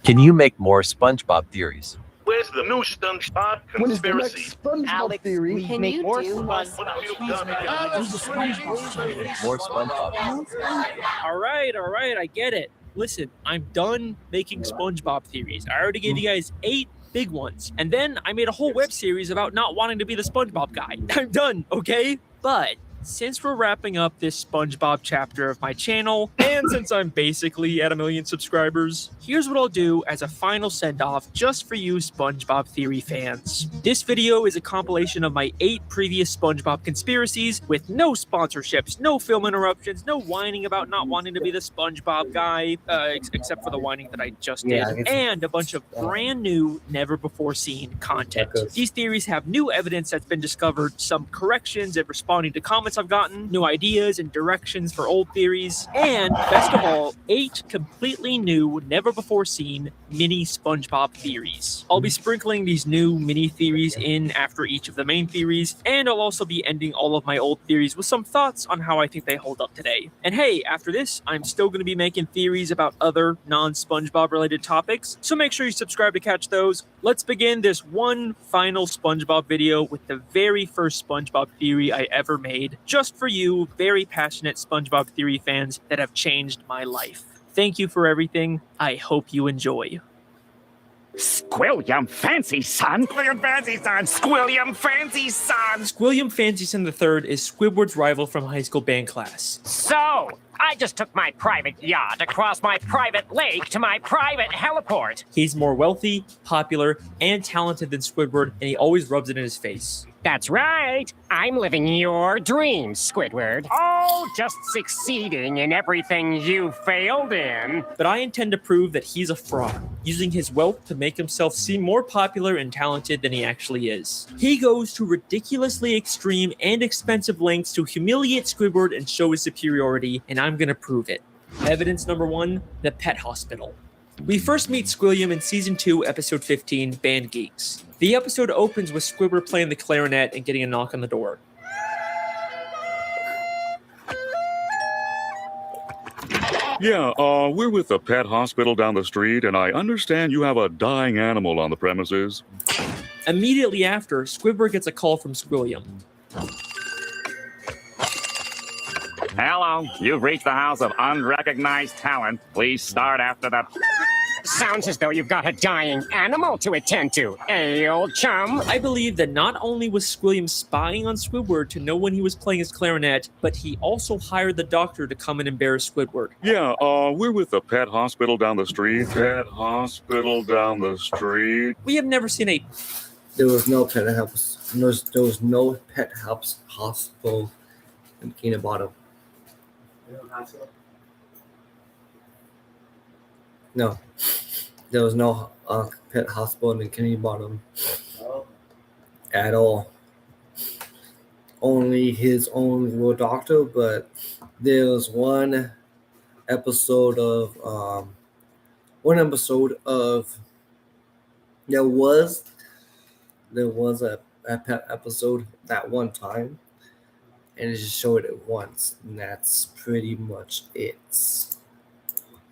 Can you make more SpongeBob theories? Where's the new SpongeBob When is the next conspiracy? SpongeBob Alex, theory? can Make you more do fun. one? What have you done? More SpongeBob. All right, I get it. Listen, I'm done making SpongeBob theories. I already gave you guys 8 big ones. And then I made a whole web series about not wanting to be the SpongeBob guy. I'm done, okay? But since we're wrapping up this SpongeBob chapter of my channel, and since I'm basically at 1 million subscribers, here's what I'll do as a final send-off just for you SpongeBob theory fans. This video is a compilation of my 8 previous SpongeBob conspiracies with no sponsorships, no film interruptions, no whining about not wanting to be the SpongeBob guy, except for the whining that I just did, and a bunch of brand new, never-before-seen content. These theories have new evidence that's been discovered, some corrections and responding to comments I've gotten, new ideas and directions for old theories, and best of all, 8 completely new, never before seen mini SpongeBob theories. I'll be sprinkling these new mini theories in after each of the main theories, and I'll also be ending all of my old theories with some thoughts on how I think they hold up today. And hey, after this, I'm still going to be making theories about other non-SpongeBob related topics, so make sure you subscribe to catch those. Let's begin this one final SpongeBob video with the very first SpongeBob theory I ever made, just for you, very passionate SpongeBob theory fans that have changed my life. Thank you for everything. I hope you enjoy. Squilliam Fancy Son! Squilliam Fancy Son! Squilliam Fancy Son! Squilliam Fancy Son III is Squidward's rival from high school band class. So, I just took my private yacht across my private lake to my private heliport. He's more wealthy, popular, and talented than Squidward, and he always rubs it in his face. That's right. I'm living your dreams, Squidward. Oh, just succeeding in everything you failed in. But I intend to prove that he's a fraud, using his wealth to make himself seem more popular and talented than he actually is. He goes to ridiculously extreme and expensive lengths to humiliate Squidward and show his superiority, and I'm gonna prove it. Evidence number 1, the pet hospital. We first meet Squilliam in Season 2, Episode 15, Band Geeks. The episode opens with Squidward playing the clarinet and getting a knock on the door. Yeah, we're with the pet hospital down the street, and I understand you have a dying animal on the premises. Immediately after, Squidward gets a call from Squilliam. Hello, you've reached the house of unrecognized talent. Please start after the... Sounds as though you've got a dying animal to attend to, eh, old chum? I believe that not only was Squilliam spying on Squidward to know when he was playing his clarinet, but he also hired the doctor to come and embarrass Squidward. Yeah, we're with the pet hospital down the street. Pet hospital down the street. We have never seen a... There was no pet hospital. There was no pet hospital in Bikini Bottom. No, there was no pet hospital in Bikini Bottom at all. Only his own little doctor, but there was one episode of there was a pet episode that one time, and it just showed it once, and that's pretty much it.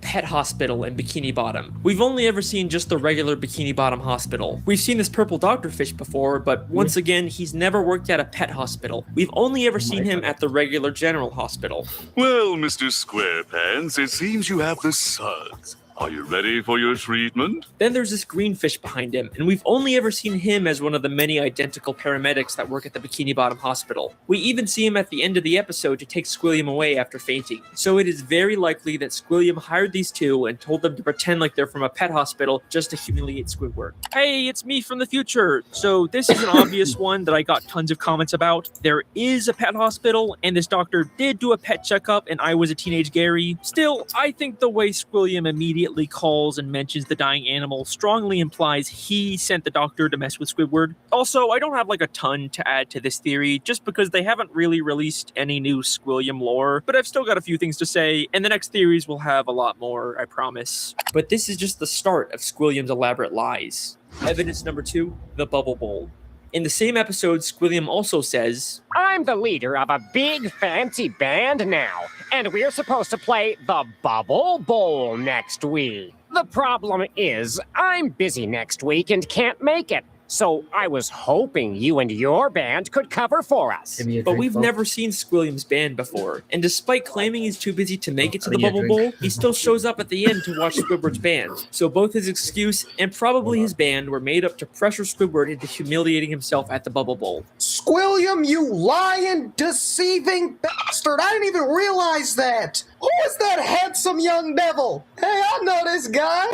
Pet hospital in Bikini Bottom. We've only ever seen just the regular Bikini Bottom hospital. We've seen this purple doctorfish before, but once again, he's never worked at a pet hospital. We've only ever seen him at the regular general hospital. Well, Mr. Squarepants, it seems you have the suds. Are you ready for your treatment? Then there's this green fish behind him, and we've only ever seen him as one of the many identical paramedics that work at the Bikini Bottom hospital. We even see him at the end of the episode to take Squilliam away after fainting. So it is very likely that Squilliam hired these two and told them to pretend like they're from a pet hospital just to humiliate Squidward. Hey, it's me from the future. So this is an obvious one that I got tons of comments about. There is a pet hospital, and this doctor did do a pet checkup, and I was a teenage Gary. Still, I think the way Squilliam immediately calls and mentions the dying animal strongly implies he sent the doctor to mess with Squidward. Also, I don't have like a ton to add to this theory just because they haven't really released any new Squilliam lore, but I've still got a few things to say, and the next theories will have a lot more, I promise. But this is just the start of Squilliam's elaborate lies. Evidence number 2, the Bubble Bowl. In the same episode, Squilliam also says, I'm the leader of a big fancy band now, and we're supposed to play the Bubble Bowl next week. The problem is, I'm busy next week and can't make it. So I was hoping you and your band could cover for us. Give me a But drink, we've folks. never seen Squilliam's band before, and despite claiming he's too busy to make it to the I need a Bubble drink. Bowl, he still shows up at the end to watch Squidward's band. So both his excuse and probably his band were made up to pressure Squidward into humiliating himself at the Bubble Bowl. Squilliam, you lying, deceiving bastard! I didn't even realize that! Who is that handsome young devil? Hey, I know this guy!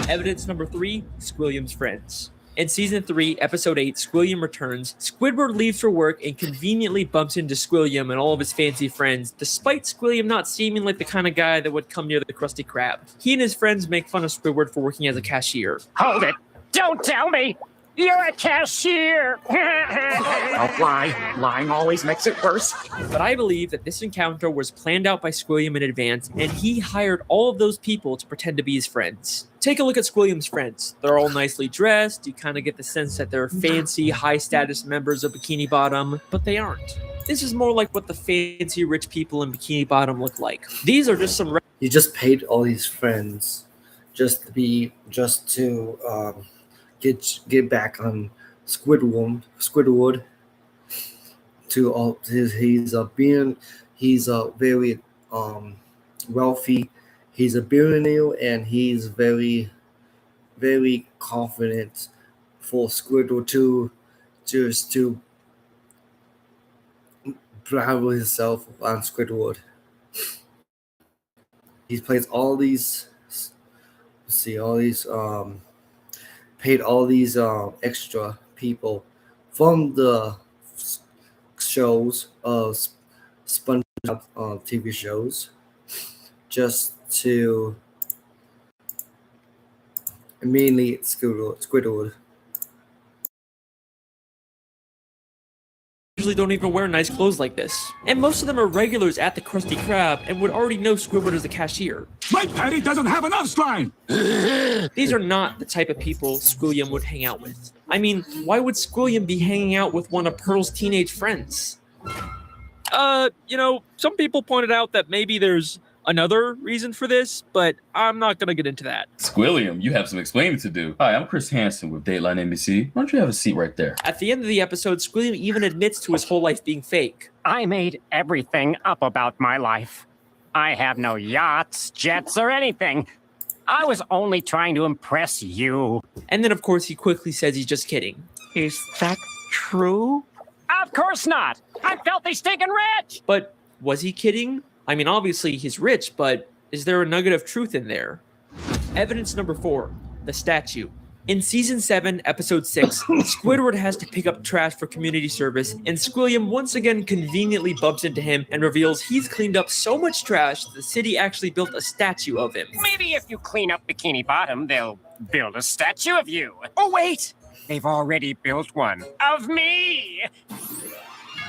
Evidence number 3, Squilliam's friends. In Season 3, Episode 8, Squilliam returns. Squidward leaves for work and conveniently bumps into Squilliam and all of his fancy friends, despite Squilliam not seeming like the kind of guy that would come near the Krusty Krab. He and his friends make fun of Squidward for working as a cashier. Hold it! Don't tell me! You're a cashier! Don't lie. Lying always makes it worse. But I believe that this encounter was planned out by Squilliam in advance, and he hired all of those people to pretend to be his friends. Take a look at Squilliam's friends. They're all nicely dressed. You kind of get the sense that they're fancy, high-status members of Bikini Bottom, but they aren't. This is more like what the fancy rich people in Bikini Bottom look like. These are just some... You just paid all these friends just to get back on Squidward to all he's a very wealthy, he's a billionaire, and he's very confident for Squidward to bravo himself on Squidward. He plays all these paid all these extra people from the shows of SpongeBob TV shows just to mainly Squidward. Usually don't even wear nice clothes like this. And most of them are regulars at the Krusty Krab and would already know Squidward as a cashier. My patty doesn't have enough slime! These are not the type of people Squilliam would hang out with. I mean, why would Squilliam be hanging out with one of Pearl's teenage friends? Some people pointed out that maybe there's another reason for this, but I'm not gonna get into that. Squilliam, you have some explaining to do. Hi, I'm Chris Hansen with Dateline NBC. Why don't you have a seat right there? At the end of the episode, Squilliam even admits to his whole life being fake. I made everything up about my life. I have no yachts, jets, or anything. I was only trying to impress you. And then, of course, he quickly says he's just kidding. Is that true? Of course not! I'm filthy stinking rich! But was he kidding? I mean, obviously he's rich, but is there a nugget of truth in there? Evidence number 4, the statue. In Season 7, Episode 6, Squidward has to pick up trash for community service, and Squilliam once again conveniently bumps into him and reveals he's cleaned up so much trash the city actually built a statue of him. Maybe if you clean up Bikini Bottom, they'll build a statue of you. Oh, wait! They've already built one. Of me!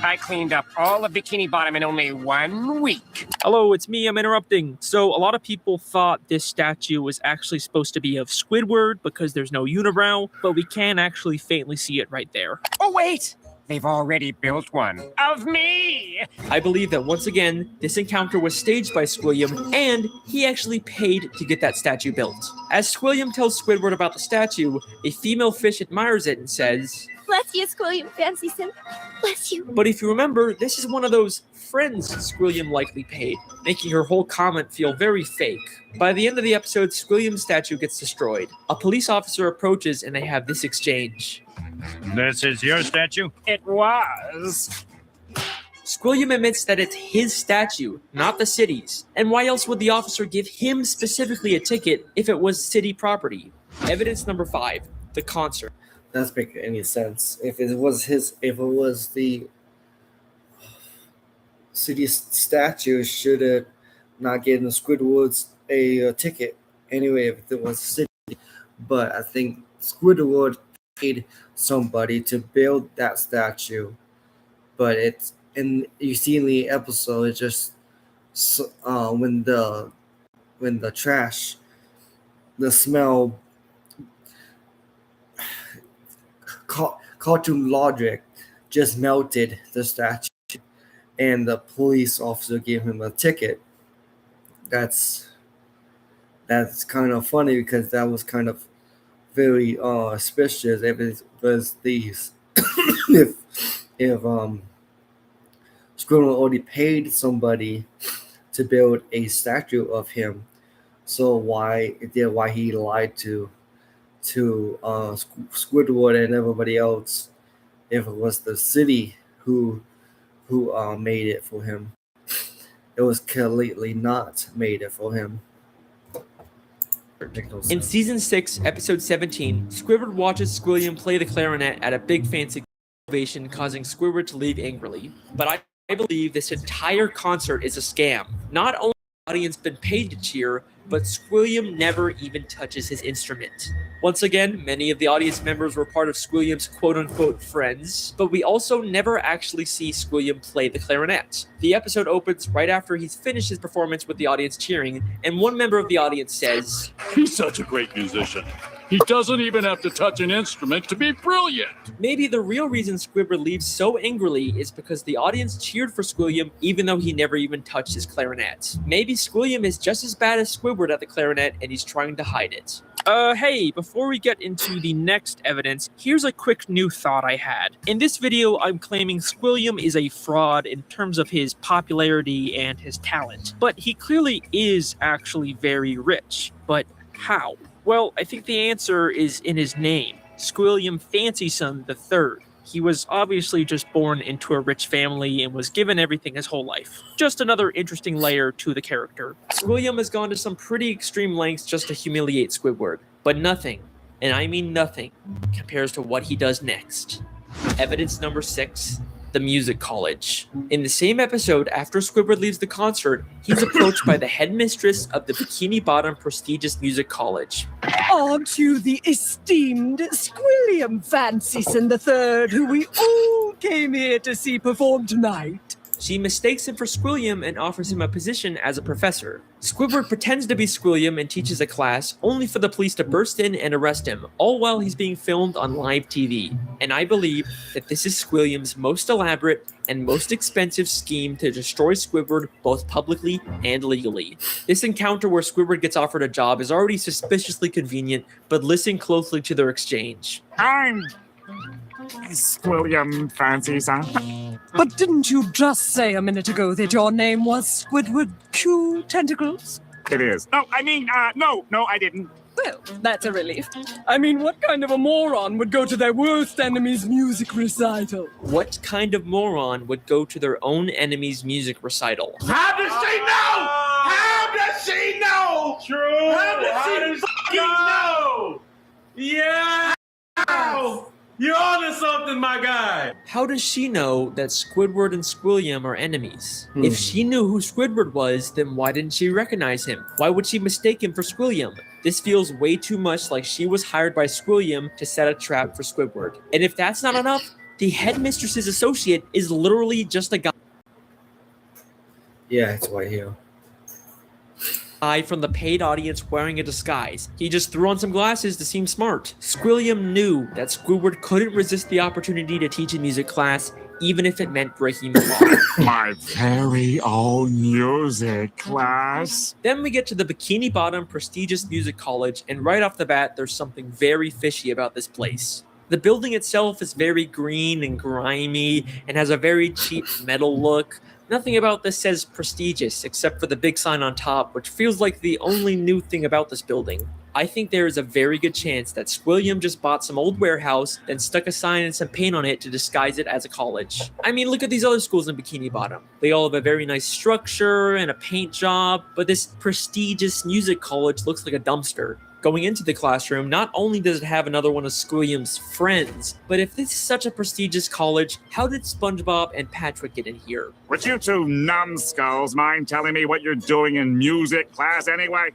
I cleaned up all of Bikini Bottom in only 1 week. Hello, it's me, I'm interrupting. So a lot of people thought this statue was actually supposed to be of Squidward because there's no unibrow, but we can actually faintly see it right there. Oh, wait! They've already built one. Of me! I believe that once again, this encounter was staged by Squilliam, and he actually paid to get that statue built. As Squilliam tells Squidward about the statue, a female fish admires it and says, "Bless you, Squilliam Fancy Sim. Bless you." but if you remember, this is one of those friends Squilliam likely paid, making her whole comment feel very fake. By the end of the episode, Squilliam's statue gets destroyed. A police officer approaches and they have this exchange. This is your statue? It was. Squilliam admits that it's his statue, not the city's. And why else would the officer give him specifically a ticket if it was city property? Evidence number 5, the concert. Doesn't make any sense. If it was the city statue, should have not given Squidward a ticket anyway. If it was city, but I think Squidward paid somebody to build that statue. But it's and you see in the episode, it's just when the trash, the smell. Cartoon logic just melted the statue, and the police officer gave him a ticket. That's that's kind of funny because that was kind of very suspicious if it was these if Squidward already paid somebody to build a statue of him. So why he lied to Squidward and everybody else if it was the city who made it for him? It was completely not made it for him. No In sense. season 6, episode 17, Squidward watches Squilliam play the clarinet at a big fancy ovation, causing Squidward to leave angrily. But I believe this entire concert is a scam. Not only has the audience been paid to cheer, but Squilliam never even touches his instrument. Once again, many of the audience members were part of Squilliam's quote-unquote friends, but we also never actually see Squilliam play the clarinet. The episode opens right after he's finished his performance with the audience cheering, and one member of the audience says, He's such a great musician. He doesn't even have to touch an instrument to be brilliant. maybe the real reason Squidward leaves so angrily is because the audience cheered for Squilliam even though he never even touched his clarinet. Maybe Squilliam is just as bad as Squidward at the clarinet and he's trying to hide it. Hey, before we get into the next evidence, here's a quick new thought I had. In this video, I'm claiming Squilliam is a fraud in terms of his popularity and his talent. But he clearly is actually very rich. But how? Well, I think the answer is in his name, Squilliam Fancyson III. He was obviously just born into a rich family and was given everything his whole life. Just another interesting layer to the character. Squilliam has gone to some pretty extreme lengths just to humiliate Squidward, but nothing, and I mean nothing, compares to what he does next. Evidence number 6. The Music College. In the same episode, after Squidward leaves the concert, he's approached by the headmistress of the Bikini Bottom prestigious music college. Aren't you the esteemed Squilliam Fancyson III, who we all came here to see perform tonight? She mistakes him for Squilliam and offers him a position as a professor. Squidward pretends to be Squilliam and teaches a class, only for the police to burst in and arrest him, all while he's being filmed on live TV. And I believe that this is Squilliam's most elaborate and most expensive scheme to destroy Squidward both publicly and legally. This encounter where Squidward gets offered a job is already suspiciously convenient, but listen closely to their exchange. I'm Squilliam Fancyson. But didn't you just say a minute ago that your name was Squidward Q Tentacles? It is. No, I didn't. Well, that's a relief. I mean, what kind of a moron would go to their worst enemy's music recital? What kind of moron would go to their own enemy's music recital? How does she know? How does she know? True. How does she fucking know? Yeah! You're onto something, my guy! How does she know that Squidward and Squilliam are enemies? If she knew who Squidward was, then why didn't she recognize him? Why would she mistake him for Squilliam? This feels way too much like she was hired by Squilliam to set a trap for Squidward. And if that's not enough, the headmistress's associate is literally just a Yeah, it's right here. guy from the paid audience wearing a disguise. He just threw on some glasses to seem smart. Squilliam knew that Squidward couldn't resist the opportunity to teach a music class, even if it meant breaking the law. My very own music class. Then we get to the Bikini Bottom prestigious music college, and right off the bat, there's something very fishy about this place. The building itself is very green and grimy and has a very cheap metal look. Nothing about this says prestigious, except for the big sign on top, which feels like the only new thing about this building. I think there is a very good chance that Squilliam just bought some old warehouse, then stuck a sign and some paint on it to disguise it as a college. I mean, look at these other schools in Bikini Bottom. They all have a very nice structure and a paint job, but this prestigious music college looks like a dumpster. Going into the classroom, not only does it have another one of Squilliam's friends, but if this is such a prestigious college, how did SpongeBob and Patrick get in here? Would you two numbskulls mind telling me what you're doing in music class anyway?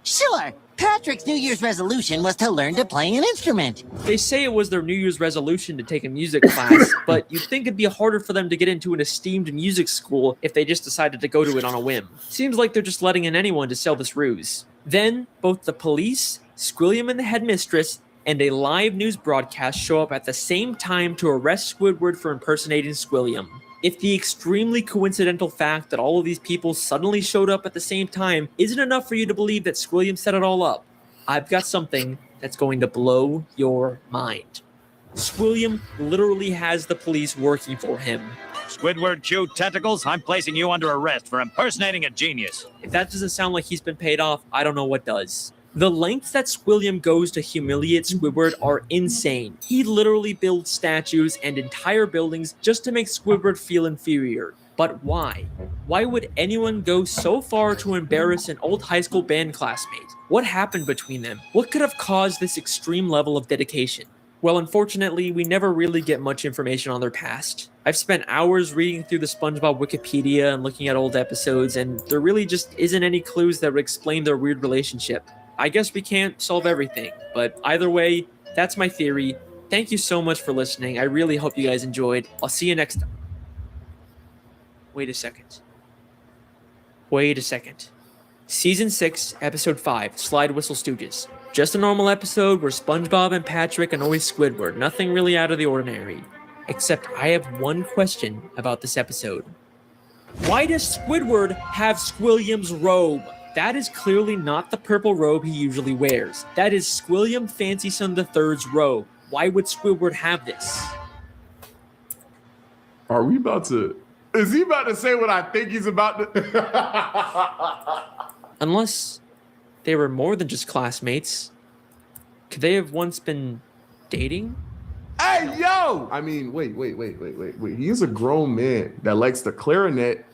Sure. Patrick's New Year's resolution was to learn to play an instrument. They say it was their New Year's resolution to take a music class, but you'd think it'd be harder for them to get into an esteemed music school if they just decided to go to it on a whim. Seems like they're just letting in anyone to sell this ruse. Then, both the police, Squilliam and the headmistress, and a live news broadcast show up at the same time to arrest Squidward for impersonating Squilliam. If the extremely coincidental fact that all of these people suddenly showed up at the same time isn't enough for you to believe that Squilliam set it all up, I've got something that's going to blow your mind. Squilliam literally has the police working for him. Squidward Chew Tentacles, I'm placing you under arrest for impersonating a genius. If that doesn't sound like he's been paid off, I don't know what does. The lengths that Squilliam goes to humiliate Squidward are insane. He literally builds statues and entire buildings just to make Squidward feel inferior. But why? Why would anyone go so far to embarrass an old high school band classmate? What happened between them? What could have caused this extreme level of dedication? Well, unfortunately, we never really get much information on their past. I've spent hours reading through the SpongeBob Wikipedia and looking at old episodes, and there really just isn't any clues that would explain their weird relationship. I guess we can't solve everything, but either way, that's my theory. Thank you so much for listening. I really hope you guys enjoyed. I'll see you next time. Wait a second. Season 6, Episode 5, Slide Whistle Stooges. Just a normal episode where SpongeBob and Patrick annoy Squidward. Nothing really out of the ordinary. Except I have one question about this episode. Why does Squidward have Squilliam's robe? That is clearly not the purple robe he usually wears. That is Squilliam Fancyson III's robe. Why would Squidward have this? Are we about to... Is he about to say what I think he's about to... Unless they were more than just classmates. Could they have once been dating? Hey, yo! I mean, wait. He's a grown man that likes the clarinet,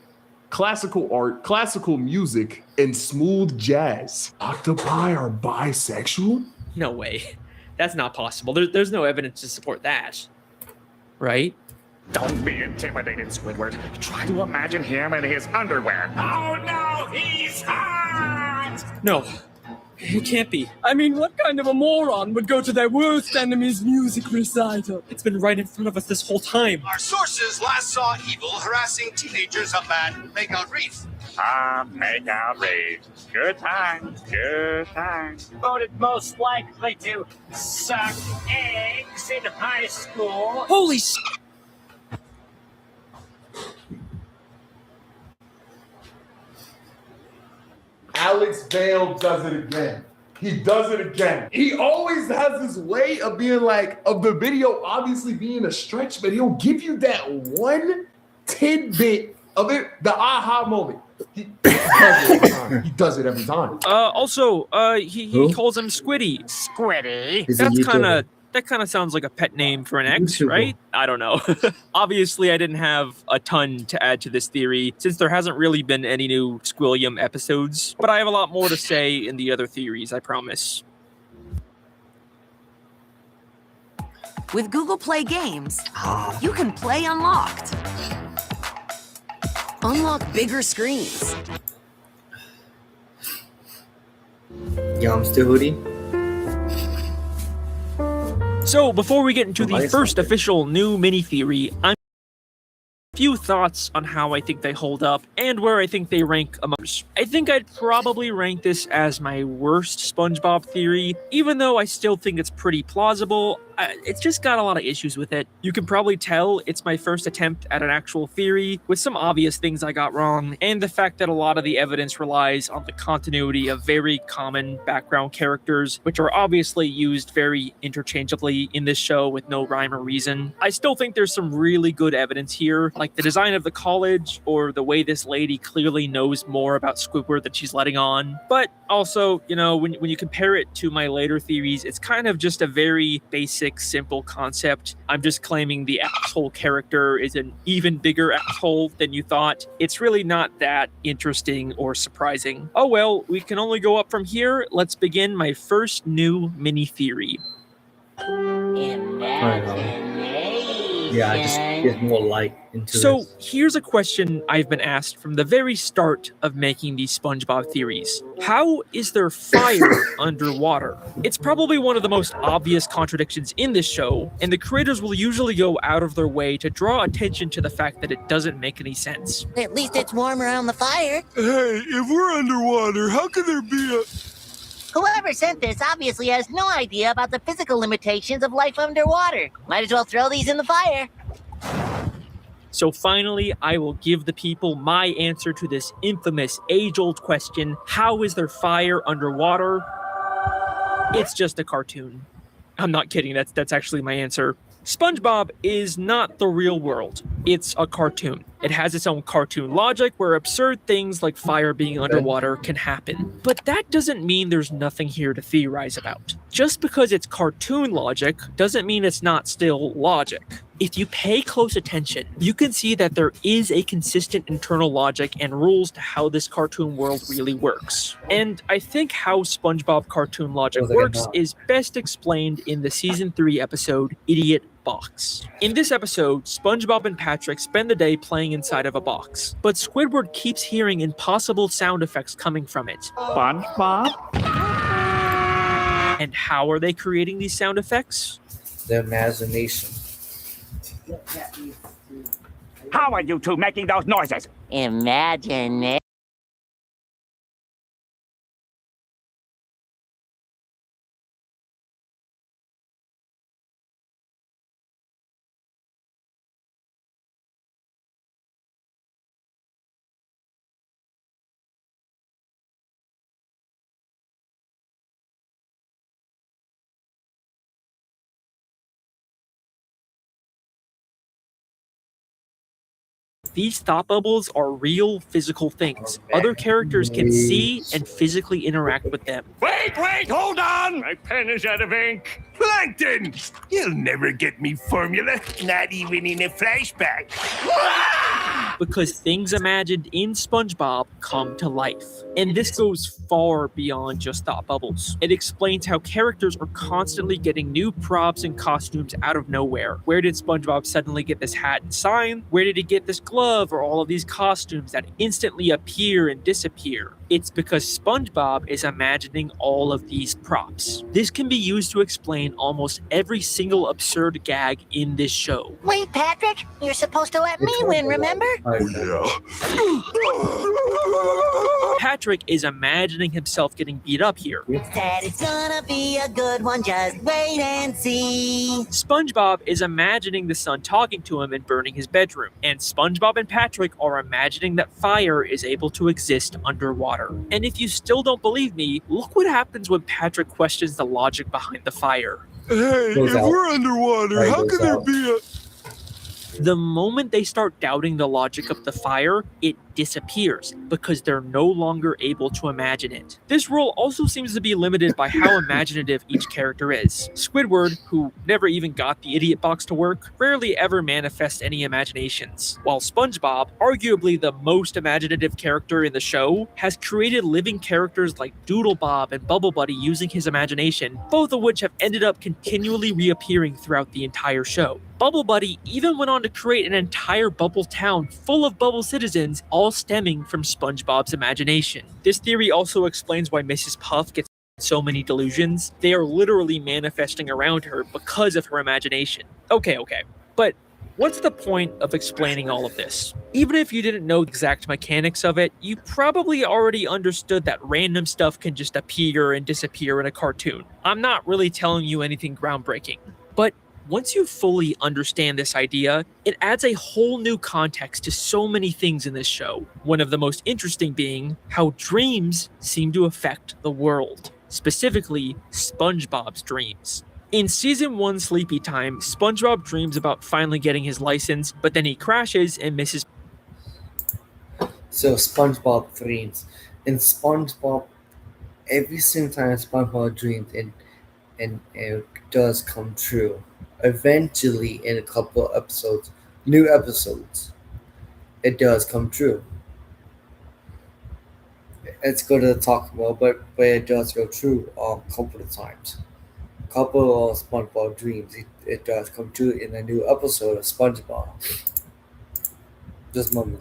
classical art, classical music, and smooth jazz. Octopi are bisexual? No way. That's not possible. There's no evidence to support that. Right? Don't be intimidated, Squidward. Try to imagine him in his underwear. Oh no, he's hot! No, it can't be. I mean, what kind of a moron would go to their worst enemy's music recital? It's been right in front of us this whole time. Our sources last saw Evil harassing teenagers up at Makeout Reef. Makeout Reef. Good times. Voted most likely to suck eggs in high school. Holy Alex Bale does it again. He does it again. He always has this way of being like, of the video obviously being a stretch, but he'll give you that one tidbit of it, the aha moment. He does it every time. He calls him Squiddy. Squiddy? That kind of sounds like a pet name for an ex, right? I don't know. Obviously, I didn't have a ton to add to this theory since there hasn't really been any new Squilliam episodes, but I have a lot more to say in the other theories, I promise. With Google Play Games, you can play unlocked. Unlock bigger screens. Yamster hoodie. So, before we get into the first official new mini-theory, I'm a few thoughts on how I think they hold up and where I think they rank among others. I think I'd probably rank this as my worst SpongeBob theory, even though I still think it's pretty plausible. It's just got a lot of issues with it. You can probably tell it's my first attempt at an actual theory, with some obvious things I got wrong, and the fact that a lot of the evidence relies on the continuity of very common background characters, which are obviously used very interchangeably in this show with no rhyme or reason. I still think there's some really good evidence here, like the design of the college, or the way this lady clearly knows more about Squidward than she's letting on. But also, you know, when you compare it to my later theories, it's kind of just a very basic, simple concept. I'm just claiming the asshole character is an even bigger asshole than you thought. It's really not that interesting or surprising. Oh well, we can only go up from here. Let's begin my first new mini theory. Yeah, I just get more light into So this. here's a question I've been asked from the very start of making these SpongeBob theories. How is there fire underwater? It's probably one of the most obvious contradictions in this show, and the creators will usually go out of their way to draw attention to the fact that it doesn't make any sense. At least it's warm around the fire. Hey, if we're underwater, how could there be a... Whoever sent this obviously has no idea about the physical limitations of life underwater. Might as well throw these in the fire. So finally, I will give the people my answer to this infamous age-old question: how is there fire underwater? It's just a cartoon. I'm not kidding, that's actually my answer. SpongeBob is not the real world. It's a cartoon. It has its own cartoon logic where absurd things like fire being underwater can happen. But that doesn't mean there's nothing here to theorize about. Just because it's cartoon logic doesn't mean it's not still logic. If you pay close attention, you can see that there is a consistent internal logic and rules to how this cartoon world really works. And I think how SpongeBob cartoon logic works is best explained in the Season 3 episode, Idiot Box. In this episode, SpongeBob and Patrick spend the day playing inside of a box, but Squidward keeps hearing impossible sound effects coming from it. SpongeBob? And how are they creating these sound effects? The imagination. How are you two making those noises? Imagine it. These thought bubbles are real physical things. Other characters can see and physically interact with them. Wait, hold on! My pen is out of ink. Plankton! You'll never get me formula, not even in a flashback. Because things imagined in SpongeBob come to life. And this goes far beyond just thought bubbles. It explains how characters are constantly getting new props and costumes out of nowhere. Where did SpongeBob suddenly get this hat and sign? Where did he get this glove or all of these costumes that instantly appear and disappear? It's because SpongeBob is imagining all of these props. This can be used to explain almost every single absurd gag in this show. Wait, Patrick, you're supposed to let me win, remember? Patrick is imagining himself getting beat up here. Said it's gonna be a good one, just wait and see. SpongeBob is imagining the sun talking to him and burning his bedroom. And SpongeBob and Patrick are imagining that fire is able to exist underwater. And if you still don't believe me, look what happens when Patrick questions the logic behind the fire. Hey, if we're underwater, how can there be a... The moment they start doubting the logic of the fire, it disappears because they're no longer able to imagine it. This rule also seems to be limited by how imaginative each character is. Squidward, who never even got the idiot box to work, rarely ever manifests any imaginations, while SpongeBob, arguably the most imaginative character in the show, has created living characters like Doodlebob and Bubble Buddy using his imagination, both of which have ended up continually reappearing throughout the entire show. Bubble Buddy even went on to create an entire bubble town full of bubble citizens, all stemming from SpongeBob's imagination. This theory also explains why Mrs. Puff gets so many delusions. They are literally manifesting around her because of her imagination. Okay, but what's the point of explaining all of this? Even if you didn't know the exact mechanics of it, you probably already understood that random stuff can just appear and disappear in a cartoon. I'm not really telling you anything groundbreaking, but once you fully understand this idea, it adds a whole new context to so many things in this show. One of the most interesting being how dreams seem to affect the world, specifically SpongeBob's dreams. In Season 1 Sleepy Time, SpongeBob dreams about finally getting his license, but then he crashes and misses. So SpongeBob dreams. In SpongeBob, every single time SpongeBob dreams and it does come true. Eventually, in a couple of episodes, new episodes, it does come true. It's good to talk about, but it does go true a couple of times. Couple of SpongeBob dreams, it does come true in a new episode of SpongeBob.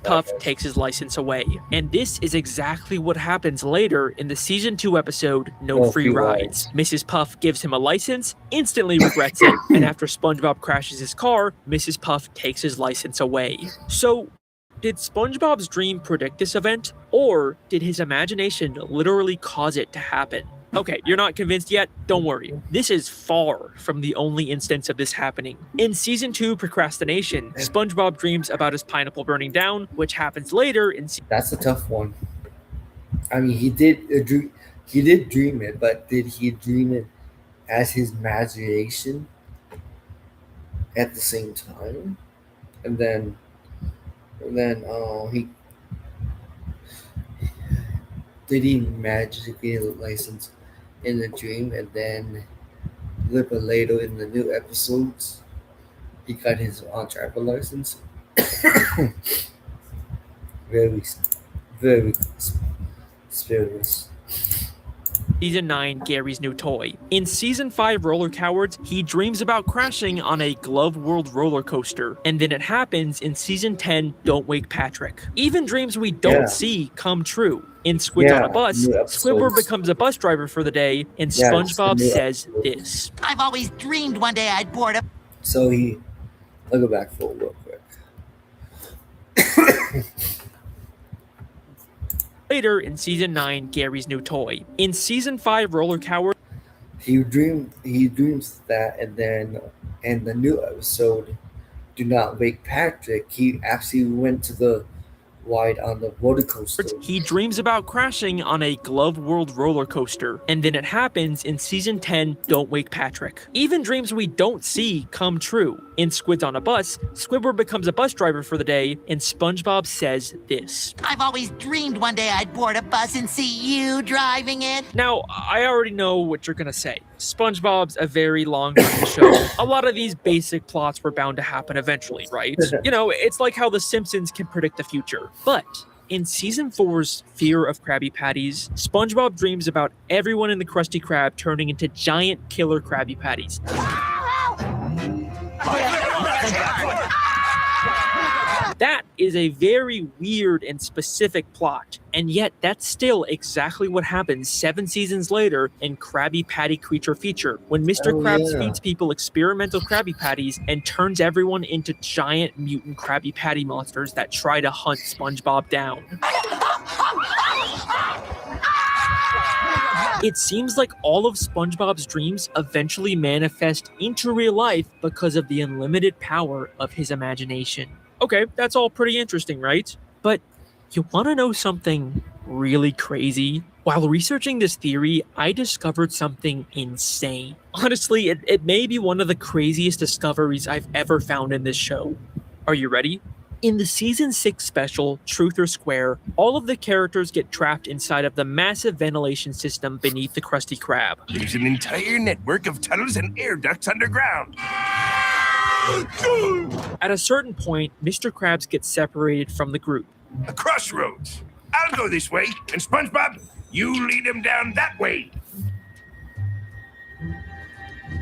Puff takes his license away, and this is exactly what happens later in the Season 2 episode, No Free Rides. Mrs. Puff gives him a license, instantly regrets it, and after SpongeBob crashes his car, Mrs. Puff takes his license away. So, did SpongeBob's dream predict this event, or did his imagination literally cause it to happen? Okay, you're not convinced yet? Don't worry. This is far from the only instance of this happening. In Season 2, Procrastination, SpongeBob dreams about his pineapple burning down, which happens later in That's a tough one. I mean, he did dream it, but did he dream it as his imagination at the same time? And then he did he magically get a license in the dream, and then a little bit later in the new episodes, he got his driver license. very, very spurious. Season 9, Gary's New Toy. In Season 5, Roller Cowards, he dreams about crashing on a Glove World roller coaster, and then it happens in Season 10, Don't Wake Patrick. Even dreams we don't see come true. In Squids on a Bus, Squidward becomes a bus driver for the day, and SpongeBob says this. I've always dreamed one day I'd board a... So I'll go back for it real quick. Later in Season 9, Gary's New Toy. In Season 5, Roller Coward, he dreams that, and then in the new episode, Do Not Wake Patrick, he actually went to the ride on the roller coaster. He dreams about crashing on a Glove World roller coaster, and then it happens in Season 10, Don't Wake Patrick. Even dreams we don't see come true. In Squids on a Bus, Squidward becomes a bus driver for the day, and SpongeBob says this. I've always dreamed one day I'd board a bus and see you driving it. Now, I already know what you're gonna say. SpongeBob's a very long-running show. A lot of these basic plots were bound to happen eventually, right? You know, it's like how The Simpsons can predict the future. But in Season 4's Fear of Krabby Patties, SpongeBob dreams about everyone in the Krusty Krab turning into giant killer Krabby Patties. That is a very weird and specific plot, and yet that's still exactly what happens 7 seasons later in Krabby Patty Creature Feature, when Mr. Krabs feeds people experimental Krabby Patties and turns everyone into giant mutant Krabby Patty monsters that try to hunt SpongeBob down. It seems like all of SpongeBob's dreams eventually manifest into real life because of the unlimited power of his imagination. Okay, that's all pretty interesting, right? But you want to know something really crazy? While researching this theory, I discovered something insane. Honestly, it may be one of the craziest discoveries I've ever found in this show. Are you ready? In the Season 6 special, Truth or Square, all of the characters get trapped inside of the massive ventilation system beneath the Krusty Krab. There's an entire network of tunnels and air ducts underground. At a certain point, Mr. Krabs gets separated from the group. A crossroads. I'll go this way, and SpongeBob, you lead him down that way.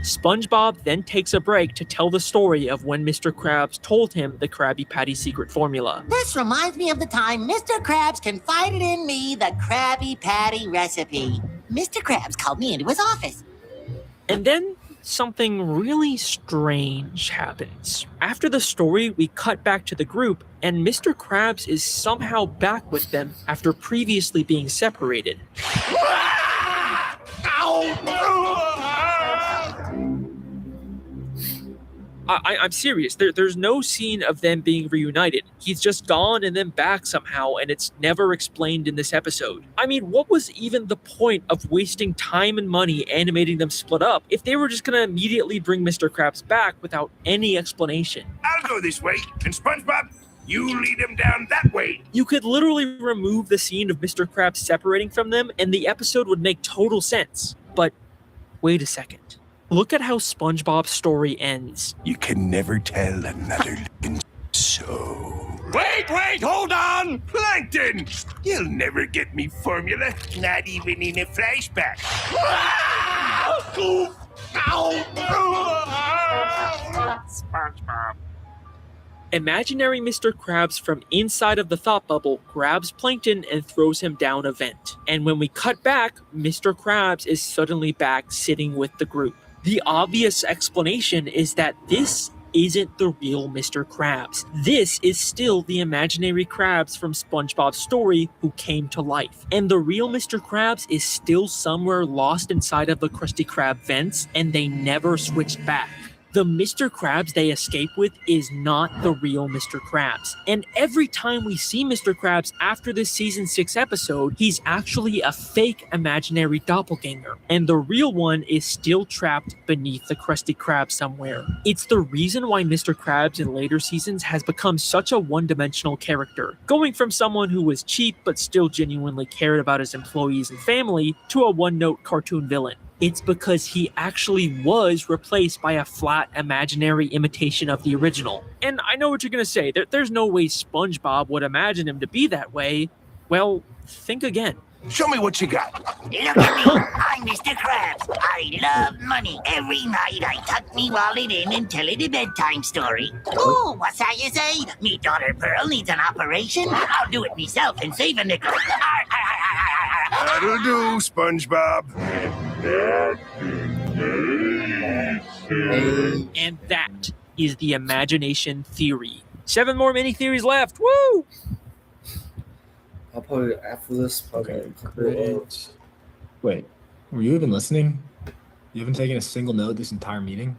SpongeBob then takes a break to tell the story of when Mr. Krabs told him the Krabby Patty secret formula. This reminds me of the time Mr. Krabs confided in me the Krabby Patty recipe. Mr. Krabs called me into his office. And then something really strange happens. After the story, we cut back to the group, and Mr. Krabs is somehow back with them after previously being separated. I'm serious. There's no scene of them being reunited. He's just gone and then back somehow, and it's never explained in this episode. I mean, what was even the point of wasting time and money animating them split up if they were just gonna immediately bring Mr. Krabs back without any explanation? I'll go this way, and SpongeBob, you lead him down that way. You could literally remove the scene of Mr. Krabs separating from them, and the episode would make total sense. But wait a second. Look at how SpongeBob's story ends. You can never tell another looking so. Wait, hold on! Plankton! You'll never get me formula, not even in a flashback. SpongeBob. Imaginary Mr. Krabs from inside of the thought bubble grabs Plankton and throws him down a vent. And when we cut back, Mr. Krabs is suddenly back sitting with the group. The obvious explanation is that this isn't the real Mr. Krabs. This is still the imaginary Krabs from SpongeBob's story who came to life. And the real Mr. Krabs is still somewhere lost inside of the Krusty Krab vents, and they never switched back. The Mr. Krabs they escape with is not the real Mr. Krabs. And every time we see Mr. Krabs after this season 6 episode, he's actually a fake imaginary doppelganger. And the real one is still trapped beneath the Krusty Krab somewhere. It's the reason why Mr. Krabs in later seasons has become such a one-dimensional character, going from someone who was cheap but still genuinely cared about his employees and family to a one-note cartoon villain. It's because he actually was replaced by a flat, imaginary imitation of the original. And I know what you're going to say. There's no way SpongeBob would imagine him to be that way. Well, think again. Show me what you got. Look at me. I'm Mr. Krabs. I love money. Every night I tuck me wallet in and tell it a bedtime story. Oh, what's that you say? Me daughter Pearl needs an operation? I'll do it myself and save a nickel. That'll do, SpongeBob. And that is the imagination theory. 7 more mini theories left. Woo! I'll probably after this. Okay, great. Wait, were you even listening? You haven't taken a single note this entire meeting?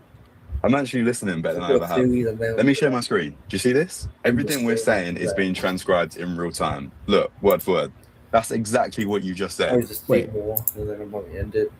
I'm actually listening better than I ever have. Let me share my screen. Do you see this? Everything we're saying is being transcribed in real time. Look, word for word. That's exactly what you just said. Wait. More, and then I'm going to end it.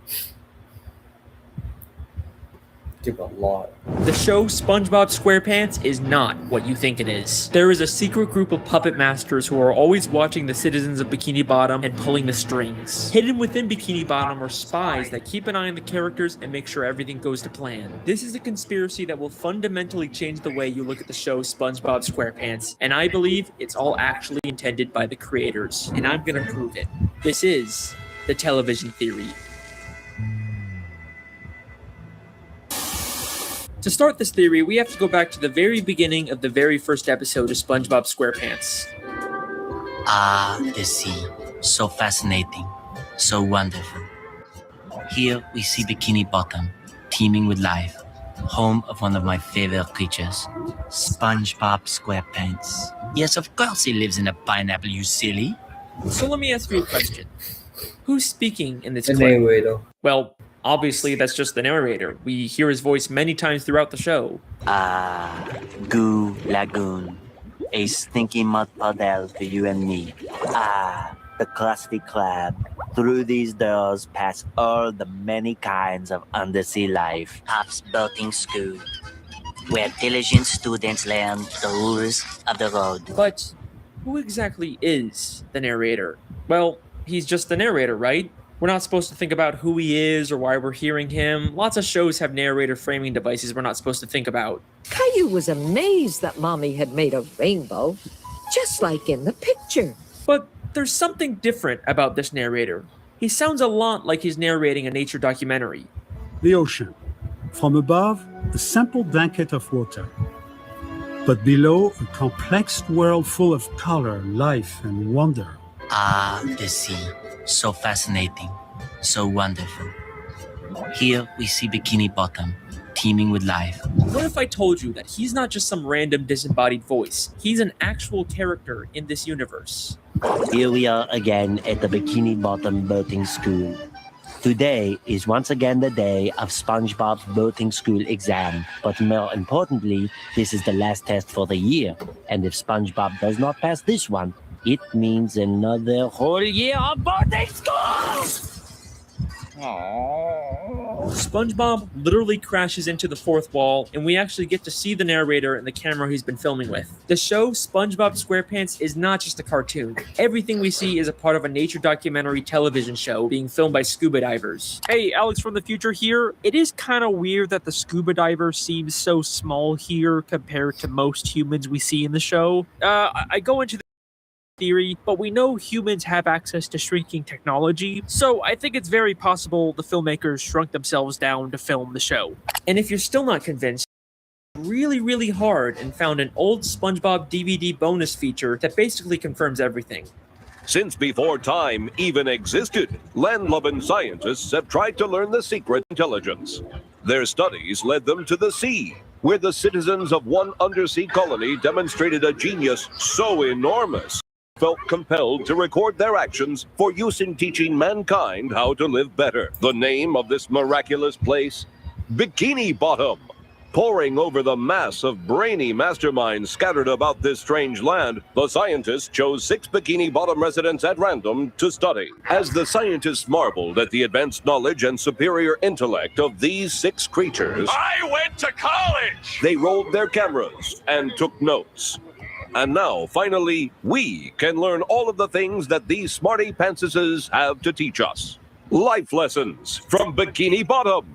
Give a lot. The show SpongeBob SquarePants is not what you think it is. There is a secret group of puppet masters who are always watching the citizens of Bikini Bottom and pulling the strings. Hidden within Bikini Bottom are spies that keep an eye on the characters and make sure everything goes to plan. This is a conspiracy that will fundamentally change the way you look at the show SpongeBob SquarePants, and I believe it's all actually intended by the creators, and I'm gonna prove it. This is the television theory. To start this theory, we have to go back to the very beginning of the very first episode of SpongeBob SquarePants. Ah, the sea. So fascinating. So wonderful. Here we see Bikini Bottom, teeming with life. Home of one of my favorite creatures, SpongeBob SquarePants. Yes, of course he lives in a pineapple, you silly. So let me ask you a question. Who's speaking in this The clip? narrator. Well, obviously that's just the narrator. We hear his voice many times throughout the show. Goo Lagoon. A stinky mud puddle for you and me. The Krusty Krab. Through these doors pass all the many kinds of undersea life. Puff's boating school, where diligent students learn the rules of the road. But who exactly is the narrator? Well, he's just the narrator, right? We're not supposed to think about who he is or why we're hearing him. Lots of shows have narrator framing devices we're not supposed to think about. Caillou was amazed that Mommy had made a rainbow, just like in the picture. But there's something different about this narrator. He sounds a lot like he's narrating a nature documentary. The ocean. From above, a simple blanket of water. But below, a complex world full of color, life, and wonder. The sea. So fascinating. So wonderful. Here we see Bikini Bottom, teeming with life. What if I told you that he's not just some random disembodied voice? He's an actual character in this universe. Here we are again at the Bikini Bottom boating school. Today is once again the day of SpongeBob's boating school exam. But more importantly, this is the last test for the year. And if SpongeBob does not pass this one, it means another whole year of boating school! SpongeBob literally crashes into the fourth wall, and we actually get to see the narrator and the camera he's been filming with. The show SpongeBob SquarePants is not just a cartoon. Everything we see is a part of a nature documentary television show being filmed by scuba divers. Hey, Alex from the future here. It is kind of weird that the scuba diver seems so small here compared to most humans we see in the show. I go into the theory, but we know humans have access to shrinking technology, so I think it's very possible the filmmakers shrunk themselves down to film the show. And if you're still not convinced, really hard and found an old SpongeBob DVD bonus feature that basically confirms everything. Since before time even existed, land-loving scientists have tried to learn the secret intelligence. Their studies led them to the sea, where the citizens of one undersea colony demonstrated a genius so enormous, felt compelled to record their actions for use in teaching mankind how to live better. The name of this miraculous place? Bikini Bottom. Poring over the mass of brainy masterminds scattered about this strange land, the scientists chose 6 Bikini Bottom residents at random to study. As the scientists marveled at the advanced knowledge and superior intellect of these 6 creatures, I went to college! they rolled their cameras and took notes. And now, finally, we can learn all of the things that these smarty pantsuses have to teach us. Life lessons from Bikini Bottom.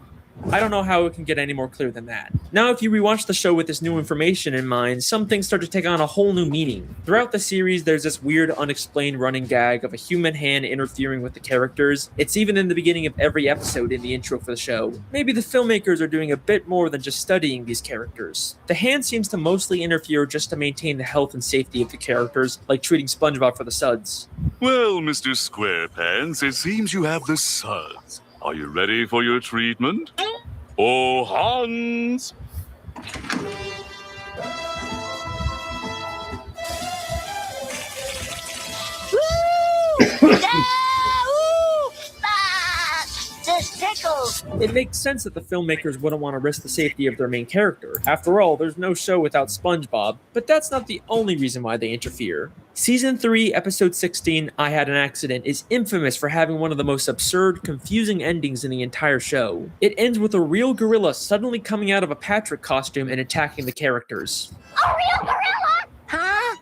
I don't know how it can get any more clear than that. Now, if you rewatch the show with this new information in mind, some things start to take on a whole new meaning. Throughout the series, there's this weird, unexplained running gag of a human hand interfering with the characters. It's even in the beginning of every episode in the intro for the show. Maybe the filmmakers are doing a bit more than just studying these characters. The hand seems to mostly interfere just to maintain the health and safety of the characters, like treating SpongeBob for the suds. Well, Mr. SquarePants, it seems you have the suds. Are you ready for your treatment? Oh, Hans! This tickles! It makes sense that the filmmakers wouldn't want to risk the safety of their main character. After all, there's no show without SpongeBob, but that's not the only reason why they interfere. Season 3, Episode 16, I Had an Accident, is infamous for having one of the most absurd, confusing endings in the entire show. It ends with a real gorilla suddenly coming out of a Patrick costume and attacking the characters. A real gorilla? Huh?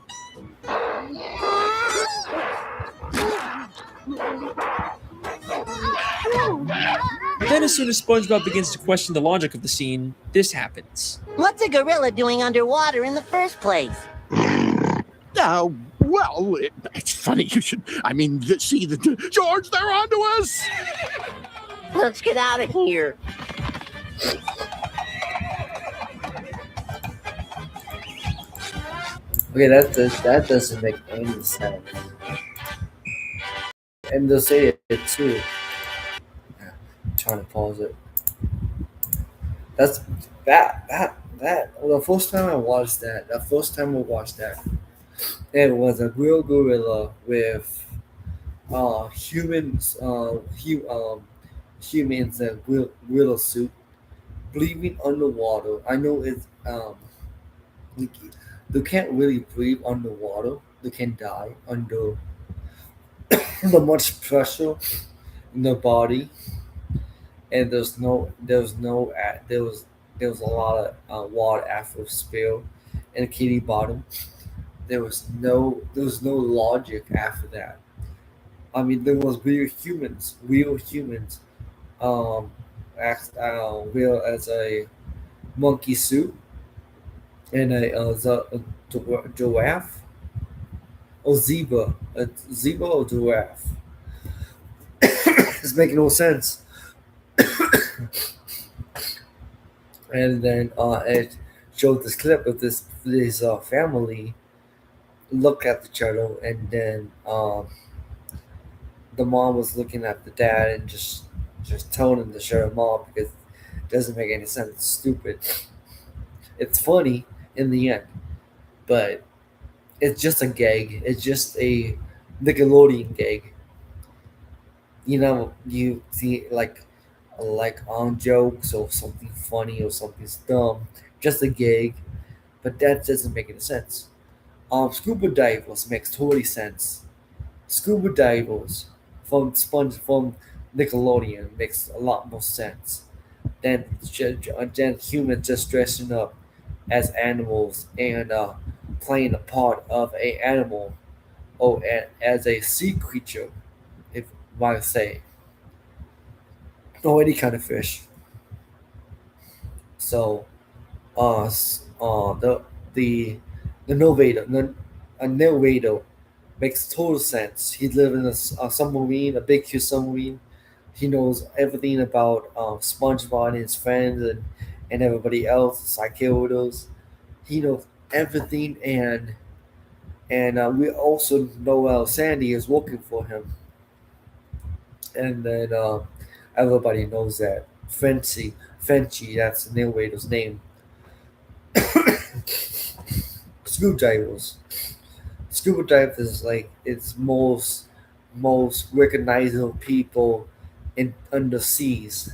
Then as soon as SpongeBob begins to question the logic of the scene, this happens. What's a gorilla doing underwater in the first place? Well, it's funny you should. I mean, see, George, they're onto us! Let's get out of here. Okay, that doesn't make any sense. And they'll say it too. I'm trying to pause it. That's that. The first time I watched that, it was a real gorilla with humans in gorilla suit, breathing underwater. I know it's they can't really breathe underwater. They can die under the much pressure in their body, and there was a lot of water after the spill in Bikini Bottom. There was no logic after that. I mean, there was real humans, real as a monkey suit and a giraffe or zebra, or giraffe. It's making no sense. And then it showed this clip of this family look at each other, and then the mom was looking at the dad and just telling him to shut him off because it doesn't make any sense. It's stupid. It's funny in the end, but it's just a gag. It's just a Nickelodeon gag. You know, you see like on jokes or something funny or something dumb, just a gag, but that doesn't make any sense. Scuba divers makes totally sense. Scuba divers from Nickelodeon makes a lot more sense than humans just dressing up as animals and playing a part of a animal or as a sea creature, if I might say, or any kind of fish. So, the narrator makes total sense. He lives in a submarine, a big huge submarine. He knows everything about SpongeBob and his friends and everybody else, side characters. He knows everything, and we also know Sandy is working for him. And then everybody knows that. Frenchy, that's the narrator's name. screwdrivers. Screwdriver is like its most recognizable people in under seas.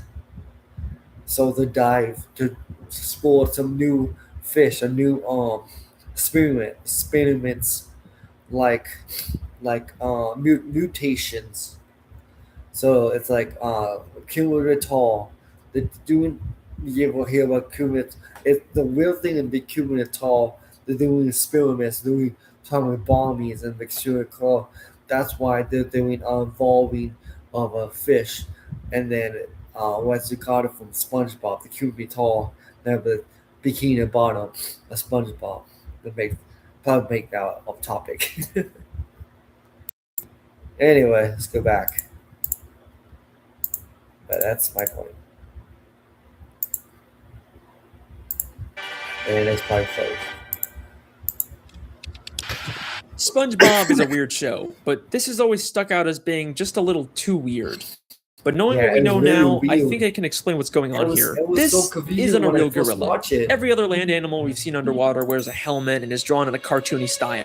So they dive to explore some new fish, a new experiments like mutations. So it's like cumulative. They're doing you ever hear about cumulative? It's the real thing in the cumulative. They're doing experiments, doing atomic bombings and bacterial claw. That's why they're doing evolving of a fish, and then what's you call it from SpongeBob, the cubby tall, the bikini bottom, a SpongeBob. That make probably make that off topic. Anyway, let's go back. But that's my point. And that's my point. SpongeBob is a weird show, but this has always stuck out as being just a little too weird. But knowing what we know now, I think I can explain what's going on here. This isn't a real gorilla. Every other land animal we've seen underwater wears a helmet and is drawn in a cartoony style.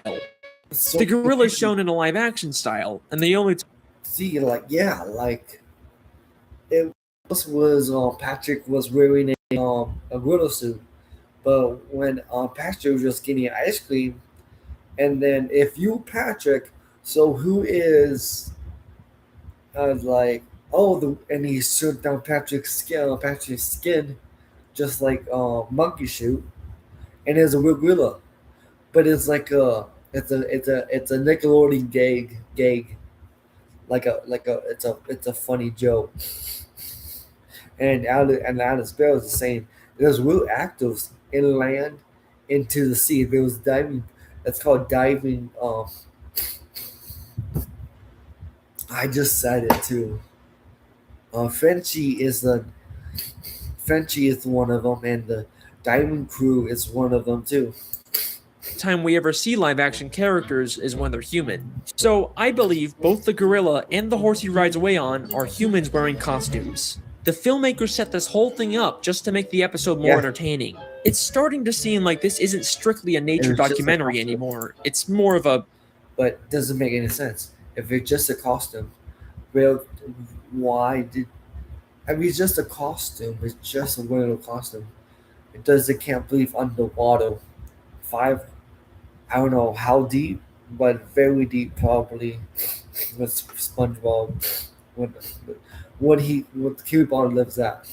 The gorilla is shown in a live-action style, and the only see, like it was Patrick was wearing a gorilla suit, but when Patrick was just getting ice cream, and then if you Patrick, so who is like and he stripped down Patrick's skin, just like monkey suit, and it's a real gorilla, but it's like it's a Nickelodeon gag, it's a funny joke, and Alice Bale is the same. There's real actors inland into the sea. There was diving. That's called diving. I just said it too. Frenchie is one of them, and the diving crew is one of them too. time we ever see live action characters is when they're human. So I believe both the gorilla and the horse he rides away on are humans wearing costumes. The filmmakers set this whole thing up just to make the episode more entertaining. It's starting to seem like this isn't strictly a nature documentary anymore. It's more of a... But it doesn't make any sense. If it's just a costume, well, why did... I mean, it's just a costume. It's just a little costume. It can't breathe underwater. I don't know how deep, but very deep probably with SpongeBob. What Cubone lives at.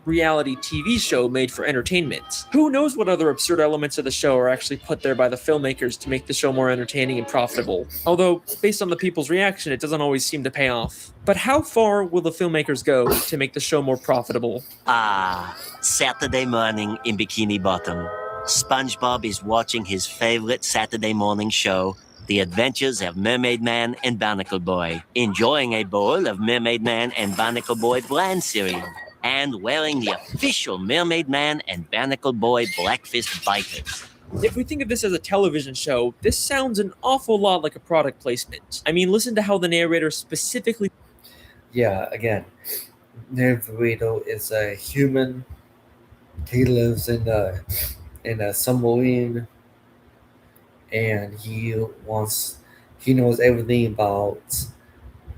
Reality TV show made for entertainment. Who knows what other absurd elements of the show are actually put there by the filmmakers to make the show more entertaining and profitable. Although, based on the people's reaction, it doesn't always seem to pay off. But how far will the filmmakers go to make the show more profitable? Saturday morning in Bikini Bottom. SpongeBob is watching his favorite Saturday morning show, The Adventures of Mermaid Man and Barnacle Boy, enjoying a bowl of Mermaid Man and Barnacle Boy bland cereal, and wearing the official Mermaid Man and Barnacle Boy Blackfist Biters. If we think of this as a television show, this sounds an awful lot like a product placement. I mean, listen to how the narrator specifically... Yeah, again, Nervito is a human. He lives in a submarine, and he knows everything about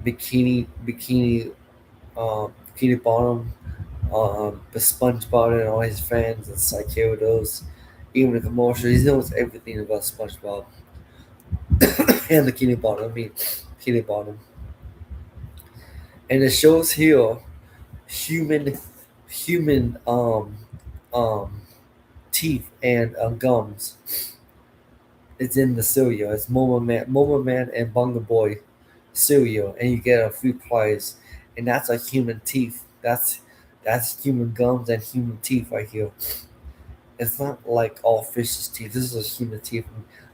bikini bottom, the SpongeBob and all his friends and Psychodos, even the commercial. He knows everything about SpongeBob and the Bikini Bottom. Bikini Bottom. And it shows here human teeth and gums. It's in the cereal. It's Momo Man and Bunga Boy cereal, and you get a free prize. And that's a human teeth. That's human gums and human teeth right here. It's not like all fish's teeth. This is a human teeth.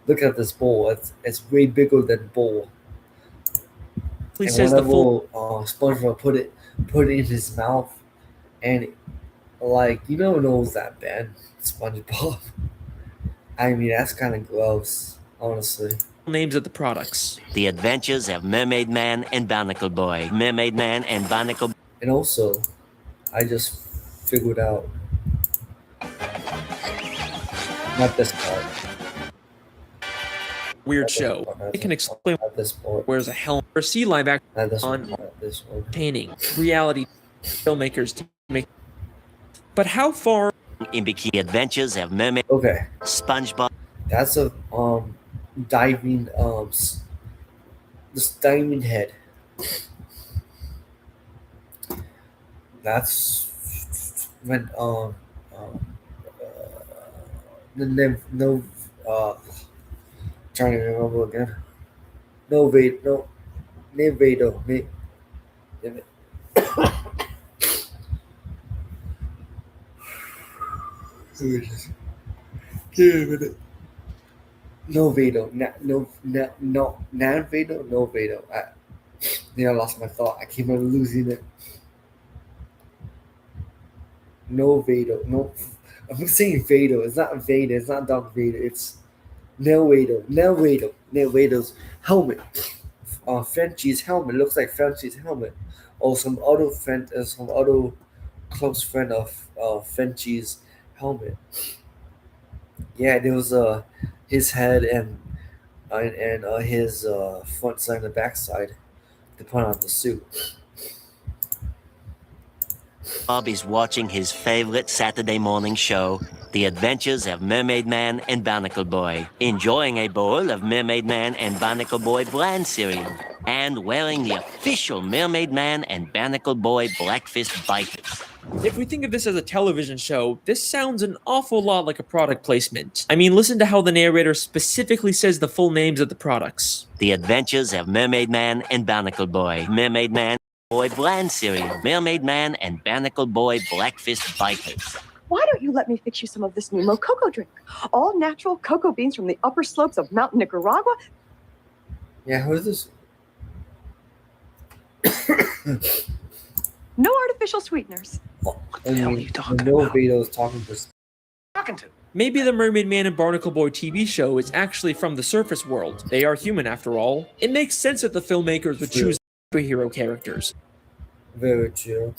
Look at this bowl. It's way bigger than bowl. Please and says the full SpongeBob put it in his mouth, and you don't know it's that bad, SpongeBob. I mean, that's kind of gross, honestly. Names of the products. The Adventures of Mermaid Man and Barnacle Boy. Mermaid Man and Barnacle... And also, I just figured out Not this part. Weird show. It can explain wears a helmet or see live action on entertaining reality filmmakers to make. But how far In Bikini Adventures of Mermaid. Okay. SpongeBob. That's a diving this diamond head. That's when the name no trying to remember again. No wait no Nevado damn it. Give me a minute. No Vado, no Vado, no Vado. I lost my thought. I keep on losing it. No Vado, no. I'm saying Vado. It's not Vader. It's not Darth Vader. It's Nel Vado. Nel Vado's helmet. Frenchie's helmet looks like Frenchie's helmet, or some other friend, some other close friend of Frenchie's helmet. Yeah, there was his head and his front side and the back side to put on the suit. Bob is watching his favorite Saturday morning show, The Adventures of Mermaid Man and Barnacle Boy, enjoying a bowl of Mermaid Man and Barnacle Boy brand cereal, and wearing the official Mermaid Man and Barnacle Boy Blackfist Bikers. If we think of this as a television show, this sounds an awful lot like a product placement. I mean, listen to how the narrator specifically says the full names of the products. The Adventures of Mermaid Man and Barnacle Boy, Mermaid Man Boy brand cereal, Mermaid Man and Barnacle Boy Blackfist Bikers. Why don't you let me fix you some of this new Mococo drink? All natural cocoa beans from the upper slopes of Mount Nicaragua. Yeah, who is this? No artificial sweeteners. What the hell are you talking about? Vito's talking to. Maybe the Mermaid Man and Barnacle Boy TV show is actually from the surface world. They are human after all. It makes sense that the filmmakers would choose superhero characters. Very true.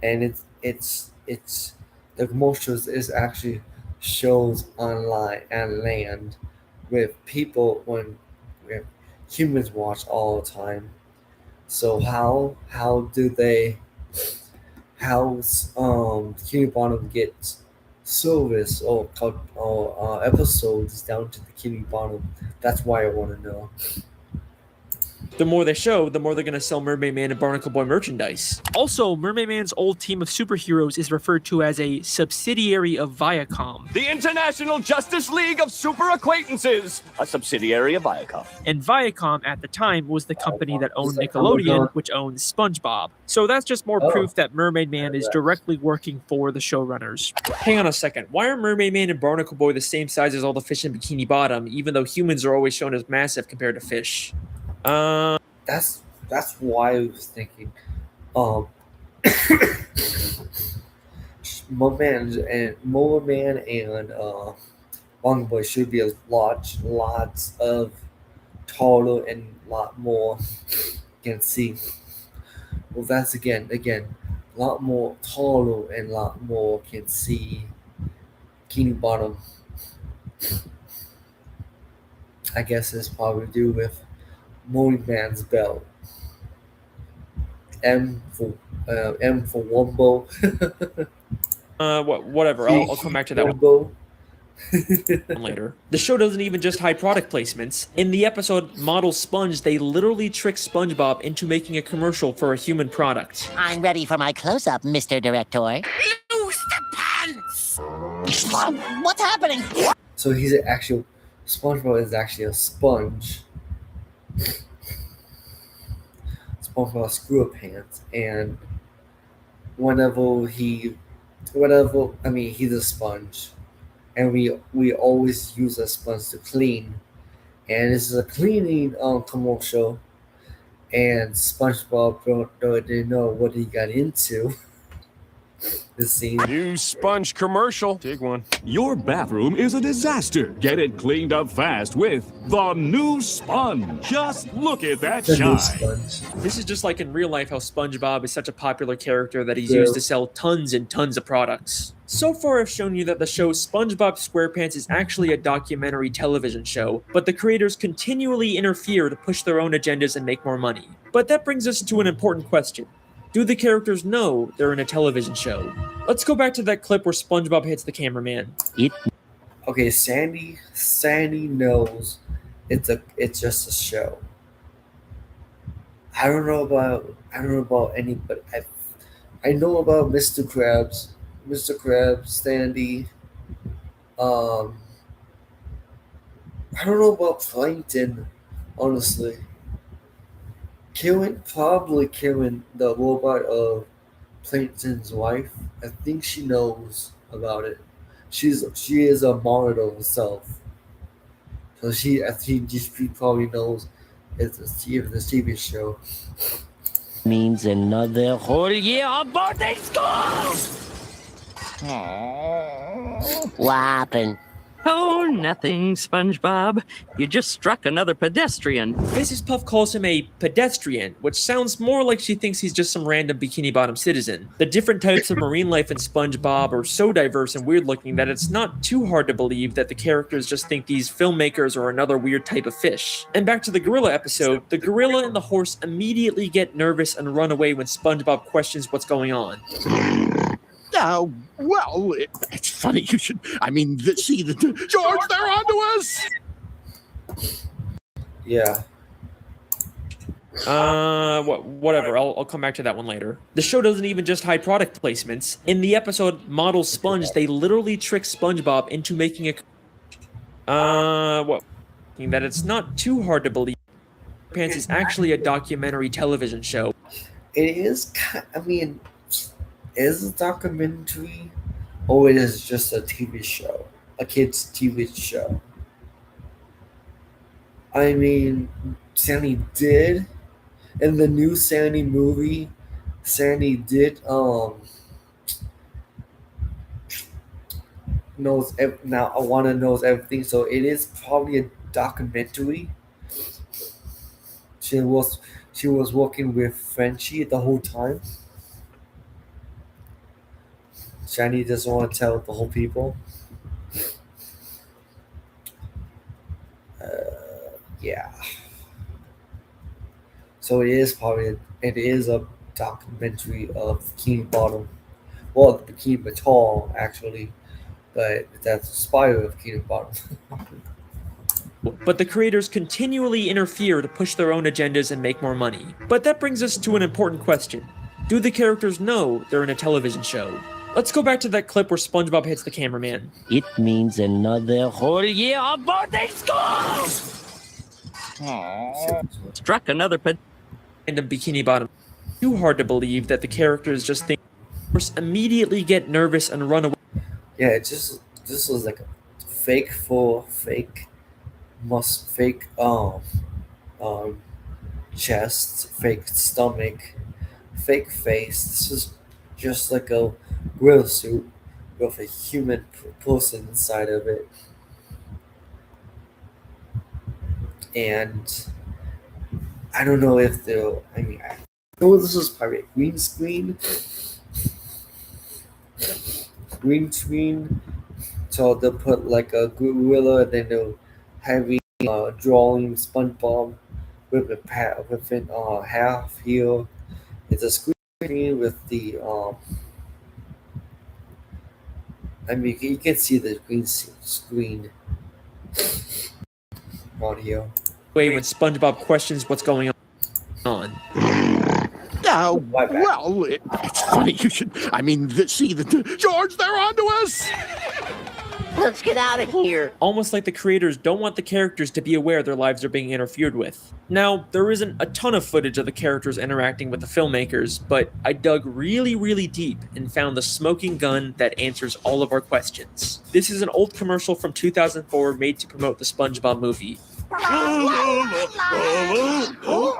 And it's the commercials is actually shows online and land with people when humans watch all the time. So how do they Bikini Bottom get service or episodes down to the Bikini Bottom? That's why I want to know. The more they show, the more they're going to sell Mermaid Man and Barnacle Boy merchandise. Also, Mermaid Man's old team of superheroes is referred to as a subsidiary of Viacom. The International Justice League of Super Acquaintances, a subsidiary of Viacom. And Viacom at the time was the company that owned Nickelodeon, which owned SpongeBob. So that's just more proof that Mermaid Man is directly working for the showrunners. Hang on a second. Why are Mermaid Man and Barnacle Boy the same size as all the fish in Bikini Bottom, even though humans are always shown as massive compared to fish? That's why I was thinking. Merman and Long Boy should be lots of taller and lot more can see. Well, that's again a lot more taller and a lot more can see. Bikini Bottom. I guess it's probably to do with Mermaid Man's belt. M for Wumbo. Whatever. I'll come back to that one later. The show doesn't even just hide product placements. In the episode Model Sponge, they literally trick SpongeBob into making a commercial for a human product. I'm ready for my close-up, Mr. Director. Lose the pants! What's happening? So he's an actual SpongeBob is actually a sponge. SpongeBob screw up pants, and he's a sponge, and we always use a sponge to clean, and this is a cleaning commercial, and SpongeBob didn't know what he got into. this scene. New sponge commercial. Dig one. Your bathroom is a disaster. Get it cleaned up fast with the new sponge. Just look at that The new shine. sponge. This is just like in real life how SpongeBob is such a popular character that he's used to sell tons and tons of products. So far, I've shown you that the show SpongeBob SquarePants is actually a documentary television show, but the creators continually interfere to push their own agendas and make more money. But that brings us to an important question. Do the characters know they're in a television show? Let's go back to that clip where SpongeBob hits the cameraman. Okay, Sandy knows it's just a show. I don't know about anybody. I know about Mr. Krabs, Sandy. I don't know about Plankton, honestly. Probably killing the robot of Plankton's wife. I think she knows about it. She is a model herself. So I think she probably knows it's a TV show. Means another whole year of boarding school. What happened? Oh, nothing, SpongeBob. You just struck another pedestrian. Mrs. Puff calls him a pedestrian, which sounds more like she thinks he's just some random Bikini Bottom citizen. The different types of marine life in SpongeBob are so diverse and weird looking that it's not too hard to believe that the characters just think these filmmakers are another weird type of fish. And back to the gorilla episode, the gorilla and the horse immediately get nervous and run away when SpongeBob questions what's going on. Well, it's funny you should. I mean, George, they're onto us. Yeah. Whatever. I'll come back to that one later. The show doesn't even just hide product placements. In the episode Model Sponge, they literally trick SpongeBob into making that it's not too hard to believe. Pants is actually a documentary television show. It is. Is a documentary, or it is just a TV show, a kids' TV show. I mean, Sandy did in the new Sandy movie. Sandy did knows now. I want to knows everything, so it is probably a documentary. She was working with Frenchie the whole time. Shiny doesn't want to tell the whole people. Yeah. So it is a documentary of Bikini Bottom. Well, Bikini Bottom actually, but that's inspired of Bikini Bottom. But the creators continually interfere to push their own agendas and make more money. But that brings us to an important question. Do the characters know they're in a television show? Let's go back to that clip where SpongeBob hits the cameraman. It means another whole year of boarding school. Struck another random Bikini Bottom. Too hard to believe that the characters just think immediately get nervous and run away. Yeah, this was like a fake chest, fake stomach, fake face. This is just like a grill suit with a human person inside of it. And I don't know if they'll, I know this was probably a green screen. So they'll put like a gorilla, and then they'll have drawing SpongeBob within half here. It's a screen with the you can see the green screen audio. When SpongeBob questions what's going on. Well, it's funny you should. I mean, George, they're onto us. Let's get out of here. Almost like the creators don't want the characters to be aware their lives are being interfered with. Now, there isn't a ton of footage of the characters interacting with the filmmakers, but I dug really, really deep and found the smoking gun that answers all of our questions. This is an old commercial from 2004 made to promote the SpongeBob movie.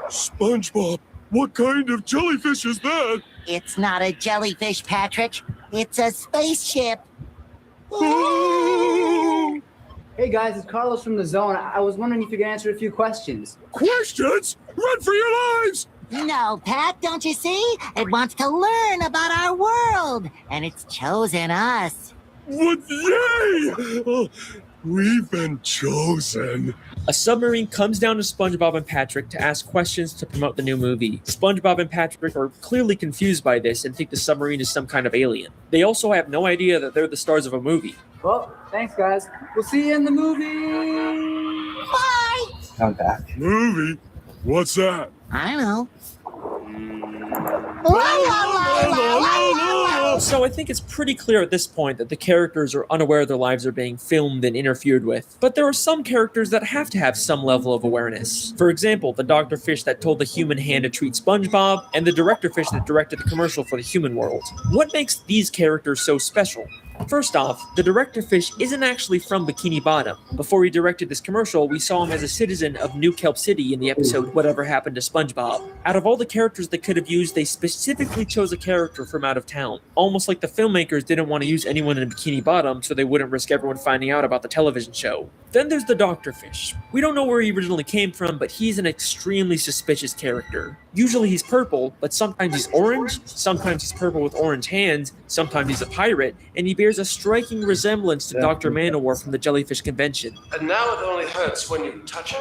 SpongeBob, what kind of jellyfish is that? It's not a jellyfish, Patrick. It's a spaceship. Hey guys, it's Carlos from the Zone. I was wondering if you could answer a few questions. Questions? Run for your lives! No, Pat, don't you see? It wants to learn about our world, and it's chosen us. What? Yay! Oh, we've been chosen. A submarine comes down to SpongeBob and Patrick to ask questions to promote the new movie. SpongeBob and Patrick are clearly confused by this and think the submarine is some kind of alien. They also have no idea that they're the stars of a movie. Well, thanks guys. We'll see you in the movie. Bye! I'm back. Movie? What's that? I know. So I think it's pretty clear at this point that the characters are unaware their lives are being filmed and interfered with. But there are some characters that have to have some level of awareness. For example, the Dr. Fish that told the human hand to treat SpongeBob, and the Director Fish that directed the commercial for the human world. What makes these characters so special? First off, the Director Fish isn't actually from Bikini Bottom. Before he directed this commercial, we saw him as a citizen of New Kelp City in the episode Whatever Happened to SpongeBob. Out of all the characters they could have used, they specifically chose a character from out of town. Almost like the filmmakers didn't want to use anyone in Bikini Bottom so they wouldn't risk everyone finding out about the television show. Then there's the Dr. Fish. We don't know where he originally came from, but he's an extremely suspicious character. Usually he's purple, but sometimes he's orange, sometimes he's purple with orange hands, sometimes he's a pirate, and he bears a striking resemblance to Dr. Manowar from the Jellyfish Convention. And now it only hurts when you touch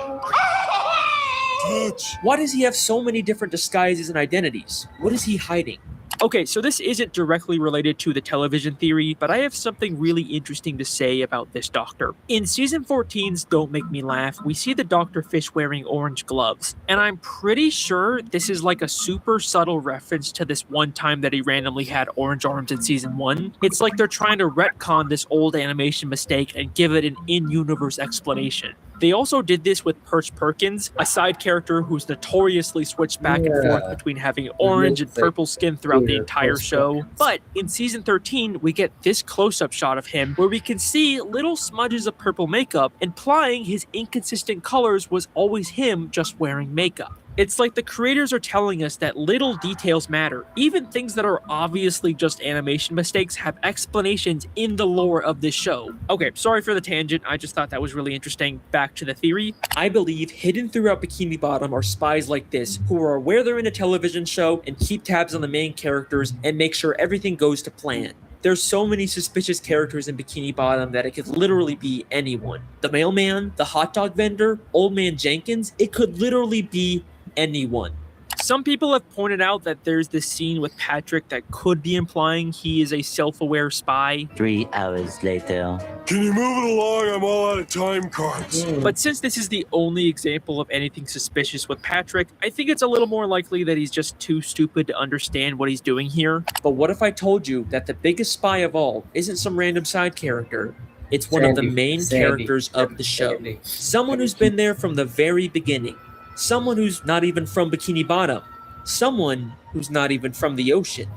it. Why does he have so many different disguises and identities? What is he hiding? Okay, so this isn't directly related to the television theory, but I have something really interesting to say about this doctor. In season 14's Don't Make Me Laugh, we see the Dr. Fish wearing orange gloves, and I'm pretty sure this is like a super subtle reference to this one time that he randomly had orange arms in season 1. It's like they're trying to retcon this old animation mistake and give it an in-universe explanation. They also did this with Perch Perkins, a side character who's notoriously switched back and forth between having orange and purple skin throughout the entire show. But in season 13, we get this close-up shot of him where we can see little smudges of purple makeup, implying his inconsistent colors was always him just wearing makeup. It's like the creators are telling us that little details matter. Even things that are obviously just animation mistakes have explanations in the lore of this show. Okay, sorry for the tangent. I just thought that was really interesting. Back to the theory. I believe hidden throughout Bikini Bottom are spies like this who are aware they're in a television show and keep tabs on the main characters and make sure everything goes to plan. There's so many suspicious characters in Bikini Bottom that it could literally be anyone. The mailman, the hot dog vendor, Old Man Jenkins, it could literally be anyone. Some people have pointed out that there's this scene with Patrick that could be implying he is a self-aware spy. 3 hours later. Can you move it along? I'm all out of time cards. But since this is the only example of anything suspicious with Patrick, I think it's a little more likely that he's just too stupid to understand what he's doing here. But what if I told you that the biggest spy of all isn't some random side character? It's one of the main characters of the show. Someone who's been there from the very beginning. Someone who's not even from Bikini Bottom. Someone who's not even from the ocean.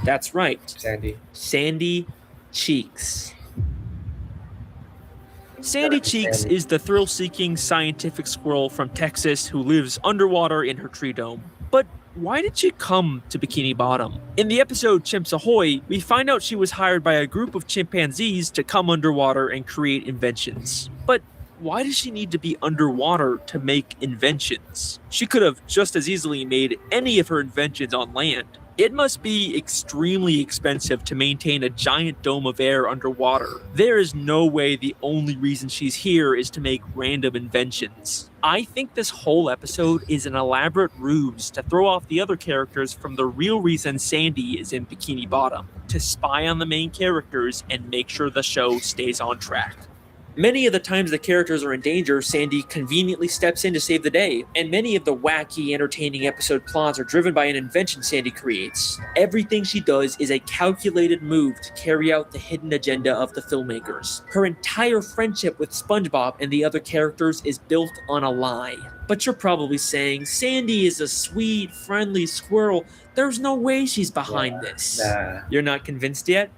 That's right. Sandy Cheeks. Sandy Cheeks is the thrill-seeking scientific squirrel from Texas who lives underwater in her tree dome. But why did she come to Bikini Bottom? In the episode Chimps Ahoy, we find out she was hired by a group of chimpanzees to come underwater and create inventions. But why does she need to be underwater to make inventions? She could have just as easily made any of her inventions on land. It must be extremely expensive to maintain a giant dome of air underwater. There is no way the only reason she's here is to make random inventions. I think this whole episode is an elaborate ruse to throw off the other characters from the real reason Sandy is in Bikini Bottom, to spy on the main characters and make sure the show stays on track. Many of the times the characters are in danger, Sandy conveniently steps in to save the day, and many of the wacky, entertaining episode plots are driven by an invention Sandy creates. Everything she does is a calculated move to carry out the hidden agenda of the filmmakers. Her entire friendship with SpongeBob and the other characters is built on a lie. But you're probably saying, Sandy is a sweet, friendly squirrel. There's no way she's behind this. You're not convinced yet?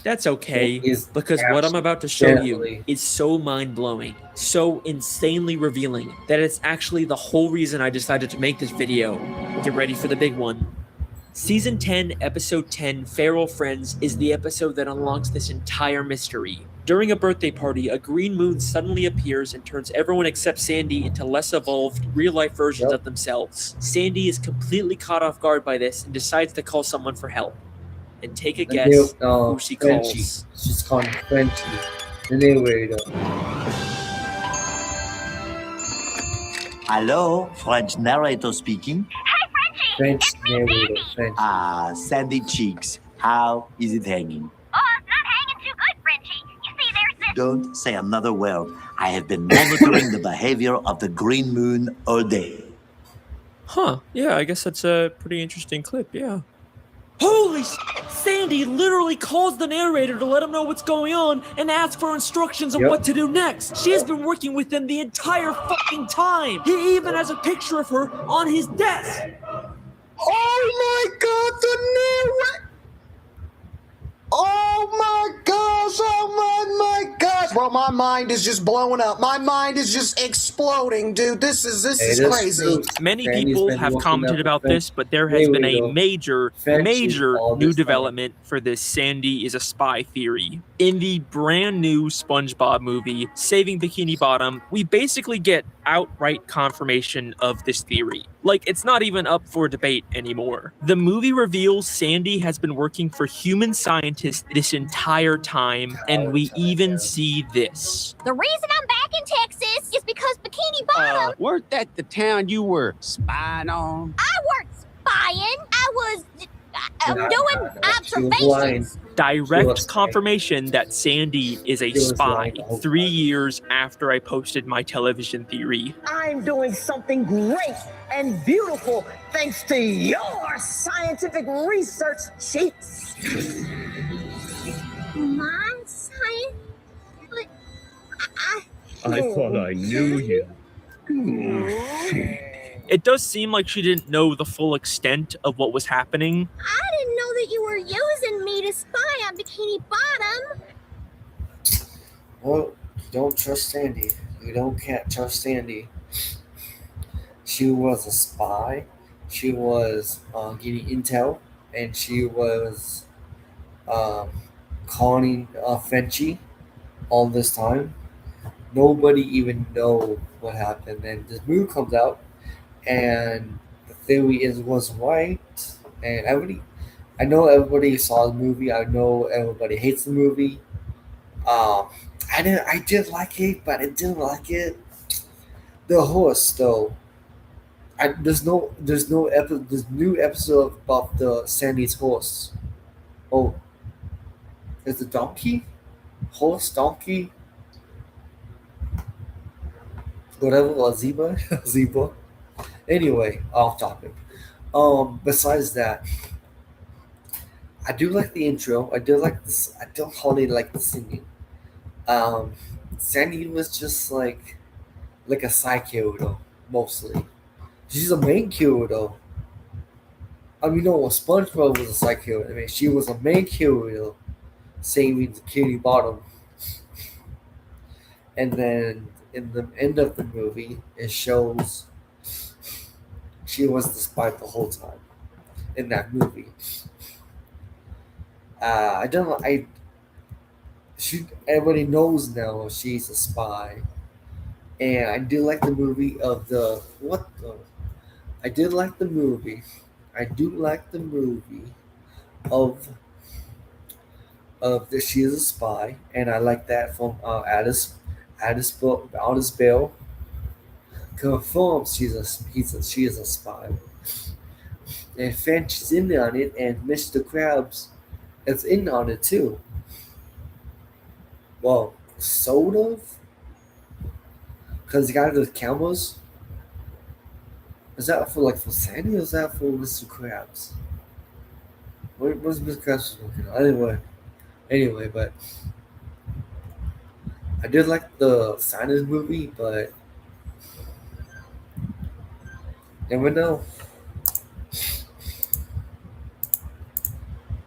That's okay, because what I'm about to show you is so mind-blowing, so insanely revealing, that it's actually the whole reason I decided to make this video. Get ready for the big one. Season 10, Episode 10, Feral Friends, is the episode that unlocks this entire mystery. During a birthday party, a green moon suddenly appears and turns everyone except Sandy into less evolved, real-life versions of themselves. Sandy is completely caught off guard by this and decides to call someone for help. And take a guess who she Frenchie. calls. She's called Frenchie, the narrator. Hello, French narrator speaking. French narrator, French. Ah, Sandy Cheeks. How is it hanging? Oh, not hanging too good, Frenchie. You see, there's this... Don't say another word. I have been monitoring the behavior of the green moon all day. Huh, yeah, I guess that's a pretty interesting clip, yeah. Holy Sandy literally calls the narrator to let him know what's going on and ask for instructions on what to do next. She has been working with him the entire fucking time. He even has a picture of her on his desk. Oh my god, the narrator! Oh my gosh, oh my gosh. Bro, my mind is just blowing up. My mind is just exploding, dude. This is crazy. Many people have commented about this, but there has been a major new development for this Sandy is a spy theory. In the brand new SpongeBob movie, Saving Bikini Bottom, we basically get outright confirmation of this theory. Like, it's not even up for debate anymore. The movie reveals Sandy has been working for human scientists this entire time, and we even see this. The reason I'm back in Texas is because Bikini Bottom... Weren't that the town you were spying on? I weren't spying. I was doing observations. Direct confirmation that Sandy is a spy 3 years after I posted my television theory. I'm doing something great and beautiful thanks to your scientific research, Cheeks. My science? But I thought I knew you. It does seem like she didn't know the full extent of what was happening. I didn't know that you were using me to spy on Bikini Bottom. Well, you don't trust Sandy. Can't trust Sandy. She was a spy. She was getting intel, and she was calling Frenchie all this time. Nobody even know what happened. And this movie comes out, and the theory was right. And I know everybody saw the movie. I know everybody hates the movie. I did like it, but I didn't like it. The horse, though. There's new episode about the Sandy's horse. Oh, is it donkey? Horse, donkey, whatever, or zebra, zebra. Anyway, off topic. Besides that, I do like the intro. I don't hardly like the singing. Sandy was just like a side character mostly. She's a main character though. I mean, no, SpongeBob was a side character. I mean, she was a main character, saving the Bikini Bottom. And then in the end of the movie, it shows she was the spy the whole time in that movie. Everybody knows now she's a spy, and I do like the movie I do like the movie of that she is a spy, and I like that from Alice Bale confirms she is a spy, and Finch is in on it, and Mr. Krabs is in on it too. Well, sort of, because he got those cameras. Is that for Sandy, or is that for Mr. Krabs? What's Mr. Krabs working on? Anyway, but I did like the Sandy's movie, but never know.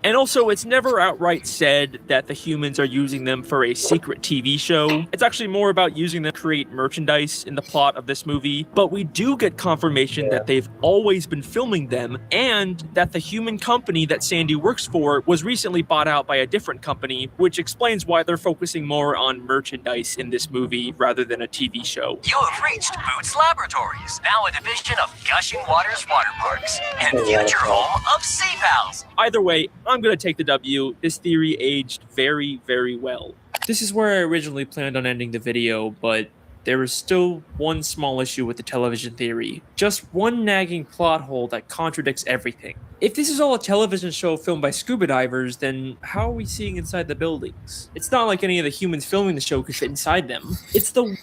And also, it's never outright said that the humans are using them for a secret TV show. It's actually more about using them to create merchandise in the plot of this movie. But we do get confirmation that they've always been filming them, and that the human company that Sandy works for was recently bought out by a different company, which explains why they're focusing more on merchandise in this movie rather than a TV show. You have reached Boots Laboratories, now a division of Gushing Waters Water Parks, and future home of Sea Pals. Either way, I'm gonna take the W. This theory aged very, very well. This is where I originally planned on ending the video, but there is still one small issue with the television theory. Just one nagging plot hole that contradicts everything. If this is all a television show filmed by scuba divers, then how are we seeing inside the buildings? It's not like any of the humans filming the show could fit inside them. It's the...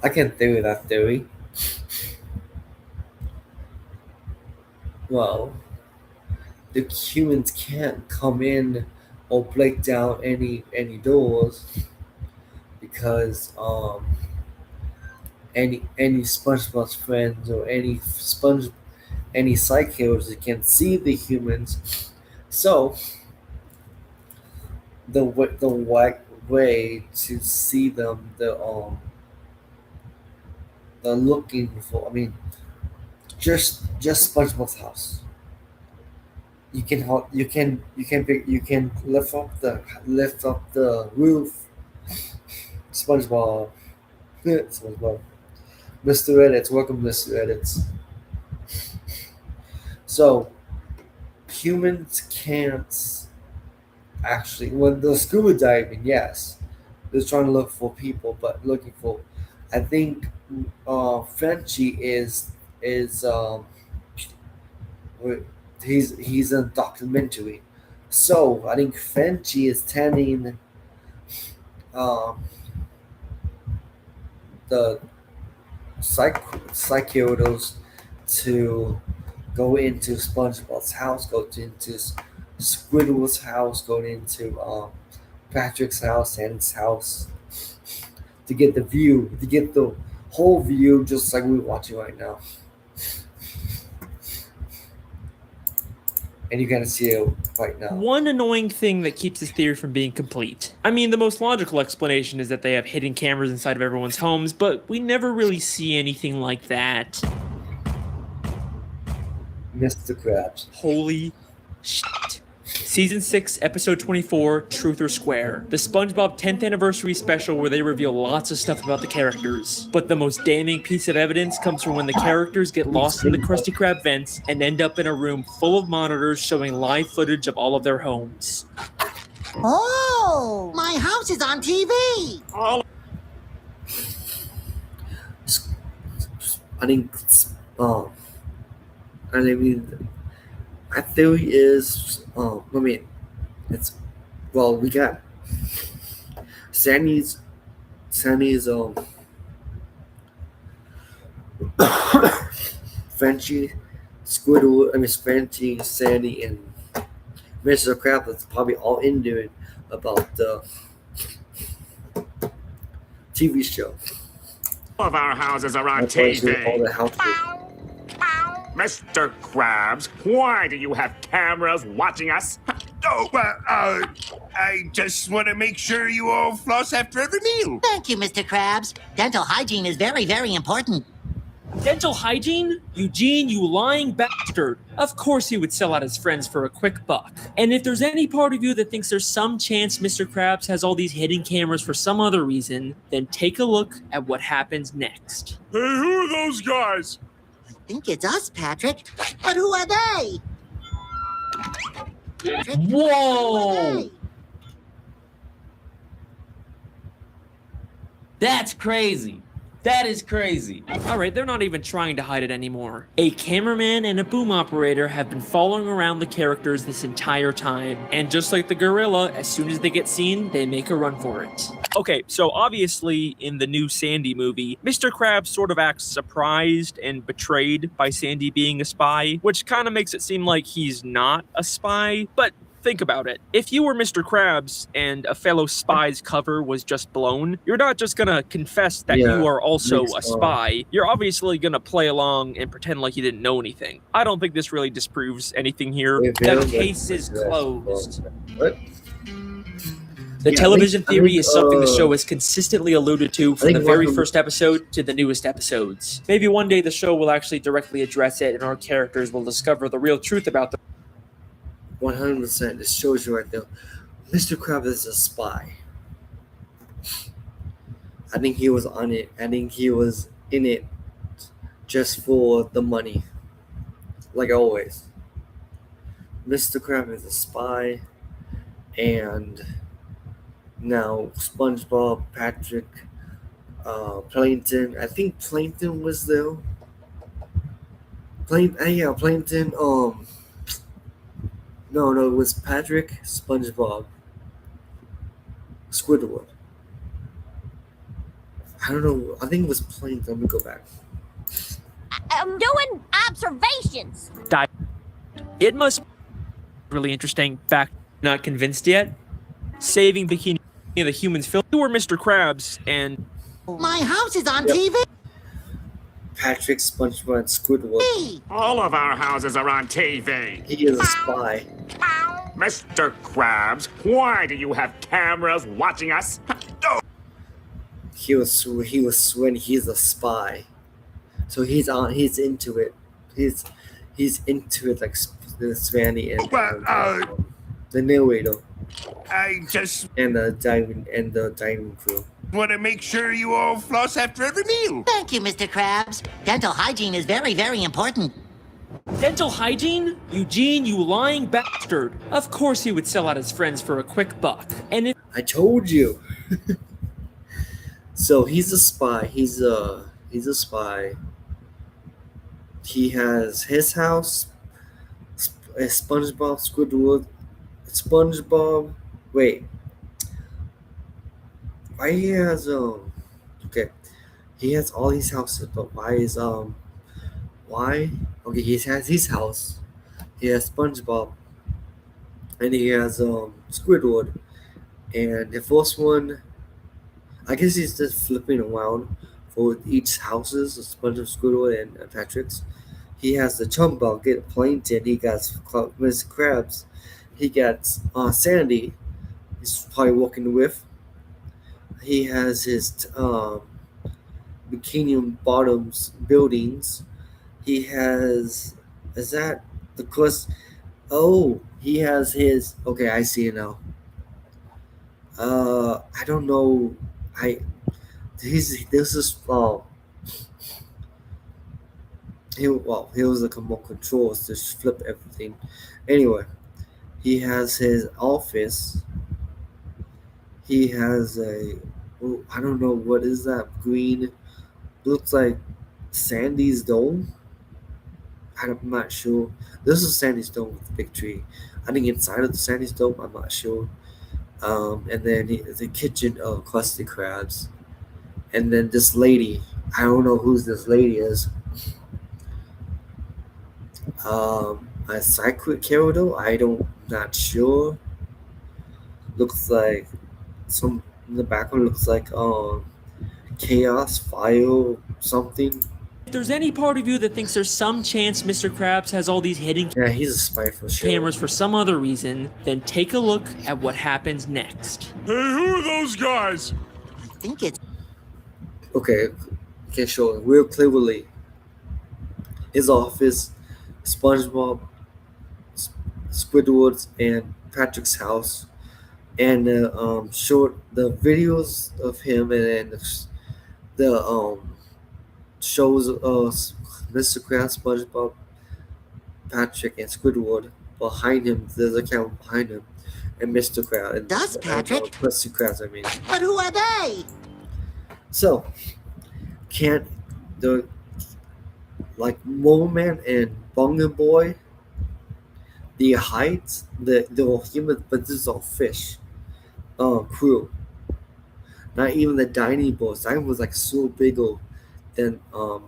I can theory that theory. Well, the humans can't come in or break down any doors because any SpongeBob's friends or any side characters can see the humans. So the right way to see them, they're looking for. I mean, just SpongeBob's house. You can lift up the roof. SpongeBob, SpongeBob, Mr. Edits, welcome, Mr. Edits. So humans can't actually, when they're scuba diving, yes, they're trying to look for people, but looking for, I think, Frenchie is he's in a documentary, so I think Frenchie is telling the psychos to go into SpongeBob's house, go into Squidward's house, go into Patrick's house, Sandy's house, to get the view, to get the whole view, just like we're watching right now. And you gotta see it right now. One annoying thing that keeps this theory from being complete. I mean, the most logical explanation is that they have hidden cameras inside of everyone's homes, but we never really see anything like that. Mr. Krabs. Holy shit. Season 6, Episode 24, Truth or Square. The SpongeBob 10th Anniversary Special where they reveal lots of stuff about the characters. But the most damning piece of evidence comes from when the characters get lost in the Krusty Krab vents and end up in a room full of monitors showing live footage of all of their homes. Oh, my house is on TV. I think, my theory is, we got Sandy's, Frenchie, Squidward, Frenchie, Sandy, and Mr. Krabs. That's probably all in doing about the TV show. All of our houses are on TV. All the houses. Mr. Krabs, why do you have cameras watching us? Oh, I just want to make sure you all floss after every meal. Thank you, Mr. Krabs. Dental hygiene is very, very important. Dental hygiene? Eugene, you lying bastard. Of course he would sell out his friends for a quick buck. And if there's any part of you that thinks there's some chance Mr. Krabs has all these hidden cameras for some other reason, then take a look at what happens next. Hey, who are those guys? I think it's us, Patrick. But who are they? Patrick, Whoa! That's crazy. That is crazy. Alright, they're not even trying to hide it anymore. A cameraman and a boom operator have been following around the characters this entire time. And just like the gorilla, as soon as they get seen, they make a run for it. Okay, so obviously in the new Sandy movie, Mr. Krabs sort of acts surprised and betrayed by Sandy being a spy, which kind of makes it seem like he's not a spy, but think about it. If you were Mr. Krabs and a fellow spy's cover was just blown, you're not just gonna confess that Yeah, you are also makes a sense. spy. You're obviously gonna play along and pretend like you didn't know anything. I don't think this really disproves anything here. The case is closed. What? The Yeah, television I think- theory is something the show has consistently alluded to from think the very one- first episode to the newest episodes. Maybe one day the show will actually directly address it and our characters will discover the real truth about the 100%. This shows you right there. Mr. Krabs is a spy. I think he was on it. I think he was in it just for the money. Like always. Mr. Krabs is a spy. And now SpongeBob, Patrick, Plankton. I think Plankton was there. Plankton. No, it was Patrick, SpongeBob, Squidward. I don't know. I think it was Plankton. Let me go back. I'm doing observations. It must be really interesting fact. Not convinced yet? Saving Bikini the humans film. You were Mr. Krabs and My house is on Yep. TV. Patrick, SpongeBob, and Squidward. All of our houses are on TV. He is a spy. Mr. Krabs, why do you have cameras watching us? He was when he's a spy. So he's into it. He's into it like Svanny and the narrator I just and the diving crew. want to make sure you all floss after every meal. Thank you, Mr. Krabs. Dental hygiene is very, very important. Dental hygiene? Eugene, you lying bastard. Of course he would sell out his friends for a quick buck. And if I told you. So he's a spy. He's a spy. He has his house. SpongeBob, Squidward, SpongeBob. Wait. Why he has okay. He has all these houses, but why is why? Okay, he has his house. He has SpongeBob. And he has Squidward. And the first one, I guess he's just flipping around for each houses, SpongeBob, Squidward, and Patrick's. He has the chum bucket, Plankton. He got Mr. Krabs. He got Sandy. He's probably working with. He has his Bikini Bottoms buildings. He has. Is that the quest? Oh, he has his. Okay, I see it now. I don't know. This is he was the remote controls to flip everything. Anyway, he has his office. He has I don't know what is that green. Looks like Sandy's dome. I'm not sure. This is Sandy's dome with the big tree. I think inside of the Sandy's dome, I'm not sure. And then the kitchen of Krusty Krabs. And then this lady. I don't know who this lady is. A secret character? Not sure. Looks like some in the background looks like chaos, fire, something. If there's any part of you that thinks there's some chance Mr. Krabs has all these hidden Yeah, he's a spy for sure. cameras for some other reason, then take a look at what happens next. Hey, who are those guys? I think it's Okay, show it real clearly. His office, SpongeBob, Squidward's, and Patrick's house, and short the videos of him, and then the shows Mr. Krabs, SpongeBob, Patrick, and Squidward. Behind him, there's a camera behind him, and Mr. Krabs. And, Does Patrick? Mr. Krabs, I mean. But who are they? So, can't the like Mole Man and Bunga Boy, the heights, the human, but this is all fish. Crew. Not even the Dining Boys. Dining was like so bigger than Mole